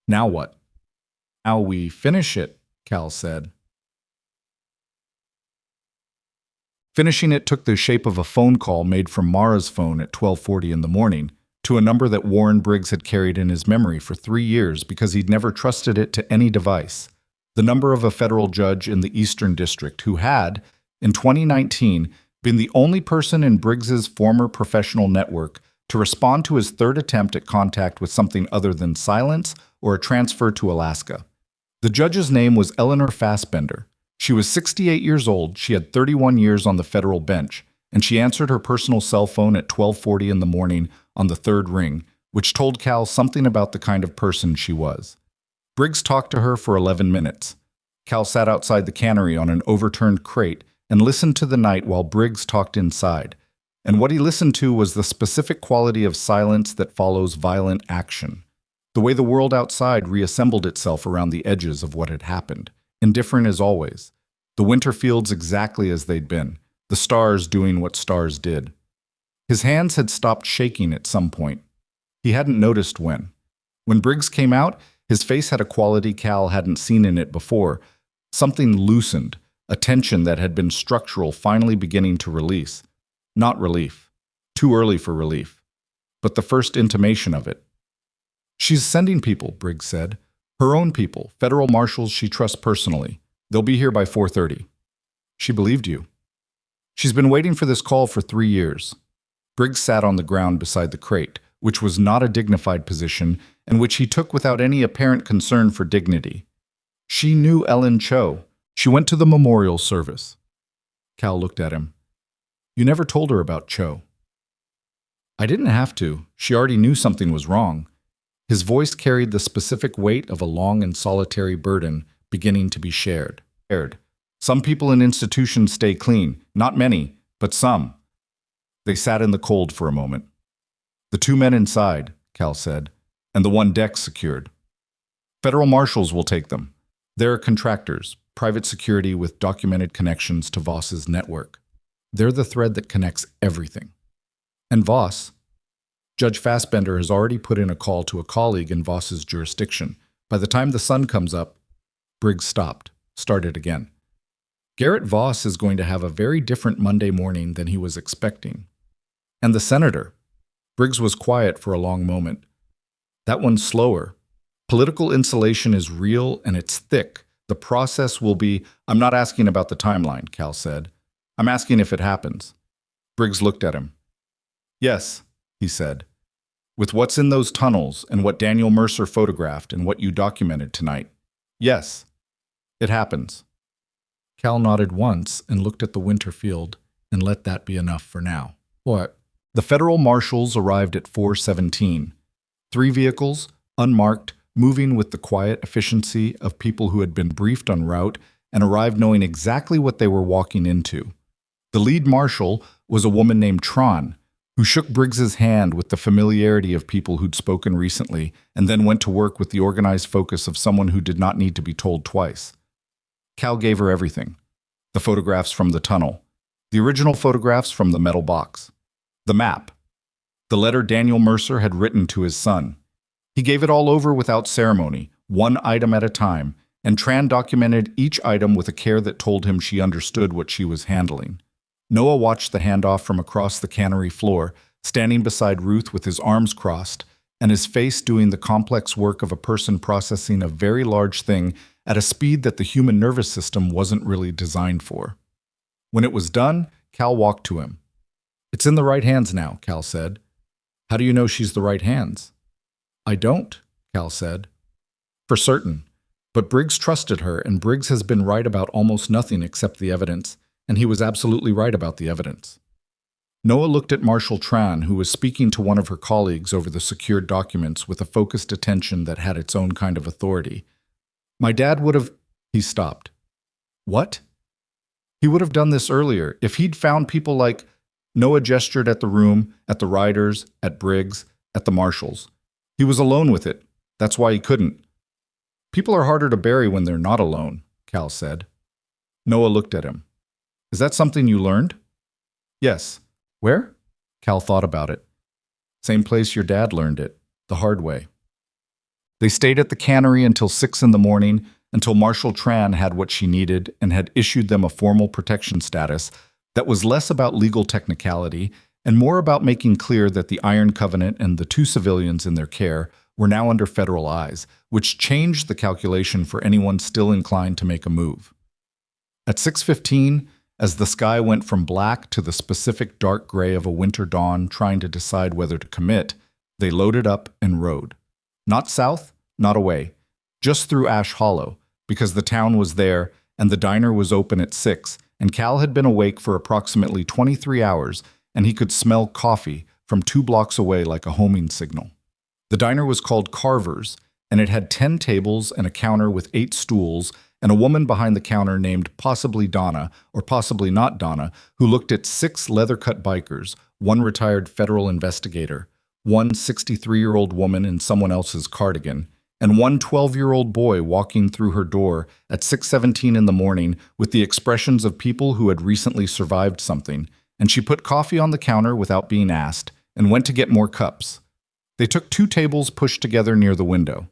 "Now what?" "Now we finish it," Cal said. Finishing it took the shape of a phone call made from Mara's phone at 12:40 in the morning to a number that Warren Briggs had carried in his memory for 3 years because he'd never trusted it to any device. The number of a federal judge in the Eastern District who had, in 2019, been the only person in Briggs's former professional network to respond to his 3rd attempt at contact with something other than silence or a transfer to Alaska. The judge's name was Eleanor Fassbender. She was 68 years old, she had 31 years on the federal bench, and she answered her personal cell phone at 12:40 in the morning on the 3rd ring, which told Cal something about the kind of person she was. Briggs talked to her for 11 minutes. Cal sat outside the cannery on an overturned crate and listened to the night while Briggs talked inside. And what he listened to was the specific quality of silence that follows violent action. The way the world outside reassembled itself around the edges of what had happened, indifferent as always. The winter fields exactly as they'd been, the stars doing what stars did. His hands had stopped shaking at some point. He hadn't noticed when. When Briggs came out, his face had a quality Cal hadn't seen in it before. Something loosened, a tension that had been structural finally beginning to release. Not relief. Too early for relief. But the first intimation of it. "She's sending people," Briggs said. "Her own people, federal marshals she trusts personally. They'll be here by 4:30. "She believed you." "She's been waiting for this call for 3 years. Briggs sat on the ground beside the crate, which was not a dignified position and which he took without any apparent concern for dignity. "She knew Ellen Cho. She went to the memorial service." Cal looked at him. "You never told her about Cho." "I didn't have to. She already knew something was wrong." His voice carried the specific weight of a long and solitary burden beginning to be shared. "Some people in institutions stay clean. Not many, but some." They sat in the cold for a moment. "The 2 men inside," Cal said, "and the one deck secured. Federal marshals will take them. They're contractors, private security with documented connections to Voss's network. They're the thread that connects everything. And Voss, Judge Fassbender has already put in a call to a colleague in Voss's jurisdiction. By the time the sun comes up," Briggs stopped, started again. "Garrett Voss is going to have a very different Monday morning than he was expecting. And the senator." Briggs was quiet for a long moment. "That one's slower. Political insulation is real and it's thick. The process will be—" "I'm not asking about the timeline," Cal said. "I'm asking if it happens." Briggs looked at him. "Yes," he said. "With what's in those tunnels and what Daniel Mercer photographed and what you documented tonight. Yes, it happens." Cal nodded once and looked at the winter field and let that be enough for now. "What?" The federal marshals arrived at 4:17. 3 vehicles, unmarked, moving with the quiet efficiency of people who had been briefed en route and arrived knowing exactly what they were walking into. The lead marshal was a woman named Tron, who shook Briggs's hand with the familiarity of people who'd spoken recently and then went to work with the organized focus of someone who did not need to be told twice. Cal gave her everything. The photographs from the tunnel. The original photographs from the metal box. The map. The letter Daniel Mercer had written to his son. He gave it all over without ceremony, one item at a time, and Tran documented each item with a care that told him she understood what she was handling. Noah watched the handoff from across the cannery floor, standing beside Ruth with his arms crossed, and his face doing the complex work of a person processing a very large thing at a speed that the human nervous system wasn't really designed for. When it was done, Cal walked to him. "It's in the right hands now," Cal said. "How do you know she's the right hands?" "I don't," Cal said. "For certain. But Briggs trusted her, and Briggs has been right about almost nothing except the evidence, and he was absolutely right about the evidence." Noah looked at Marshal Tran, who was speaking to one of her colleagues over the secured documents with a focused attention that had its own kind of authority. "My dad would have—" He stopped. "What?" "He would have done this earlier. If he'd found people like—" Noah gestured at the room, at the Riders, at Briggs, at the Marshals. "He was alone with it. That's why he couldn't." "People are harder to bury when they're not alone," Cal said. Noah looked at him. "Is that something you learned?" "Yes." "Where?" Cal thought about it. "Same place your dad learned it, the hard way." They stayed at the cannery until 6 in the morning, until Marshal Tran had what she needed and had issued them a formal protection status that was less about legal technicality and more about making clear that the Iron Covenant and the 2 civilians in their care were now under federal eyes, which changed the calculation for anyone still inclined to make a move. At 6:15, as the sky went from black to the specific dark gray of a winter dawn trying to decide whether to commit, they loaded up and rode. Not south, not away, just through Ash Hollow, because the town was there and the diner was open at 6, and Cal had been awake for approximately 23 hours, and he could smell coffee from 2 blocks away like a homing signal. The diner was called Carver's, and it had 10 tables and a counter with 8 stools, and a woman behind the counter named possibly Donna, or possibly not Donna, who looked at 6 leather-cut bikers, 1 retired federal investigator, 1 63-year-old woman in someone else's cardigan, and 1 12-year-old boy walking through her door at 6:17 in the morning with the expressions of people who had recently survived something, and she put coffee on the counter without being asked and went to get more cups. They took 2 tables pushed together near the window.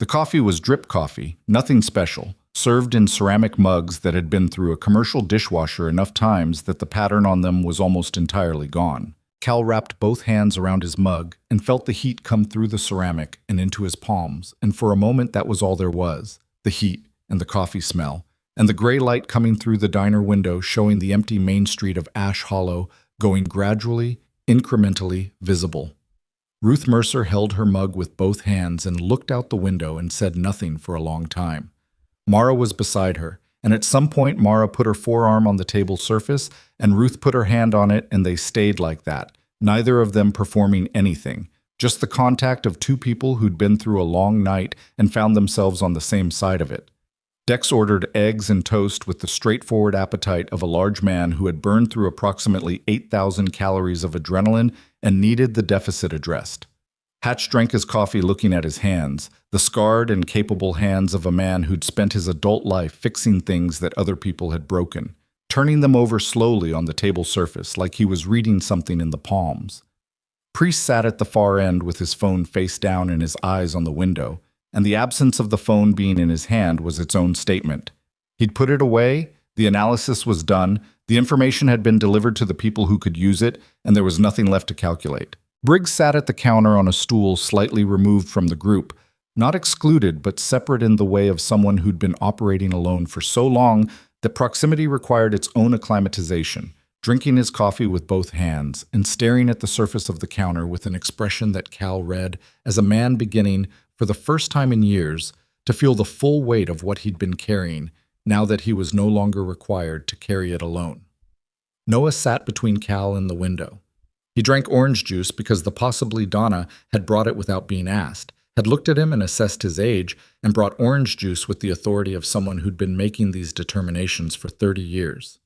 The coffee was drip coffee, nothing special, served in ceramic mugs that had been through a commercial dishwasher enough times that the pattern on them was almost entirely gone. Cal wrapped both hands around his mug and felt the heat come through the ceramic and into his palms, and for a moment that was all there was, the heat and the coffee smell, and the gray light coming through the diner window showing the empty main street of Ash Hollow going gradually, incrementally visible. Ruth Mercer held her mug with both hands and looked out the window and said nothing for a long time. Mara was beside her, and at some point Mara put her forearm on the table surface, and Ruth put her hand on it, and they stayed like that, neither of them performing anything, just the contact of 2 people who'd been through a long night and found themselves on the same side of it. Dex ordered eggs and toast with the straightforward appetite of a large man who had burned through approximately 8,000 calories of adrenaline and needed the deficit addressed. Hatch drank his coffee looking at his hands, the scarred and capable hands of a man who'd spent his adult life fixing things that other people had broken, turning them over slowly on the table surface like he was reading something in the palms. Priest sat at the far end with his phone face down and his eyes on the window, and the absence of the phone being in his hand was its own statement. He'd put it away, the analysis was done, the information had been delivered to the people who could use it, and there was nothing left to calculate. Briggs sat at the counter on a stool slightly removed from the group, not excluded but separate in the way of someone who'd been operating alone for so long that proximity required its own acclimatization, drinking his coffee with both hands and staring at the surface of the counter with an expression that Cal read as a man beginning, for the first time in years, to feel the full weight of what he'd been carrying, now that he was no longer required to carry it alone. Noah sat between Cal and the window. He drank orange juice because the possibly Donna had brought it without being asked, had looked at him and assessed his age, and brought orange juice with the authority of someone who'd been making these determinations for 30 years.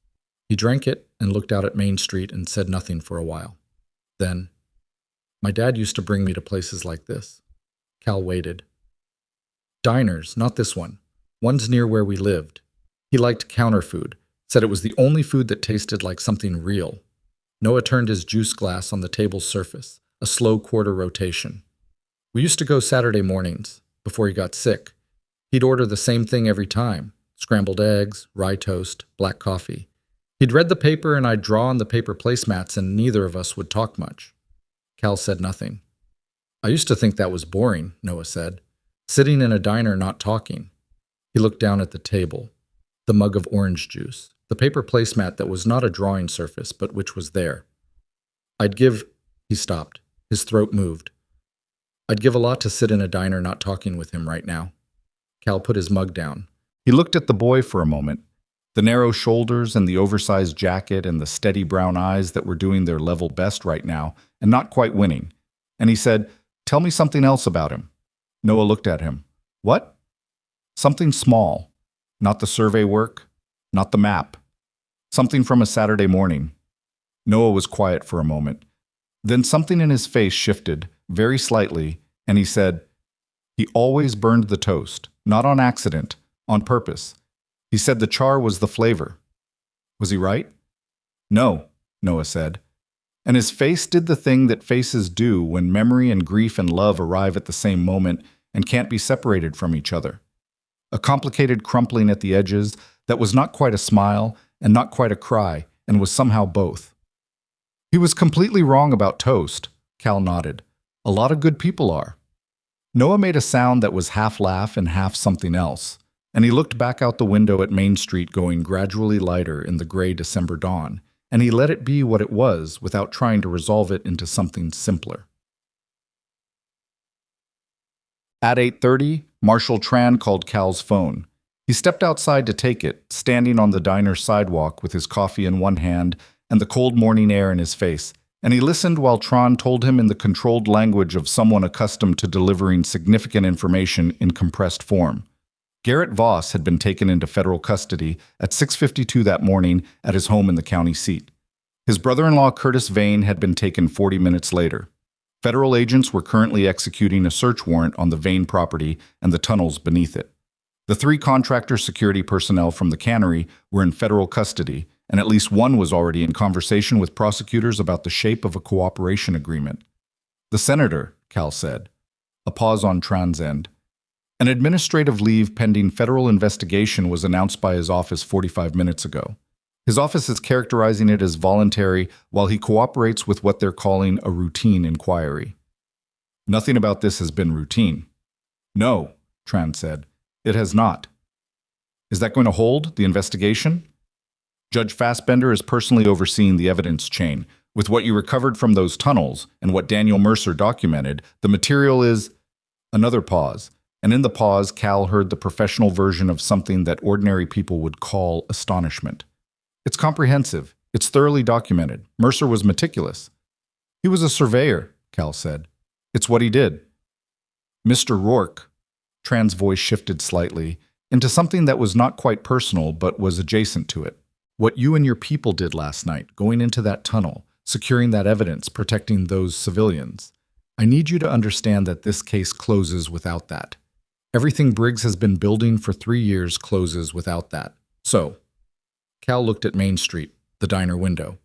He drank it and looked out at Main Street and said nothing for a while. Then, "My dad used to bring me to places like this." Cal waited. "Diners, not this one. One's near where we lived. He liked counter food, said it was the only food that tasted like something real." Noah turned his juice glass on the table's surface, a slow quarter rotation. "We used to go Saturday mornings, before he got sick. He'd order the same thing every time, scrambled eggs, rye toast, black coffee. He'd read the paper and I'd draw on the paper placemats and neither of us would talk much. Cal said nothing. I used to think that was boring, Noah said. Sitting in a diner not talking. He looked down at the table. The mug of orange juice. The paper placemat that was not a drawing surface, but which was there. He stopped. His throat moved. I'd give a lot to sit in a diner not talking with him right now. Cal put his mug down. He looked at the boy for a moment. The narrow shoulders and the oversized jacket and the steady brown eyes that were doing their level best right now and not quite winning. And he said, "Tell me something else about him." Noah looked at him. "What?" "Something small. Not the survey work, not the map. Something from a Saturday morning." Noah was quiet for a moment. Then something in his face shifted, very slightly, and he said, "He always burned the toast, not on accident, on purpose. He said the char was the flavor." Was he right? "No," Noah said. And his face did the thing that faces do when memory and grief and love arrive at the same moment and can't be separated from each other. A complicated crumpling at the edges that was not quite a smile and not quite a cry and was somehow both. "He was completely wrong about toast," Cal nodded. "A lot of good people are." Noah made a sound that was half laugh and half something else, and he looked back out the window at Main Street going gradually lighter in the gray December dawn, and he let it be what it was without trying to resolve it into something simpler. At 8:30, Marshal Tran called Cal's phone. He stepped outside to take it, standing on the diner's sidewalk with his coffee in one hand and the cold morning air in his face, and he listened while Tran told him in the controlled language of someone accustomed to delivering significant information in compressed form. Garrett Voss had been taken into federal custody at 6:52 that morning at his home in the county seat. His brother-in-law Curtis Vane had been taken 40 minutes later. Federal agents were currently executing a search warrant on the Vane property and the tunnels beneath it. The 3 contractor security personnel from the cannery were in federal custody, and at least one was already in conversation with prosecutors about the shape of a cooperation agreement. "The senator," Cal said. A pause on Tran's end. "An administrative leave pending federal investigation was announced by his office 45 minutes ago. His office is characterizing it as voluntary while he cooperates with what they're calling a routine inquiry." "Nothing about this has been routine." "No," Tran said. "It has not." "Is that going to hold, the investigation?" "Judge Fassbender is personally overseeing the evidence chain. With what you recovered from those tunnels and what Daniel Mercer documented, the material is—" Another pause, and in the pause, Cal heard the professional version of something that ordinary people would call astonishment. "It's comprehensive. It's thoroughly documented. Mercer was meticulous." "He was a surveyor," Cal said. "It's what he did." "Mr. Rourke," Tran's voice shifted slightly into something that was not quite personal but was adjacent to it. "What you and your people did last night, going into that tunnel, securing that evidence, protecting those civilians. I need you to understand that this case closes without that. Everything Briggs has been building for 3 years closes without that. So," Cal looked at Main Street, the diner window.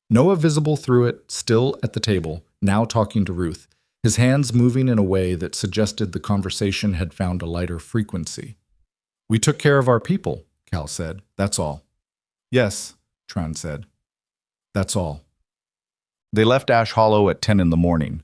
Noah visible through it, still at the table, now talking to Ruth, his hands moving in a way that suggested the conversation had found a lighter frequency. "We took care of our people," Cal said. "That's all." "Yes," Tran said. "That's all." They left Ash Hollow at 10 in the morning.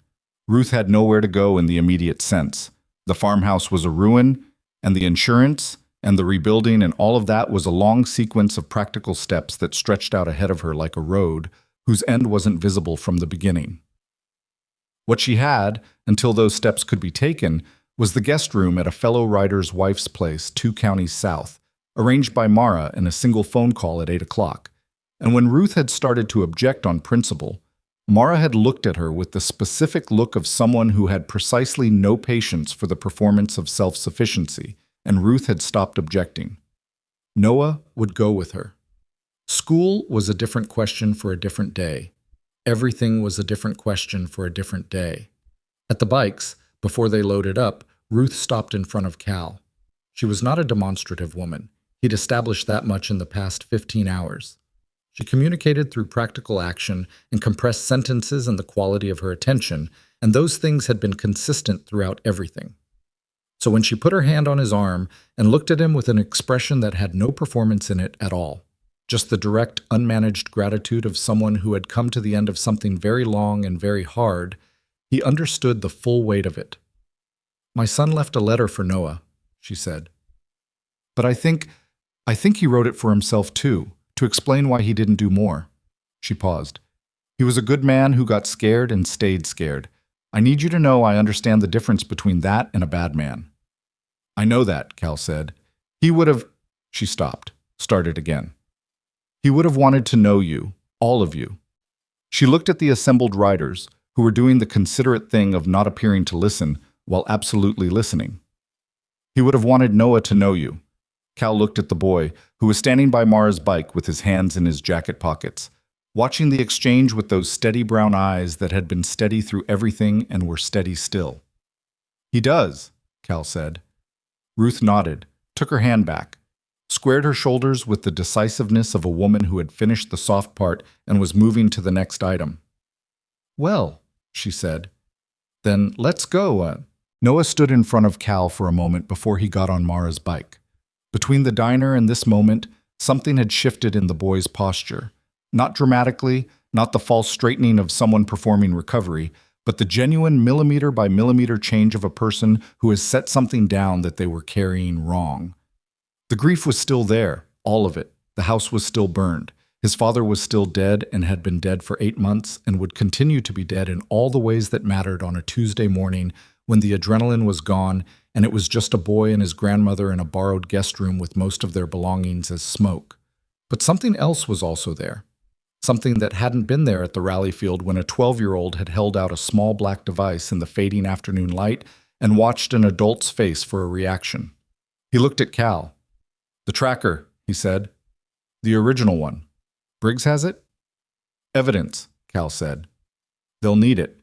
Ruth had nowhere to go in the immediate sense. The farmhouse was a ruin, and the insurance, and the rebuilding and all of that was a long sequence of practical steps that stretched out ahead of her like a road whose end wasn't visible from the beginning. What she had, until those steps could be taken, was the guest room at a fellow writer's wife's place 2 counties south, arranged by Mara in a single phone call at 8 o'clock. And when Ruth had started to object on principle, Mara had looked at her with the specific look of someone who had precisely no patience for the performance of self-sufficiency, and Ruth had stopped objecting. Noah would go with her. School was a different question for a different day. Everything was a different question for a different day. At the bikes, before they loaded up, Ruth stopped in front of Cal. She was not a demonstrative woman. He'd established that much in the past 15 hours. She communicated through practical action and compressed sentences and the quality of her attention, and those things had been consistent throughout everything. So when she put her hand on his arm and looked at him with an expression that had no performance in it at all, just the direct, unmanaged gratitude of someone who had come to the end of something very long and very hard, he understood the full weight of it. "My son left a letter for Noah," she said. "But I think he wrote it for himself too, to explain why he didn't do more." She paused. "He was a good man who got scared and stayed scared. I need you to know I understand the difference between that and a bad man." "I know that," Cal said. "He would have—" She stopped, started again. "He would have wanted to know you, all of you." She looked at the assembled riders, who were doing the considerate thing of not appearing to listen while absolutely listening. "He would have wanted Noah to know you." Cal looked at the boy, who was standing by Mara's bike with his hands in his jacket pockets, watching the exchange with those steady brown eyes that had been steady through everything and were steady still. "He does," Cal said. Ruth nodded, took her hand back, squared her shoulders with the decisiveness of a woman who had finished the soft part and was moving to the next item. "Well," she said, "then let's go." Noah stood in front of Cal for a moment before he got on Mara's bike. Between the diner and this moment, something had shifted in the boy's posture. Not dramatically, not the false straightening of someone performing recovery, but the genuine millimeter-by-millimeter change of a person who has set something down that they were carrying wrong. The grief was still there, all of it. The house was still burned. His father was still dead and had been dead for 8 months and would continue to be dead in all the ways that mattered on a Tuesday morning when the adrenaline was gone and it was just a boy and his grandmother in a borrowed guest room with most of their belongings as smoke. But something else was also there. Something that hadn't been there at the rally field when a 12-year-old had held out a small black device in the fading afternoon light and watched an adult's face for a reaction. He looked at Cal. "The tracker," he said. "The original one. Briggs has it?" "Evidence," Cal said. "They'll need it."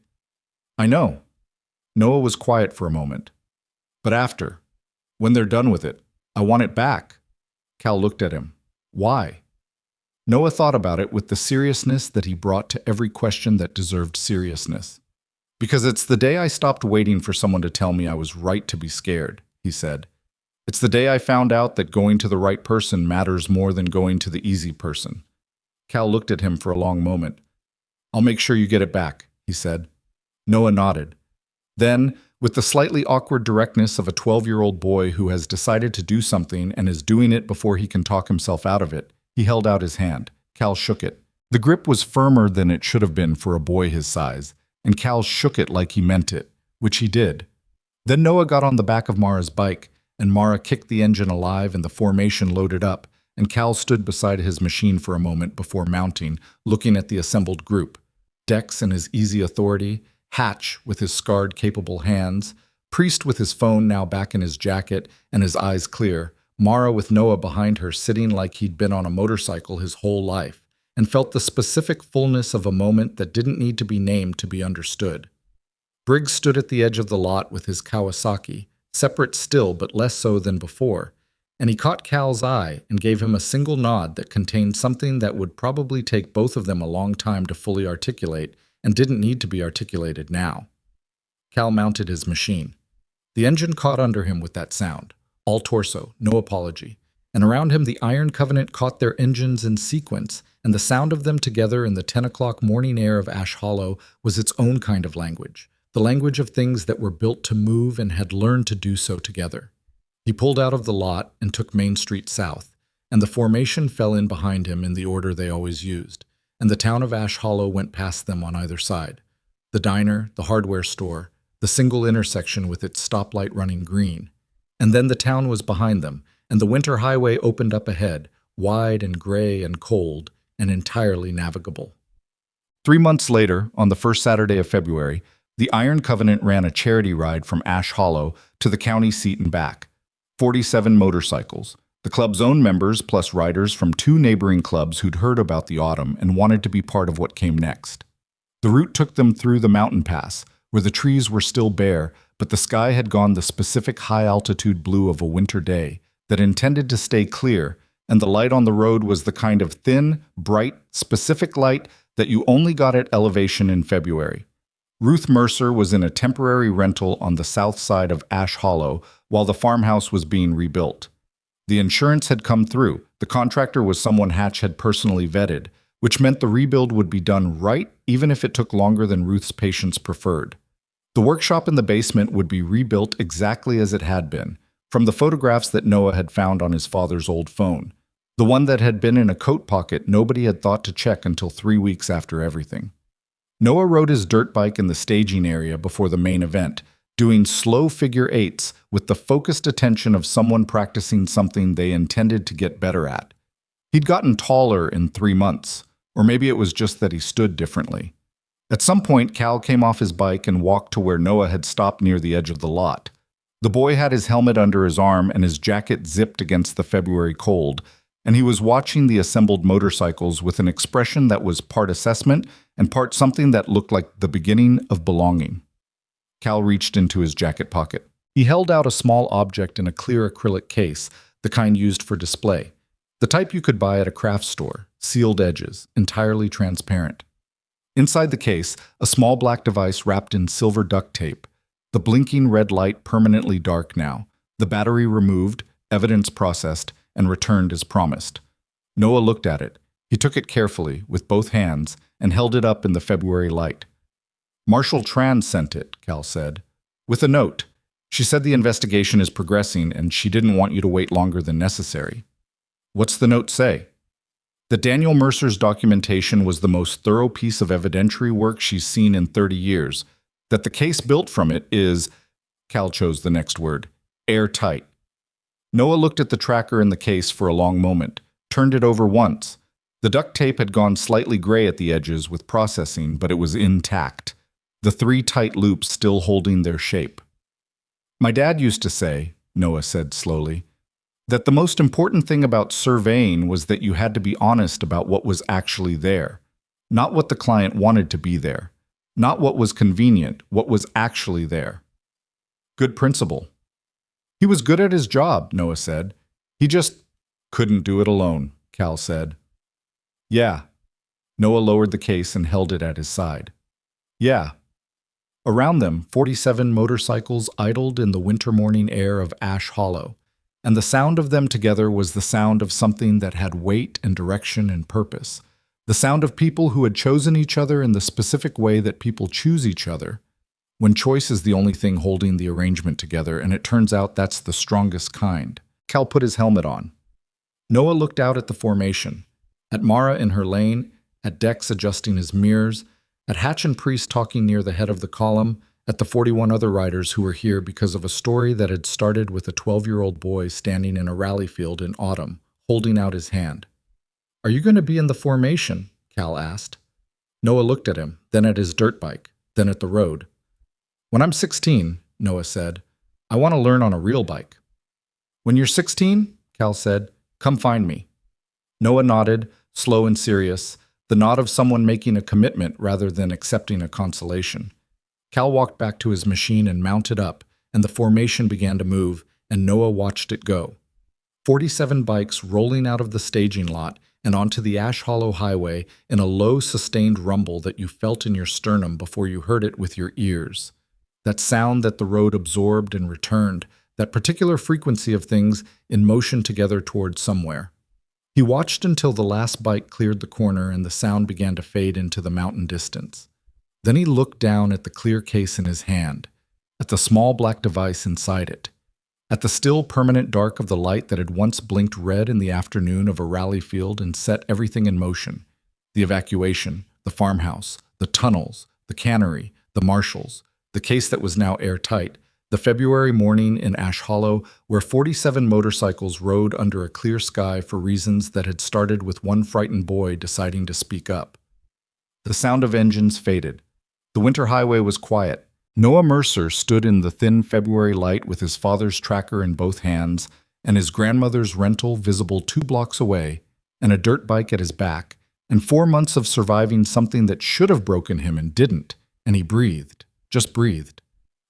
"I know." Noah was quiet for a moment. "But after, when they're done with it, I want it back." Cal looked at him. "Why?" Noah thought about it with the seriousness that he brought to every question that deserved seriousness. "Because it's the day I stopped waiting for someone to tell me I was right to be scared," he said. "It's the day I found out that going to the right person matters more than going to the easy person." Cal looked at him for a long moment. "I'll make sure you get it back," he said. Noah nodded. Then, with the slightly awkward directness of a 12-year-old boy who has decided to do something and is doing it before he can talk himself out of it, he held out his hand. Cal shook it. The grip was firmer than it should have been for a boy his size, and Cal shook it like he meant it, which he did. Then Noah got on the back of Mara's bike, and Mara kicked the engine alive and the formation loaded up, and Cal stood beside his machine for a moment before mounting, looking at the assembled group. Dex in his easy authority, Hatch with his scarred, capable hands, Priest with his phone now back in his jacket and his eyes clear, Mara with Noah behind her sitting like he'd been on a motorcycle his whole life, and felt the specific fullness of a moment that didn't need to be named to be understood. Briggs stood at the edge of the lot with his Kawasaki, separate still but less so than before, and he caught Cal's eye and gave him a single nod that contained something that would probably take both of them a long time to fully articulate and didn't need to be articulated now. Cal mounted his machine. The engine caught under him with that sound, all torso, no apology, and around him the Iron Covenant caught their engines in sequence, and the sound of them together in the 10 o'clock morning air of Ash Hollow was its own kind of language, the language of things that were built to move and had learned to do so together. He pulled out of the lot and took Main Street south, and the formation fell in behind him in the order they always used, and the town of Ash Hollow went past them on either side. The diner, the hardware store, the single intersection with its stoplight running green. And then the town was behind them, and the winter highway opened up ahead, wide and gray and cold, and entirely navigable. 3 months later, on the first Saturday of February, the Iron Covenant ran a charity ride from Ash Hollow to the county seat and back. 47 motorcycles. The club's own members plus riders from 2 neighboring clubs who'd heard about the autumn and wanted to be part of what came next. The route took them through the mountain pass, where the trees were still bare, but the sky had gone the specific high-altitude blue of a winter day that intended to stay clear, and the light on the road was the kind of thin, bright, specific light that you only got at elevation in February. Ruth Mercer was in a temporary rental on the south side of Ash Hollow while the farmhouse was being rebuilt. The insurance had come through. The contractor was someone Hatch had personally vetted, which meant the rebuild would be done right even if it took longer than Ruth's patients preferred. The workshop in the basement would be rebuilt exactly as it had been, from the photographs that Noah had found on his father's old phone. The one that had been in a coat pocket nobody had thought to check until 3 weeks after everything. Noah rode his dirt bike in the staging area before the main event, doing slow figure eights with the focused attention of someone practicing something they intended to get better at. He'd gotten taller in 3 months, or maybe it was just that he stood differently. At some point, Cal came off his bike and walked to where Noah had stopped near the edge of the lot. The boy had his helmet under his arm and his jacket zipped against the February cold, and he was watching the assembled motorcycles with an expression that was part assessment and part something that looked like the beginning of belonging. Cal reached into his jacket pocket. He held out a small object in a clear acrylic case, the kind used for display. The type you could buy at a craft store, sealed edges, entirely transparent. Inside the case, a small black device wrapped in silver duct tape. The blinking red light permanently dark now. The battery removed, evidence processed, and returned as promised. Noah looked at it. He took it carefully, with both hands, and held it up in the February light. Marshal Tran sent it, Cal said, with a note. She said the investigation is progressing and she didn't want you to wait longer than necessary. What's the note say? That Daniel Mercer's documentation was the most thorough piece of evidentiary work she's seen in 30 years. That the case built from it is, Cal chose the next word, airtight. Noah looked at the tracker in the case for a long moment, turned it over once. The duct tape had gone slightly gray at the edges with processing, but it was intact. The 3 tight loops still holding their shape. My dad used to say, Noah said slowly, that the most important thing about surveying was that you had to be honest about what was actually there, not what the client wanted to be there, not what was convenient, what was actually there. Good principle. He was good at his job, Noah said. He just couldn't do it alone, Cal said. Yeah. Noah lowered the case and held it at his side. Yeah. Around them, 47 motorcycles idled in the winter morning air of Ash Hollow, and the sound of them together was the sound of something that had weight and direction and purpose, the sound of people who had chosen each other in the specific way that people choose each other, when choice is the only thing holding the arrangement together, and it turns out that's the strongest kind. Cal put his helmet on. Noah looked out at the formation, at Mara in her lane, at Dex adjusting his mirrors, at Hatch and Priest talking near the head of the column, at the 41 other riders who were here because of a story that had started with a 12-year-old boy standing in a rally field in autumn, holding out his hand. Are you going to be in the formation? Cal asked. Noah looked at him, then at his dirt bike, then at the road. When I'm 16, Noah said, I want to learn on a real bike. When you're 16, Cal said, come find me. Noah nodded, slow and serious, the nod of someone making a commitment rather than accepting a consolation. Cal walked back to his machine and mounted up, and the formation began to move, and Noah watched it go. 47 bikes rolling out of the staging lot and onto the Ash Hollow Highway in a low, sustained rumble that you felt in your sternum before you heard it with your ears. That sound that the road absorbed and returned, that particular frequency of things in motion together toward somewhere. He watched until the last bike cleared the corner and the sound began to fade into the mountain distance. Then he looked down at the clear case in his hand, at the small black device inside it, at the still permanent dark of the light that had once blinked red in the afternoon of a rally field and set everything in motion. The evacuation, the farmhouse, the tunnels, the cannery, the marshals, the case that was now airtight, the February morning in Ash Hollow where 47 motorcycles rode under a clear sky for reasons that had started with one frightened boy deciding to speak up. The sound of engines faded. The winter highway was quiet. Noah Mercer stood in the thin February light with his father's tracker in both hands and his grandmother's rental visible 2 blocks away and a dirt bike at his back and 4 months of surviving something that should have broken him and didn't, and he breathed, just breathed.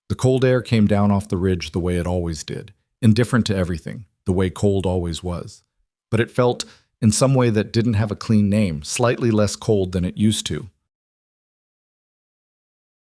The cold air came down off the ridge the way it always did, indifferent to everything, the way cold always was. But it felt, in some way that didn't have a clean name, slightly less cold than it used to.